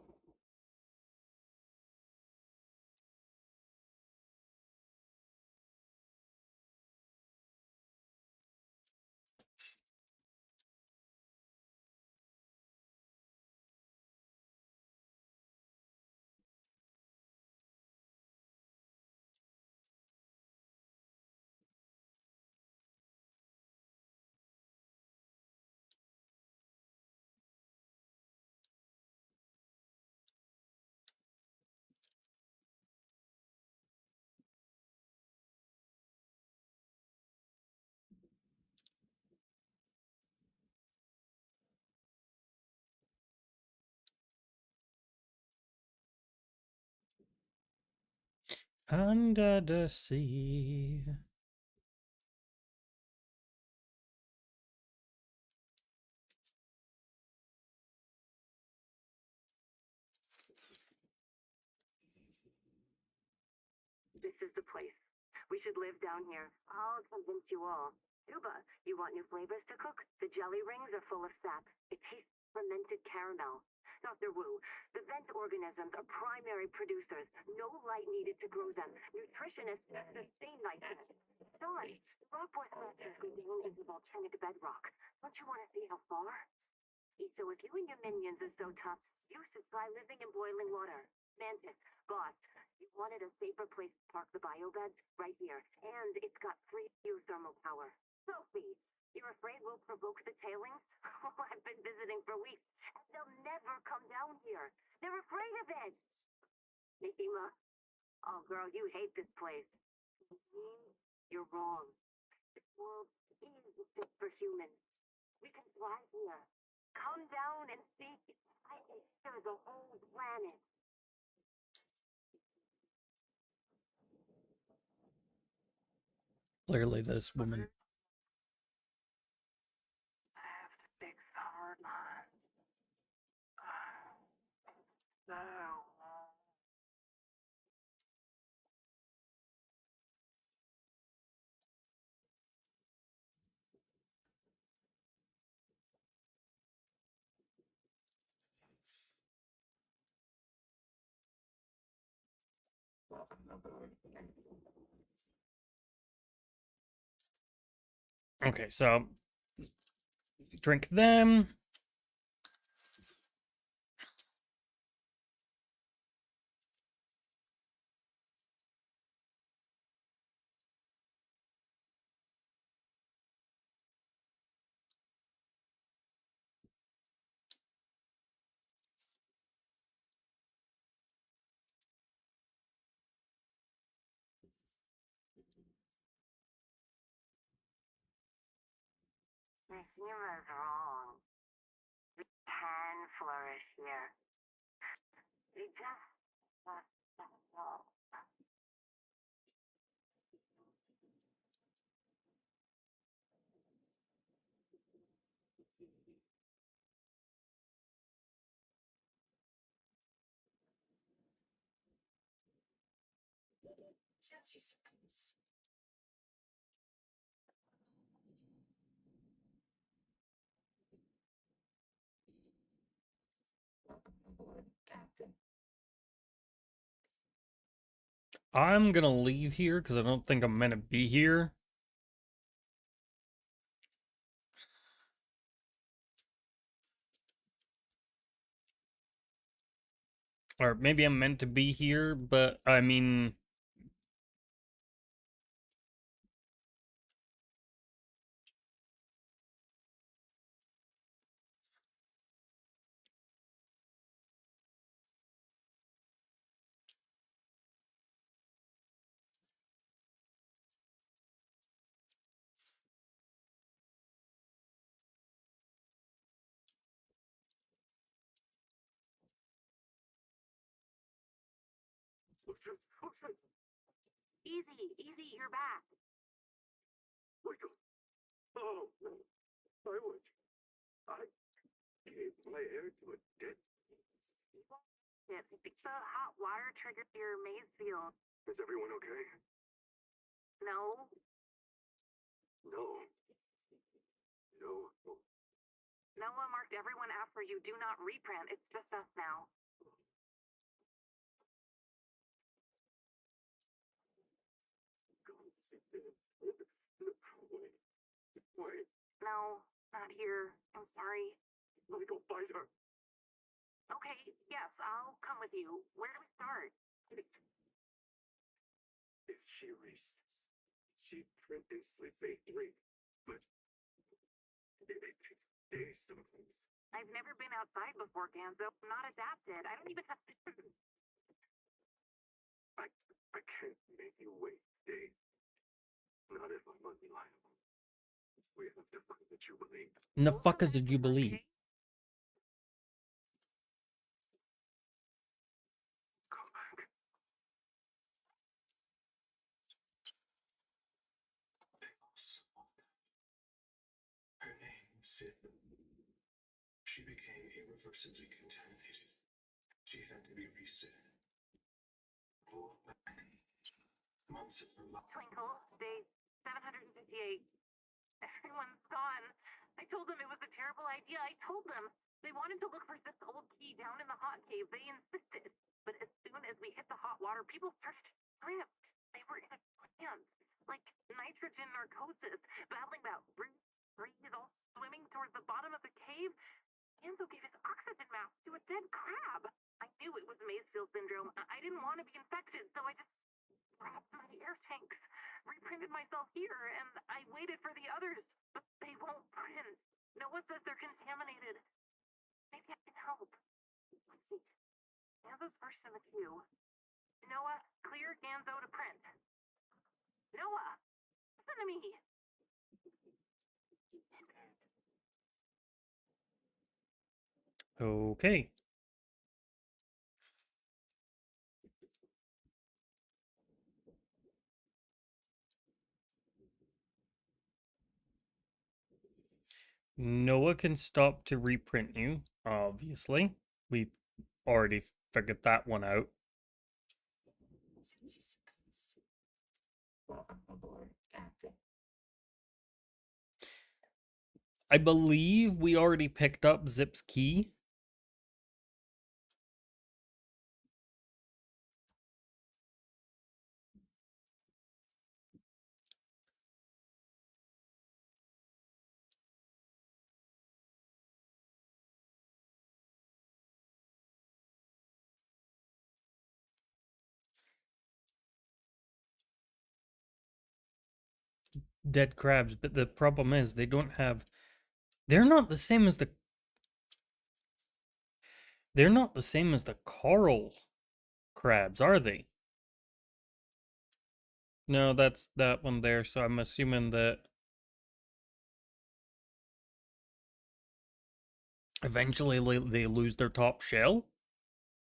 Under the sea. This is the place. We should live down here. I'll convince you all. Tuba, you want new flavors to cook? The jelly rings are full of sap. It tastes fermented caramel. Dr. Wu, the vent organisms are primary producers. No light needed to grow them. Nutritionists sustain nitrogen. Don, the rock boy thrusters go down into volcanic bedrock. Don't you want to see how far? So if you and your minions are so tough, you should try living in boiling water. Mantis, boss, you wanted a safer place to park the biobeds? Right here. And it's got free geothermal power. Sophie, you're afraid we'll provoke the tailings? I've been visiting for weeks, and they'll never come down here. They're afraid of it. Nikima, oh girl, you hate this place. You're wrong. This world is fit for humans. We can thrive here. Come down and see. There's a whole planet. Clearly, this woman. I have to fix the hard line. So long. Okay, so drink them. Nikima's wrong. We can flourish here. We just must know. Thirty seconds. Captain. I'm gonna leave here because I don't think I'm meant to be here. Or maybe I'm meant to be here, but I mean... Oh shit! Oh shit! Easy, you're back. Michael! Oh no! I gave my hair to a dead. I think the hot water triggered your maze field. Is everyone okay? No? No. No. Noah marked everyone after you. Do not reprint. It's just us now. Wait. No, not here. I'm sorry. Let me go find her. Okay, yes, I'll come with you. Where do we start? If she resists, she print in sleep phase 3. But it takes days sometimes. I've never been outside before, Ganzo. I'm not adapted. I don't even have to. I can't make you wait days. Not if I'm unreliable. We have to find the Jubilee. In the fuck is the Jubilee? Come back. They lost someone. Her name, Sid. She became irreversibly contaminated. She had to be reset. Rolled back. Months of her life. Twinkle, day 758. Everyone's gone. I told them it was a terrible idea. I told them. They wanted to look for this old key down in the hot cave. They insisted. But as soon as we hit the hot water, people started to drift. They were in a trance. Like nitrogen narcosis. Battling about breathe, all swimming towards the bottom of the cave. Enzo gave his oxygen mask to a dead crab. I knew it was Maysfield syndrome. I didn't want to be infected, so I just grabbed my air tanks, reprinted myself here, and I waited for the others, but they won't print. Noah says they're contaminated. Maybe I can help. Let's see. Ganzo's first in the queue. Noah, clear Ganzo to print. Noah, listen to me. Okay. Noah can stop to reprint you, obviously. We already figured that one out. 60 seconds. Welcome aboard, Captain. I believe we already picked up Zip's key. Dead crabs, but the problem is they don't have... They're not the same as the... They're not the same as the coral crabs, are they? No, that's that one there, so I'm assuming that eventually they lose their top shell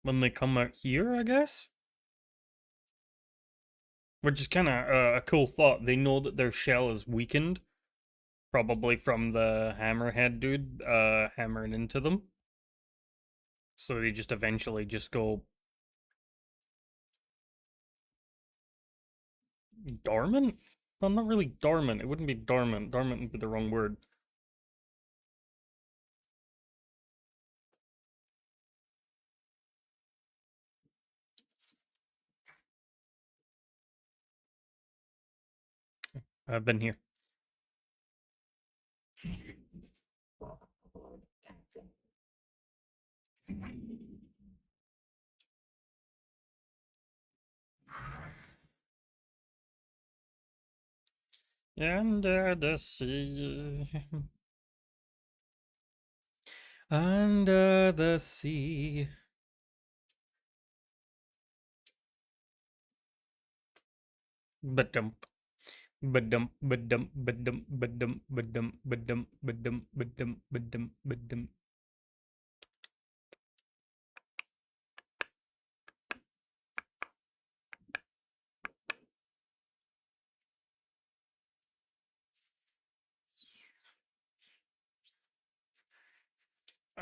when they come out here, I guess? Which is kind of a cool thought. They know that their shell is weakened, probably from the hammerhead dude hammering into them. So they just eventually just go dormant? Well, not really dormant. It wouldn't be dormant. Dormant would be the wrong word. I've been here. Welcome aboard, Captain. Under the sea. Under the sea. Ba-dump. Ba-dump, ba-dump, ba-dump, ba-dump, ba-dump, ba-dump, ba-dump, ba-dump, ba-dump, ba-dump.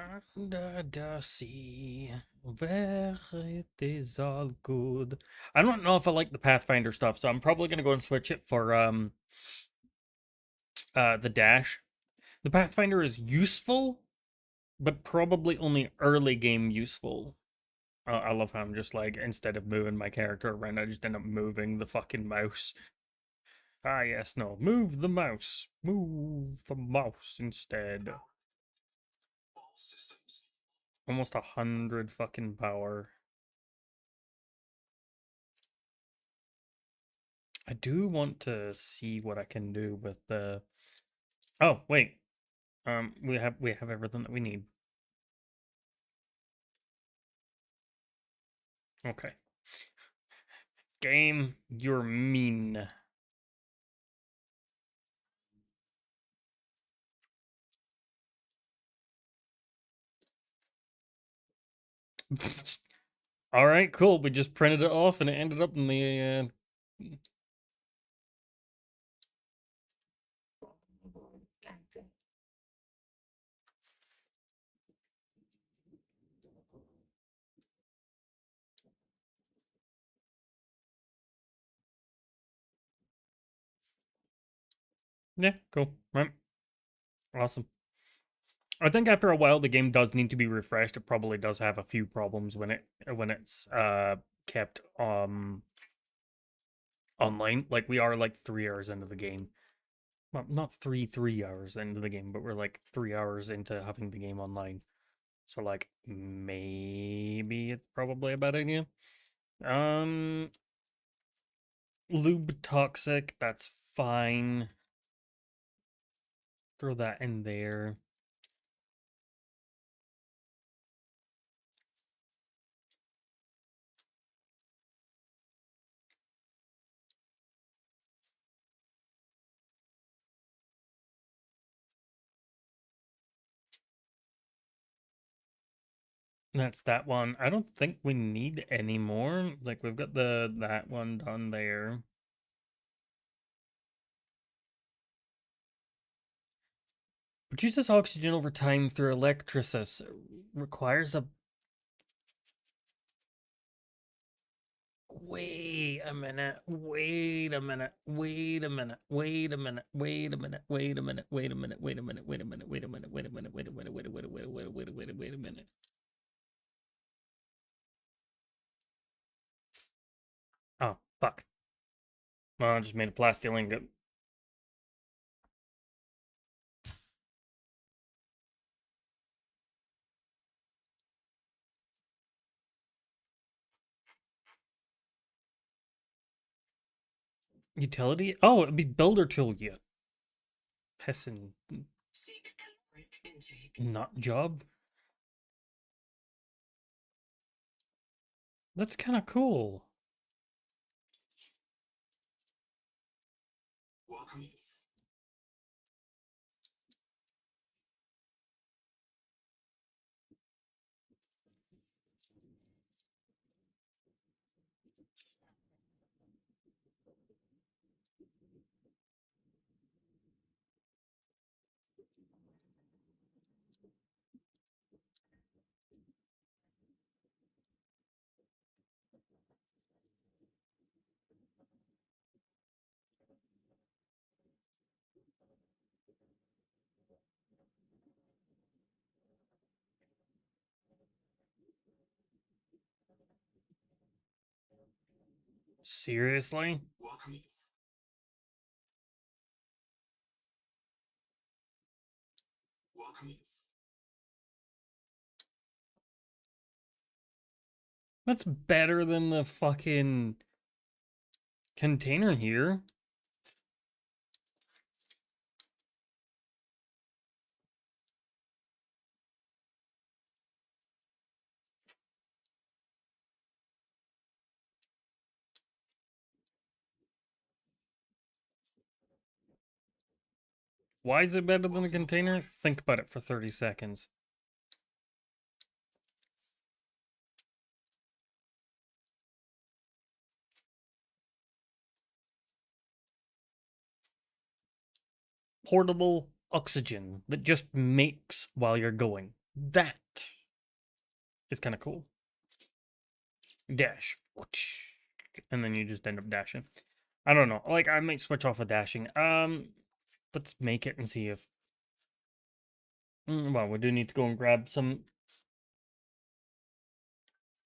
Under the sea, where it is all good. I don't know if I like the Pathfinder stuff, so I'm probably gonna go and switch it for the dash. The Pathfinder is useful, but probably only early game useful. I love how I'm just like, instead of moving my character around, I just end up moving the fucking mouse. Ah, yes, no. Move the mouse. Move the mouse instead. All systems. Almost 100 fucking power. I do want to see what I can do with the... Oh, wait. We have everything that we need. Okay. Game, you're mean. All right, cool. We just printed it off and it ended up in the yeah, cool. Right. Awesome. I think after a while the game does need to be refreshed. It probably does have a few problems when it's kept online. Like we are like 3 hours into the game. Well, not 3 hours into the game, but we're like 3 hours into having the game online. So like maybe it's probably a bad idea. Lube toxic, that's fine. Throw that in there. That's that one. I don't think we need any more. Like we've got that one done there. Produces oxygen over time through electrolysis. Requires a... Wait a minute. Wait a minute. Wait a minute. Wait a minute. Wait a minute. Wait a minute. Wait a minute. Wait a minute. Wait a minute. Wait a minute. Wait a minute. Wait a minute. Wait a minute. Wait a minute. Wait a minute. Wait a minute. Oh, fuck. Well, I just made a plastic ingot. Utility? Oh, it'd be builder tool yet. Pessin. Seek caloric intake. Not job. That's kind of cool. Welcome. Seriously? Welcome. Welcome. That's better than the fucking container here. Why is it better than a container? Think about it for 30 seconds. Portable oxygen that just makes while you're going. That is kind of cool. Dash. And then you just end up dashing. I don't know. Like, I might switch off of dashing. Let's make it and see if... well, we do need to go and grab some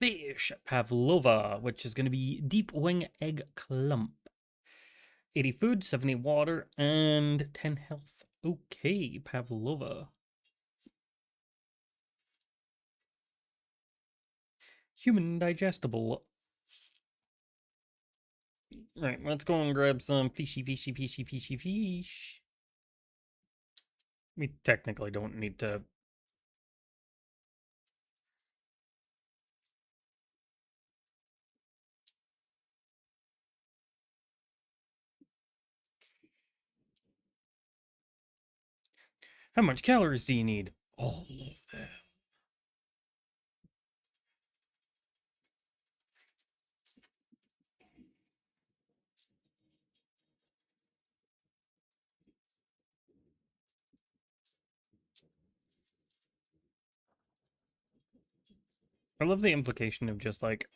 fish. Pavlova, which is going to be deep wing egg clump. 80 food, 70 water, and 10 health. Okay, Pavlova. Human digestible. Right, let's go and grab some fishy. We technically don't need to... How much calories do you need? All of them. I love the implication of just like...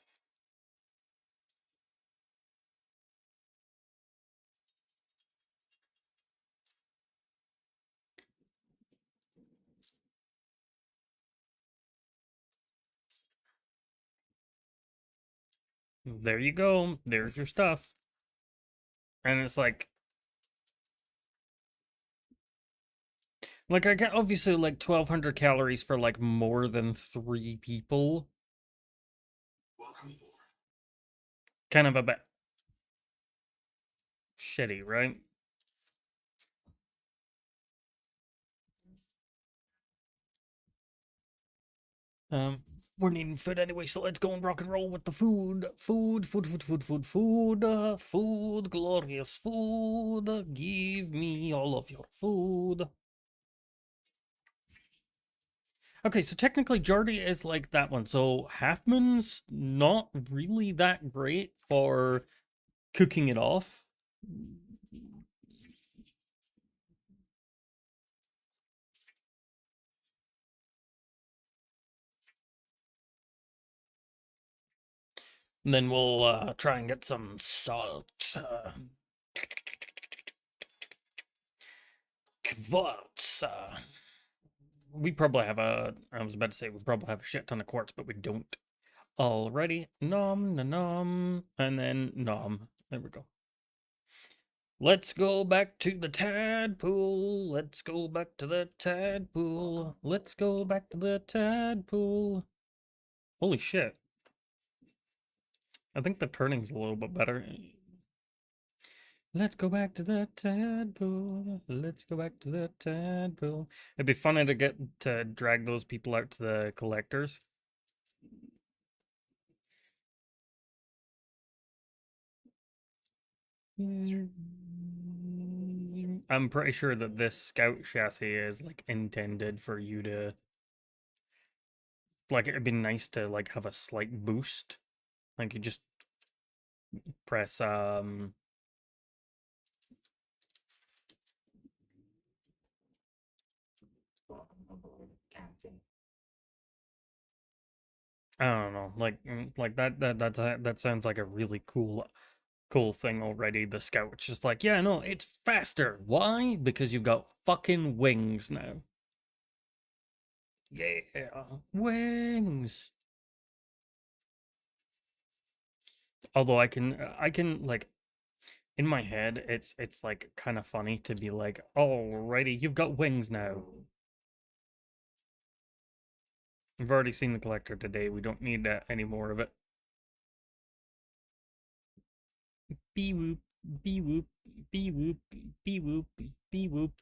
There you go. There's your stuff. And it's like... Like, I get obviously like 1,200 calories for like more than 3 people. Welcome aboard. Kind of a bit shitty, right? We're needing food anyway, so let's go and rock and roll with the food. Food, glorious food. Give me all of your food. Okay, so technically Jardy is like that one. So Halfman's not really that great for cooking it off. And then we'll try and get some salt. Quartz. We probably have I was about to say we probably have a shit ton of quartz, but we don't. Alrighty. Nom, nom, nom. And then nom. There we go. Let's go back to the tadpole. Let's go back to the tadpole. Let's go back to the tadpole. Holy shit. I think the turning's a little bit better. Let's go back to the tadpole. Let's go back to the tadpole. It'd be funny to get to drag those people out to the collectors. I'm pretty sure that this scout chassis is like intended for you to like it'd be nice to like have a slight boost. Like you just press I don't know, like that sounds like a really cool thing already. The scout's just like, yeah, no, it's faster. Why? Because you've got fucking wings now. Yeah, wings. Although I can like in my head, it's like kind of funny to be like, alrighty, you've got wings now. We've already seen the collector today. We don't need any more of it. Bee whoop, bee whoop, bee whoop, bee whoop, bee whoop.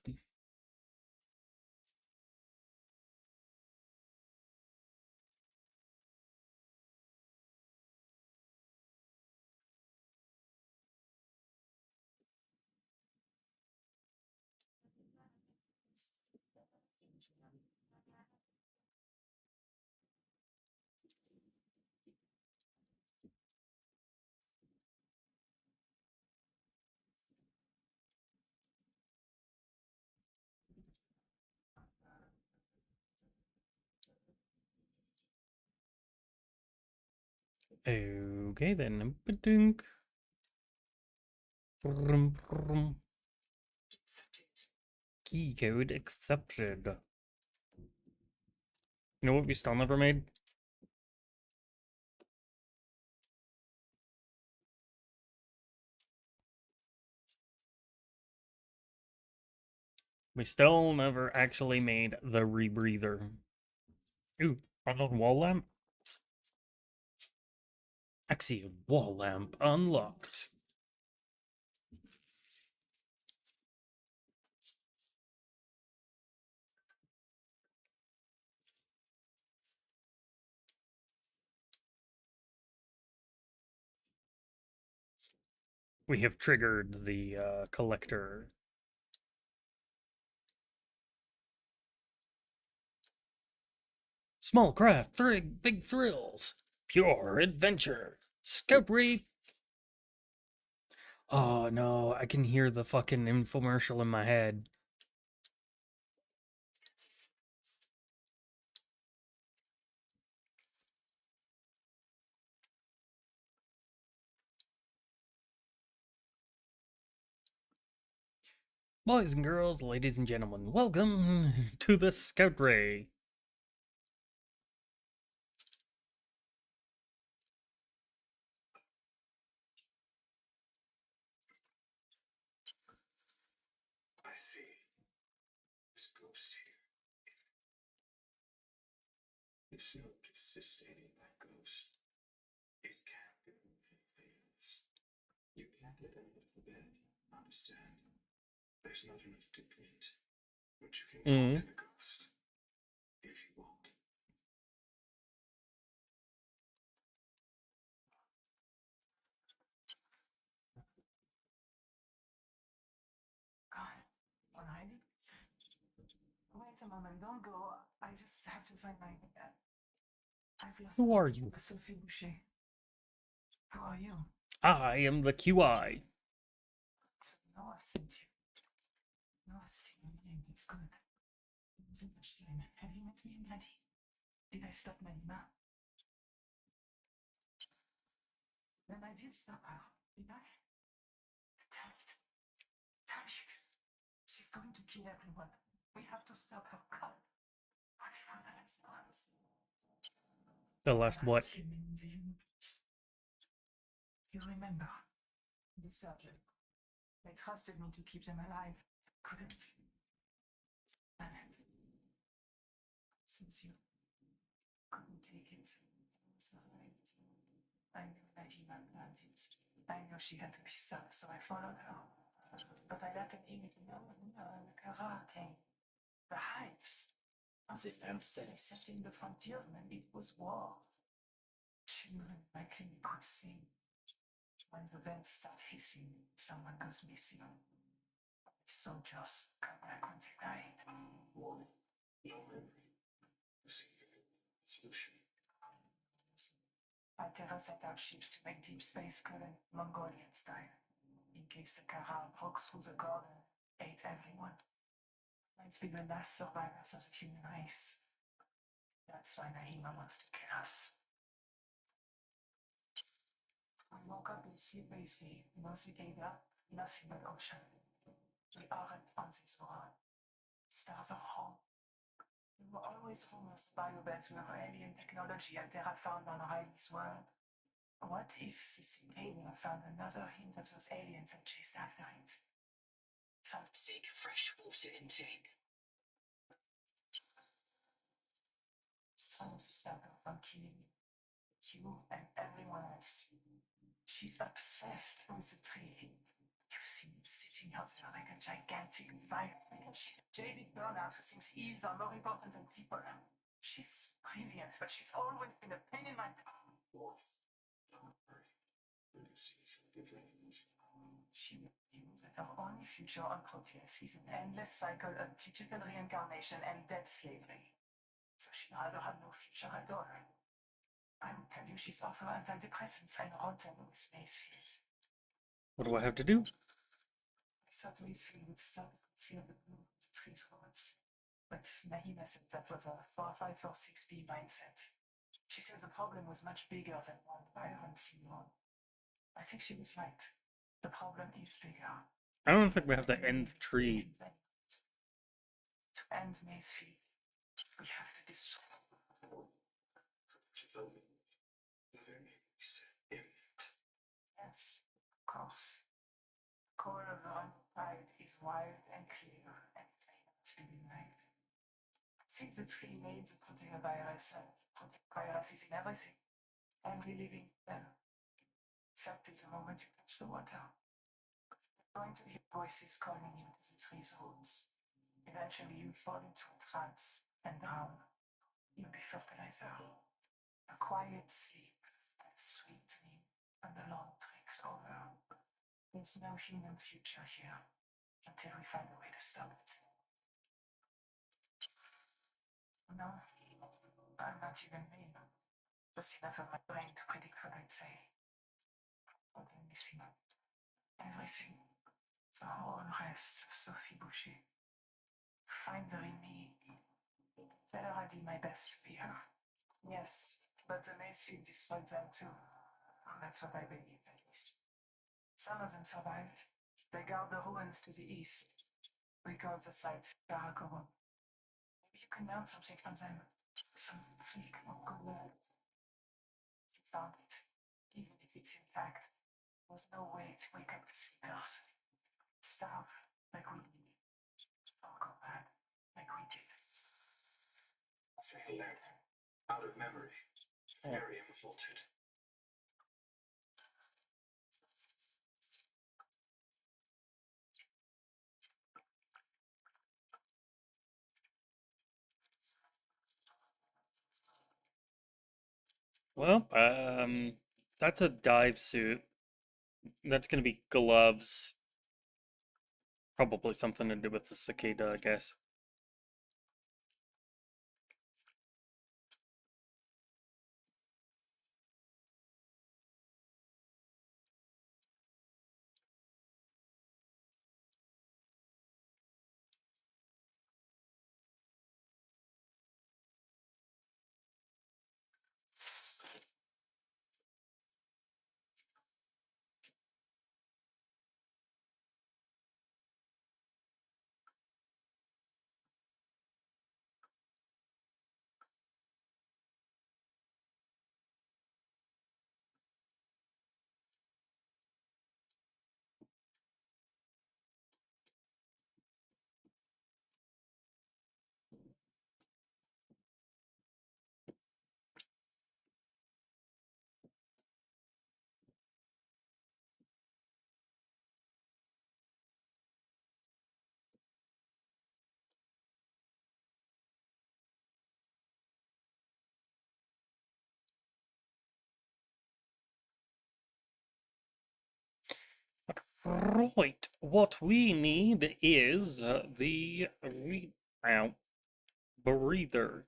Okay then. Ba-dunk. Brum, brum. Accepted. Key code accepted. You know what we still never made? We still never actually made the rebreather. Ooh, unknown wall lamp? Axiom wall lamp unlocked. We have triggered the collector. Small craft, big thrills. Pure adventure. Scout Reef. Oh no, I can hear the fucking infomercial in my head. 30 seconds. Boys and girls, ladies and gentlemen, welcome to the Scout Ray. I see. This ghost here. If Snoop is sustaining that ghost, it can't get anything else. You can't get them out of the bed. Understand? There's not enough to print, but you can talk to the ghost if you want. God, alright. Wait a moment, don't go. I just have to find my. I've lost. Who are you? Sophie Boucher. Who are you? I am the QI. No, I sent you. No, I see your name. It's good. It wasn't much time. Have you met me already? Did I stop Naima? Then I did stop her, did I? Damn it. Damn it. She's going to kill everyone. We have to stop her. God. What if all that is us? The last what? You remember? The surgeon. They trusted me to keep them alive. Couldn't. And since you couldn't take it, so I knew that he had planned it. I knew she had to be stopped, so I followed her. But I let him in when the Kara came. The hives. Instead of setting the frontiersmen, it was war. Children like him could sing. When the vents start hissing, someone goes missing. Soldiers come back when they die. Warning. No memory. Using the solution. I Terra sent out ships to make deep space current Mongolian style. In case the Kara broke through the garden, ate everyone. Might be the last survivors of the human race. That's why Nahima wants to kill us. I woke up in sleep easily. No cicada, nothing but ocean. We aren't on this world. Stars are home. There were always rumors biobeds were alien technology and Terra found on Riley's world. What if the cicada found another hint of those aliens and chased after it? Sick fresh water intake. She's trying to stop her from killing you and everyone else. She's obsessed with the tree. You've seen him sitting out there like a gigantic fire. She's a jaded burnout who thinks eels are more important than people. She's brilliant, but she's always been a pain in my. Don't worry. Producing effective range. She knew that her only future on Proteus is an endless cycle of digital reincarnation and dead slavery. So she'd rather have no future at all. I would tell you she's off her antidepressants and rotten with Macefield. What do I have to do? I thought Macefield would stop and feel the blue of the trees roots. But Nahima said that was a 4546B mindset. She said the problem was much bigger than one iron alone. I think she was right. The problem is bigger. I don't think we have to end the tree. To end Macefield, we have to destroy. The very imminent. Yes, of course. The core of the Untied is wild and clear, and it may not be denied. Since the tree made the proteovirus, proteovirus is in everything. Every living cell. In fact, is the moment you touch the water. You're going to hear voices calling you to the tree's roots. Eventually, you'll fall into a trance and drown. You'll be fertilizer. A quiet sleep and a sweet dream when the long trek's over. There's no human future here until we find a way to stop it. No, I'm not even mean. Just enough of my brain to predict what I'd say. What I'm missing. Everything. The whole rest of Sophie Boucher. Find her in me. Tell her I did my best to be her. Yes, but the Macefield destroyed them too. That's what I believe, at least. Some of them survived. They guard the ruins to the east. We call the site Karakoro. Maybe you can learn something from them. Some trick or good word. You found it. Even if it's intact, there's no way to wake up the sleepers. Starve like we did. Or go bad like we did. Fatal error. Out of memory. Very important. Well, that's a dive suit. That's gonna be gloves. Probably something to do with the cicada, I guess. Right. What we need is the breather.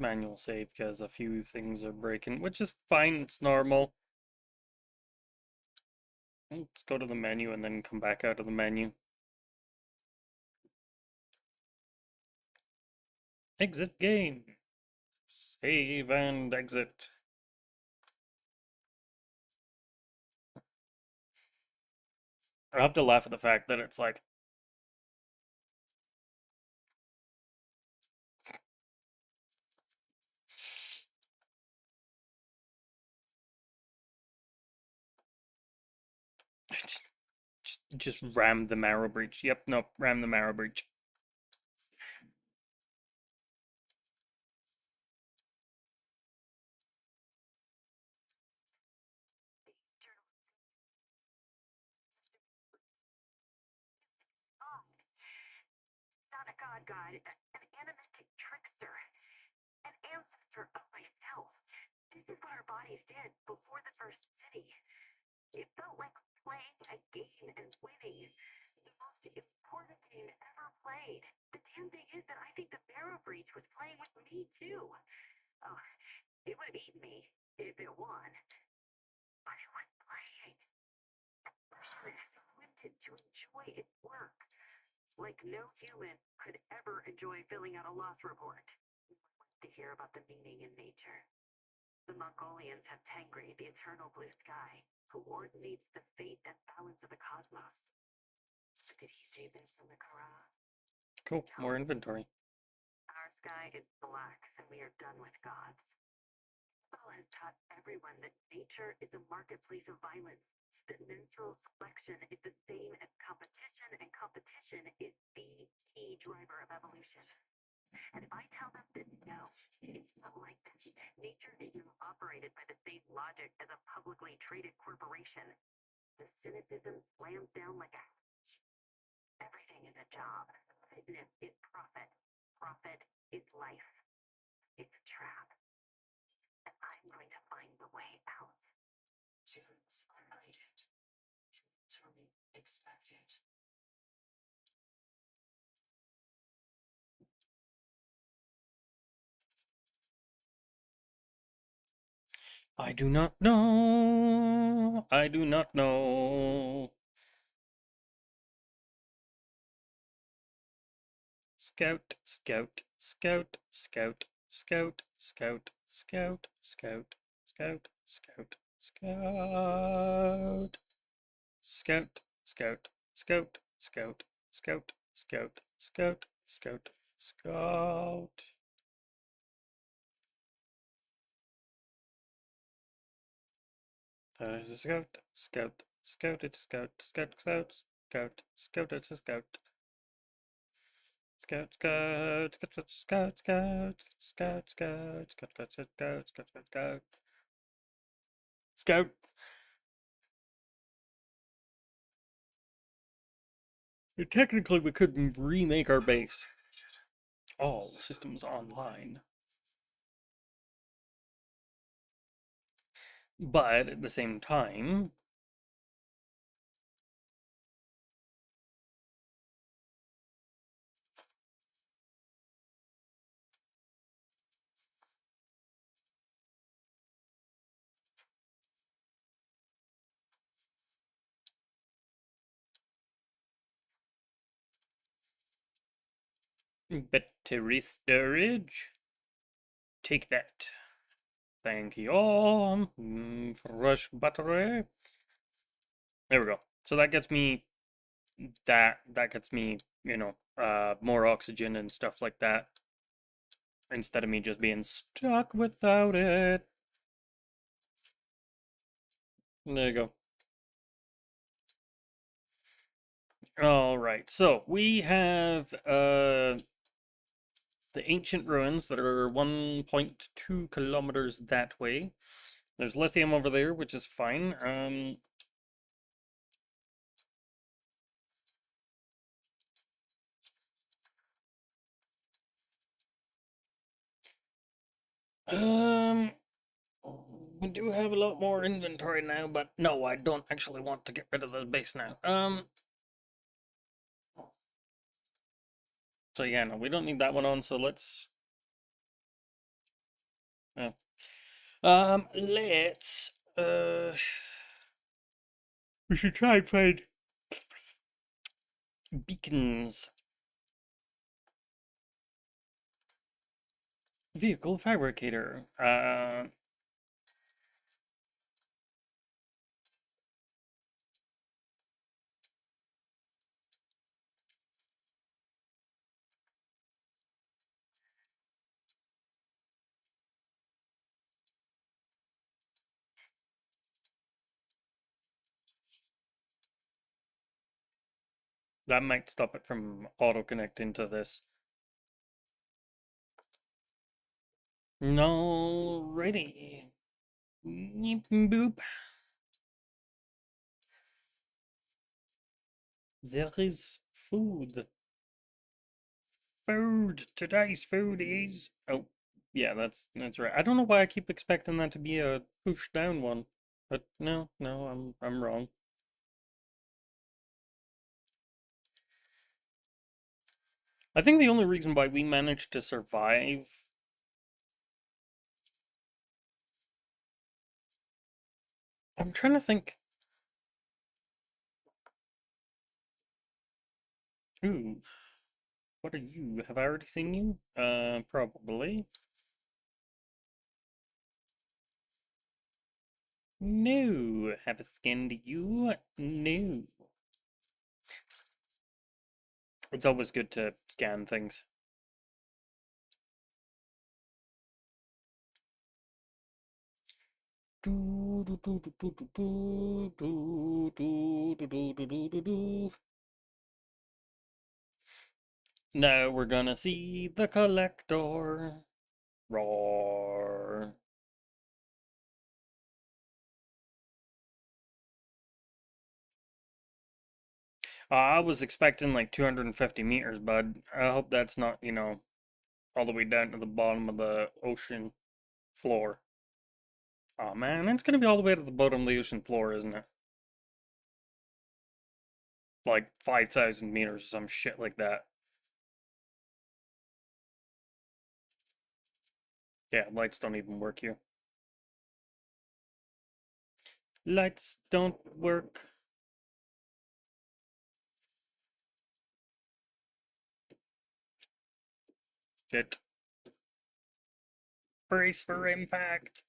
manual save because a few things are breaking, which is fine, it's normal. Let's go to the menu and then come back out of the menu. Exit game. Save and exit. I have to laugh at the fact that it's like just ram the marrow breach. Yep, nope, ram the marrow breach. Not a god, an animistic trickster, an ancestor of myself. This is what our bodies did before the first city. It felt like playing a game and winning. The most important game ever played. The damn thing is that I think the Barrow Breach was playing with me too. Oh, it would have eaten me if it won. But it was playing. It wanted to enjoy its work. Like no human could ever enjoy filling out a loss report. To hear about the meaning in nature. The Mongolians have Tengri, the eternal blue sky, who coordinates the fate and balance of the cosmos. But did he say this from the Quran? Cool, more inventory. Our sky is black, and we are done with gods. Paul has taught everyone that nature is a marketplace of violence, that natural selection is the same as competition, and competition is the key driver of evolution. And if I tell them that no, it's not like this. Nature is not operated by the same logic as a publicly traded corporation. The cynicism slams down like a hatch. Everything is a job. Fitness is profit. Profit is life. It's a trap. And I'm going to find the way out. Humans are needed. To be expected. I do not know. I do not know. Scout, scout, scout, scout, scout, scout, scout, scout, scout, scout, scout, scout, scout, scout, scout, scout, scout, scout, scout, scout. That is a scout, scout, scout, it's a scout, scout, scout, scout, scout, it's a scout. Scout, scout, scout, scout, scout, scout, scout, scout, scout, scout, scout, scout, scout. Scout. Technically, we could remake our base. All systems online. But at the same time, battery storage. Take that. Thank you all. Fresh battery. There we go. So that gets me that gets me, more oxygen and stuff like that. Instead of me just being stuck without it. There you go. All right, so we have the ancient ruins that are 1.2 kilometers that way. There's lithium over there, which is fine. We do have a lot more inventory now, but no, I don't actually want to get rid of this base now. So yeah, no, we don't need that one on, so let's Yeah. Let's we should try and find beacons. Vehicle fabricator. That might stop it from auto connecting to this. No, ready. Yeep, boop. There is food. Food. Today's food is. Oh, yeah, that's right. I don't know why I keep expecting that to be a push down one, but no, I'm wrong. I think the only reason why we managed to survive. I'm trying to think. Ooh, what are you? Have I already seen you? Probably. No. Have a skinned you? No. It's always good to scan things. Now we're gonna see the collector. Roar. I was expecting like 250 meters, bud. I hope that's not, all the way down to the bottom of the ocean floor. Oh man, it's gonna be all the way to the bottom of the ocean floor, isn't it? Like 5,000 meters or some shit like that. Yeah, lights don't even work here. Lights don't work. Shit. Brace for impact.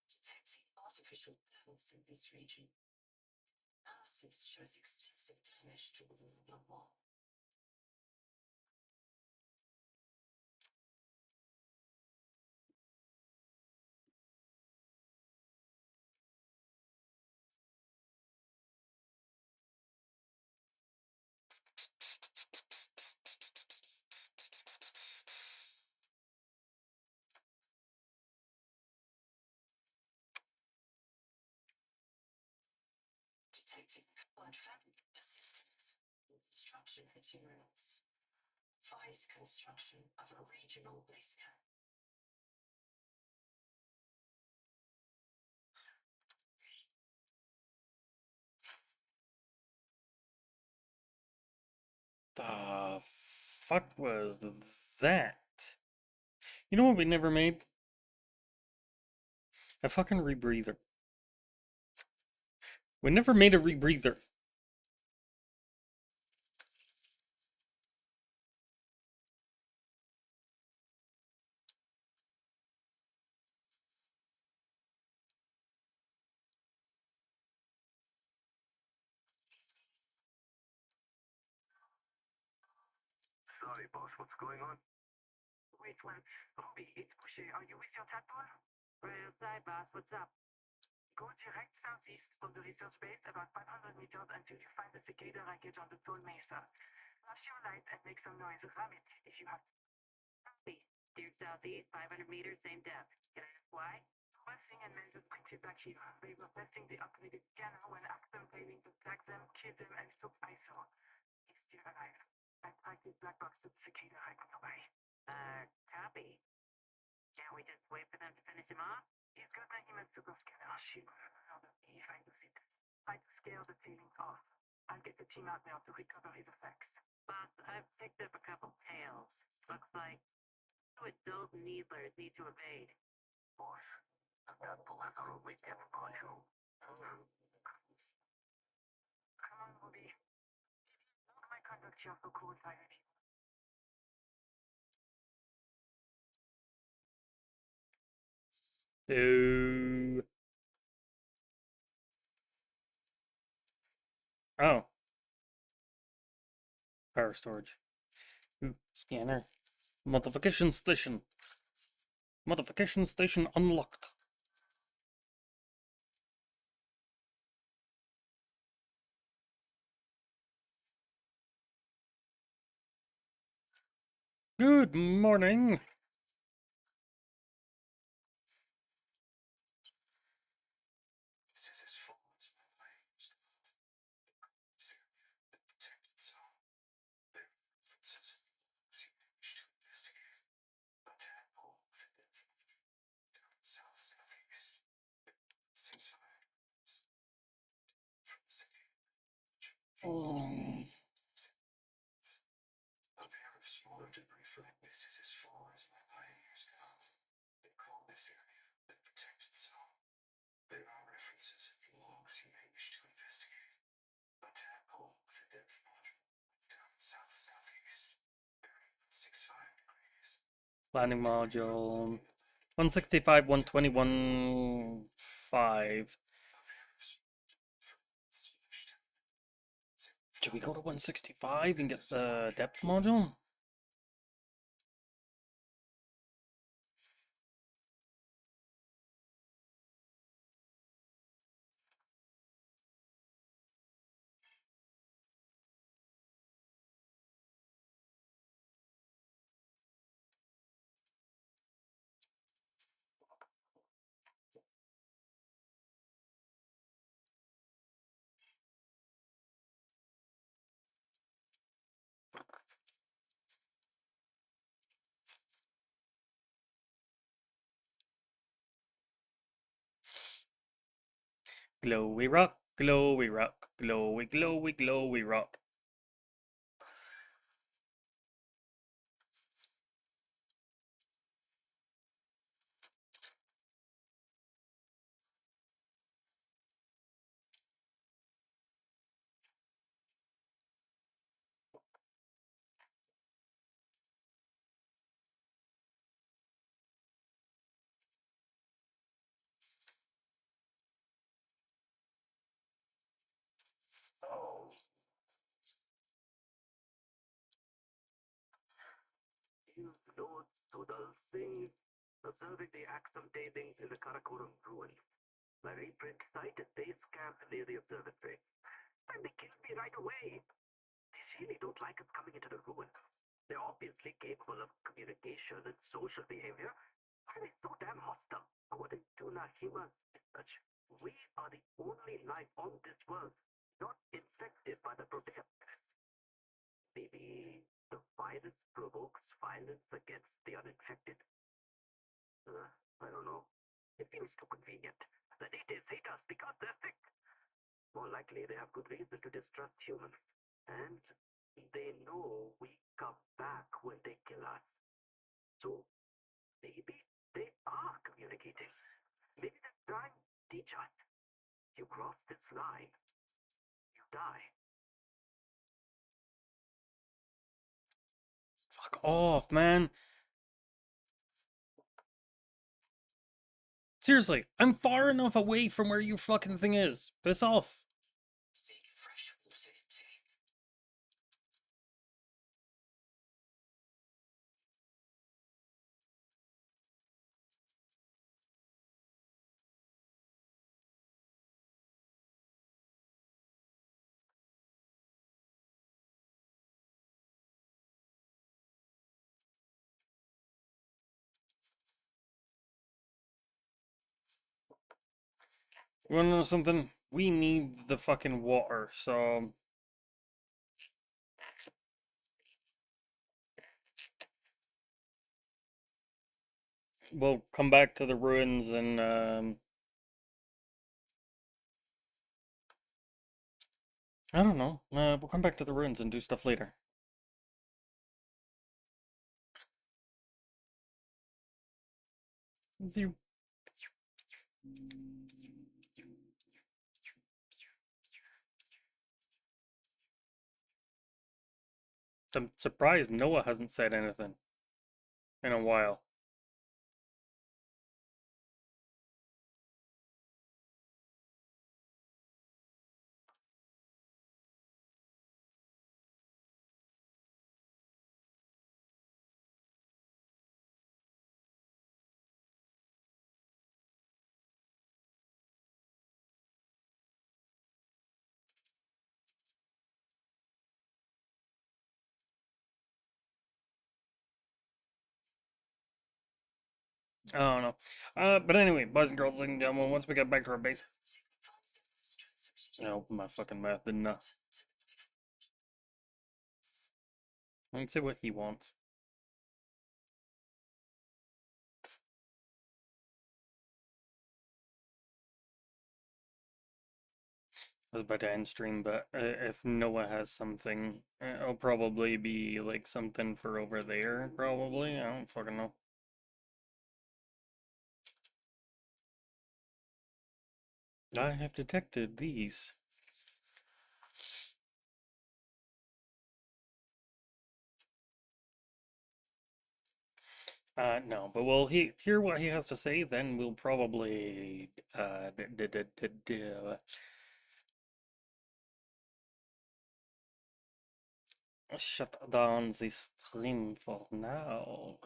Detecting artificial damage in this region. Analysis shows extensive damage to the lunar wall. Detecting powered fabricator systems. Construction materials. Advise construction of a regional base camp. The fuck was that? You know what we never made? A fucking rebreather. We never made a rebreather. Sorry, boss, what's going on? Wait one. Ruby, it's Boucher. Are you with your tadpole? Right outside, boss. What's up? Go direct southeast from the research base about 500 meters until you find the cicada wreckage on the tall mesa. Flash your light and make some noise. Ram it if you have to. Copy. Due southeast, 500 meters, same depth. Can I ask why? Busing and men just printed back here. They were testing the upgraded scanner when Axton planning to tag them, kill them, and took ISO. He's still alive. I tracked his black box to the cicada right nearby. Copy. Can't we just wait for them to finish him off? He's got the Himatsuka scanner. Oh shit. If I lose it, I scale the tailings off. I'll get the team out now to recover his effects. But I've picked up a couple tails. Looks like two adult needlers need to evade. Boss, that will have a weekend module. Come on, Ruby. Look my contact here for coincide with you. So... Oh. Power storage. Ooh, scanner. Modification station. Modification station unlocked. Good morning. This is as far as my mind was gone. This area, the protected zone. There are references and logs you may wish to investigate. A tadpole with a depth monitor down south-southeast. 600 degrees. From the city. A pair of smaller debris fragments. This is as far as my pioneers got. They call this area the protected zone. There are references and logs you may wish to investigate. A tadpole with a depth monitor down south-southeast. Bearing 165 degrees. Landing module. 165, 121, 5. Should we go to 165 and get the depth module? Glowy rock, glowy rock, glowy, glowy, glowy rock. You know Sodal Singh, observing the acts of tailings in the Karakoram ruins. My reprint sighted base camp near the observatory, and they killed me right away. They really don't like us coming into the ruins. They're obviously capable of communication and social behavior. Why are they so damn hostile? According to Nahima's research, we are the only life on this world not infected by the proteovirus. Maybe the virus provokes violence against the uninfected? I don't know. It feels too convenient. The natives hate us because they're sick. More likely they have good reason to distrust humans. And they know we come back when they kill us. So maybe they are communicating. Maybe they're trying to teach us. You cross this line, you die. Fuck off, man. Seriously, I'm far enough away from where your fucking thing is. Piss off. Seek fresh water intake. You wanna know something? We need the fucking water, so... we'll come back to the ruins and I don't know. We'll come back to the ruins and do stuff later. Zoom. I'm surprised Noah hasn't said anything in a while. I don't know. But anyway, boys and girls, ladies and gentlemen, once we get back to our base, I open my fucking mouth, didn't I? Let's see what he wants. I was about to end stream, but if Noah has something, it'll probably be like something for over there, probably. I don't fucking know. I have detected these. No, but we'll hear what he has to say, then we'll probably shut down the stream for now.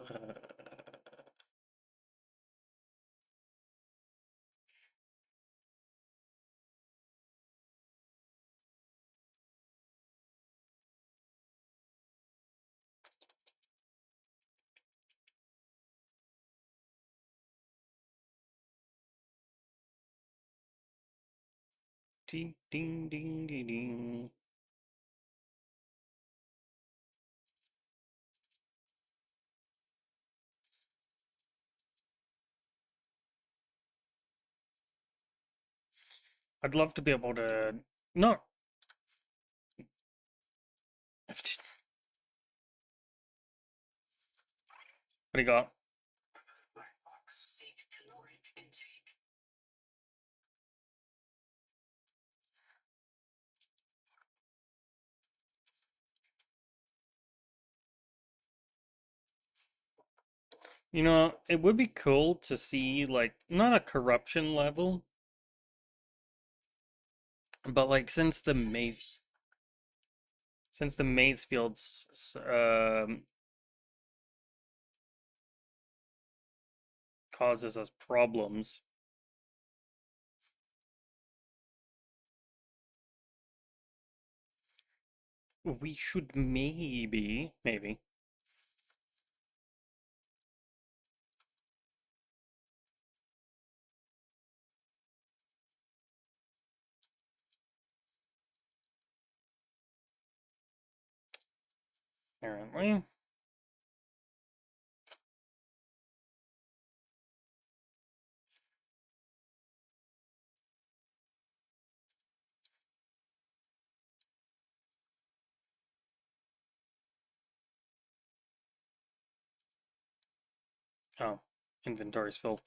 Ding ding ding ding ding. I'd love to be able to not. What do you got? Seek caloric intake. You know, it would be cool to see like not a corruption level, but like since the maze fields causes us problems. We should maybe apparently. Oh, inventory's full.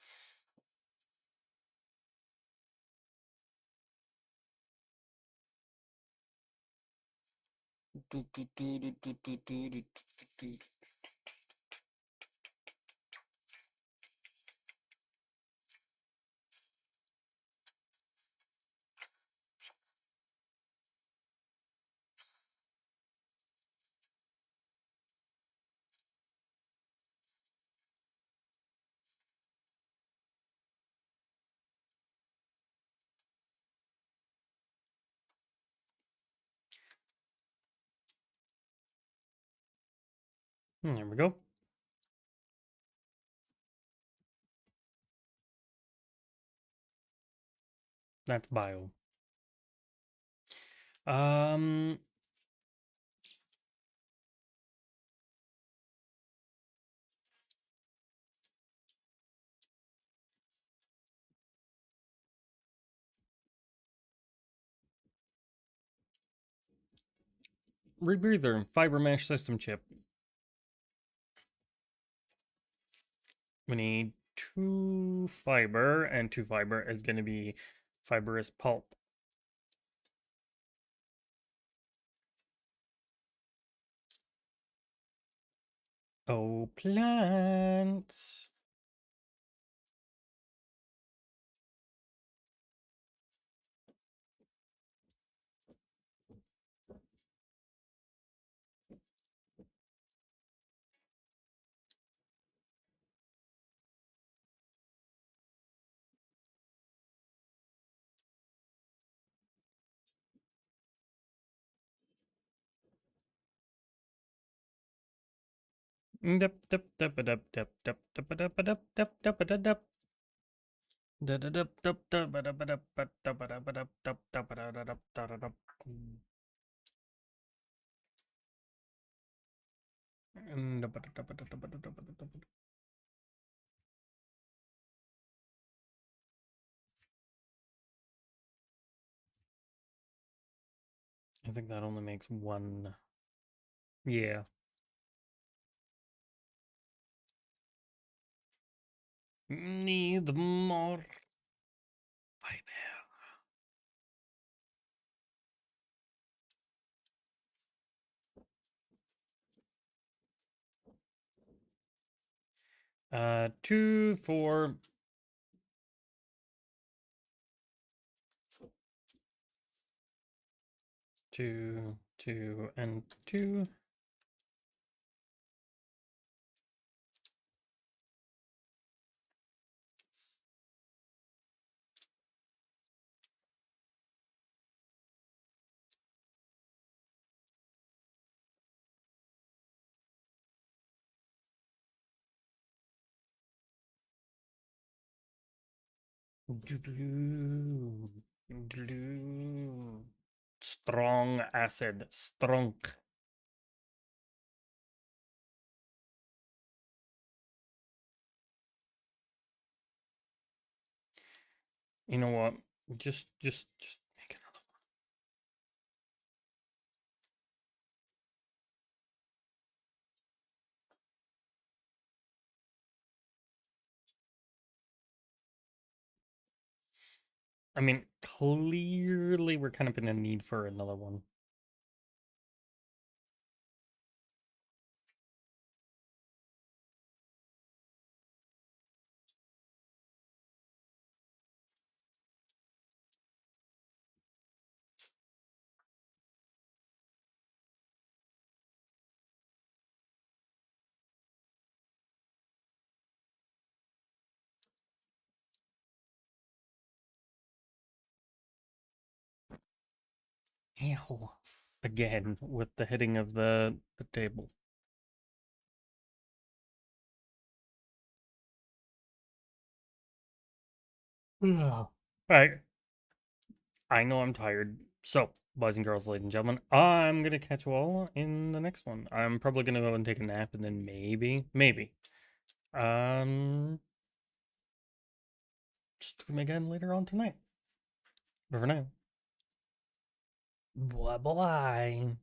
There we go. That's bio. Um, rebreather, fiber mesh system chip. We need 2 fiber, and 2 fiber is going to be fibrous pulp. Oh, plants. Dup, dup, dup, dup, dup, dup, dup, dup, dup, dup, dup, dup, dup. Da da dup, dup, dup, ba da ba dup, ba da ba da ba dup, dup, dup, ba da da dup, da da dup. Dup, ba da dup, ba da dup, ba da dup, ba da dup, ba da. I think that only makes 1. Yeah. Need more fiber. 2, 4. 2, 2, and 2. Glue. Glue. Strong acid. Strong. You know what? Just make another one. I mean, clearly we're kind of in a need for another one. Ew. Again, with the hitting of the table. Alright. I know I'm tired. So, boys and girls, ladies and gentlemen, I'm gonna catch you all in the next one. I'm probably gonna go and take a nap and then maybe, stream again later on tonight. But for now, bye bye.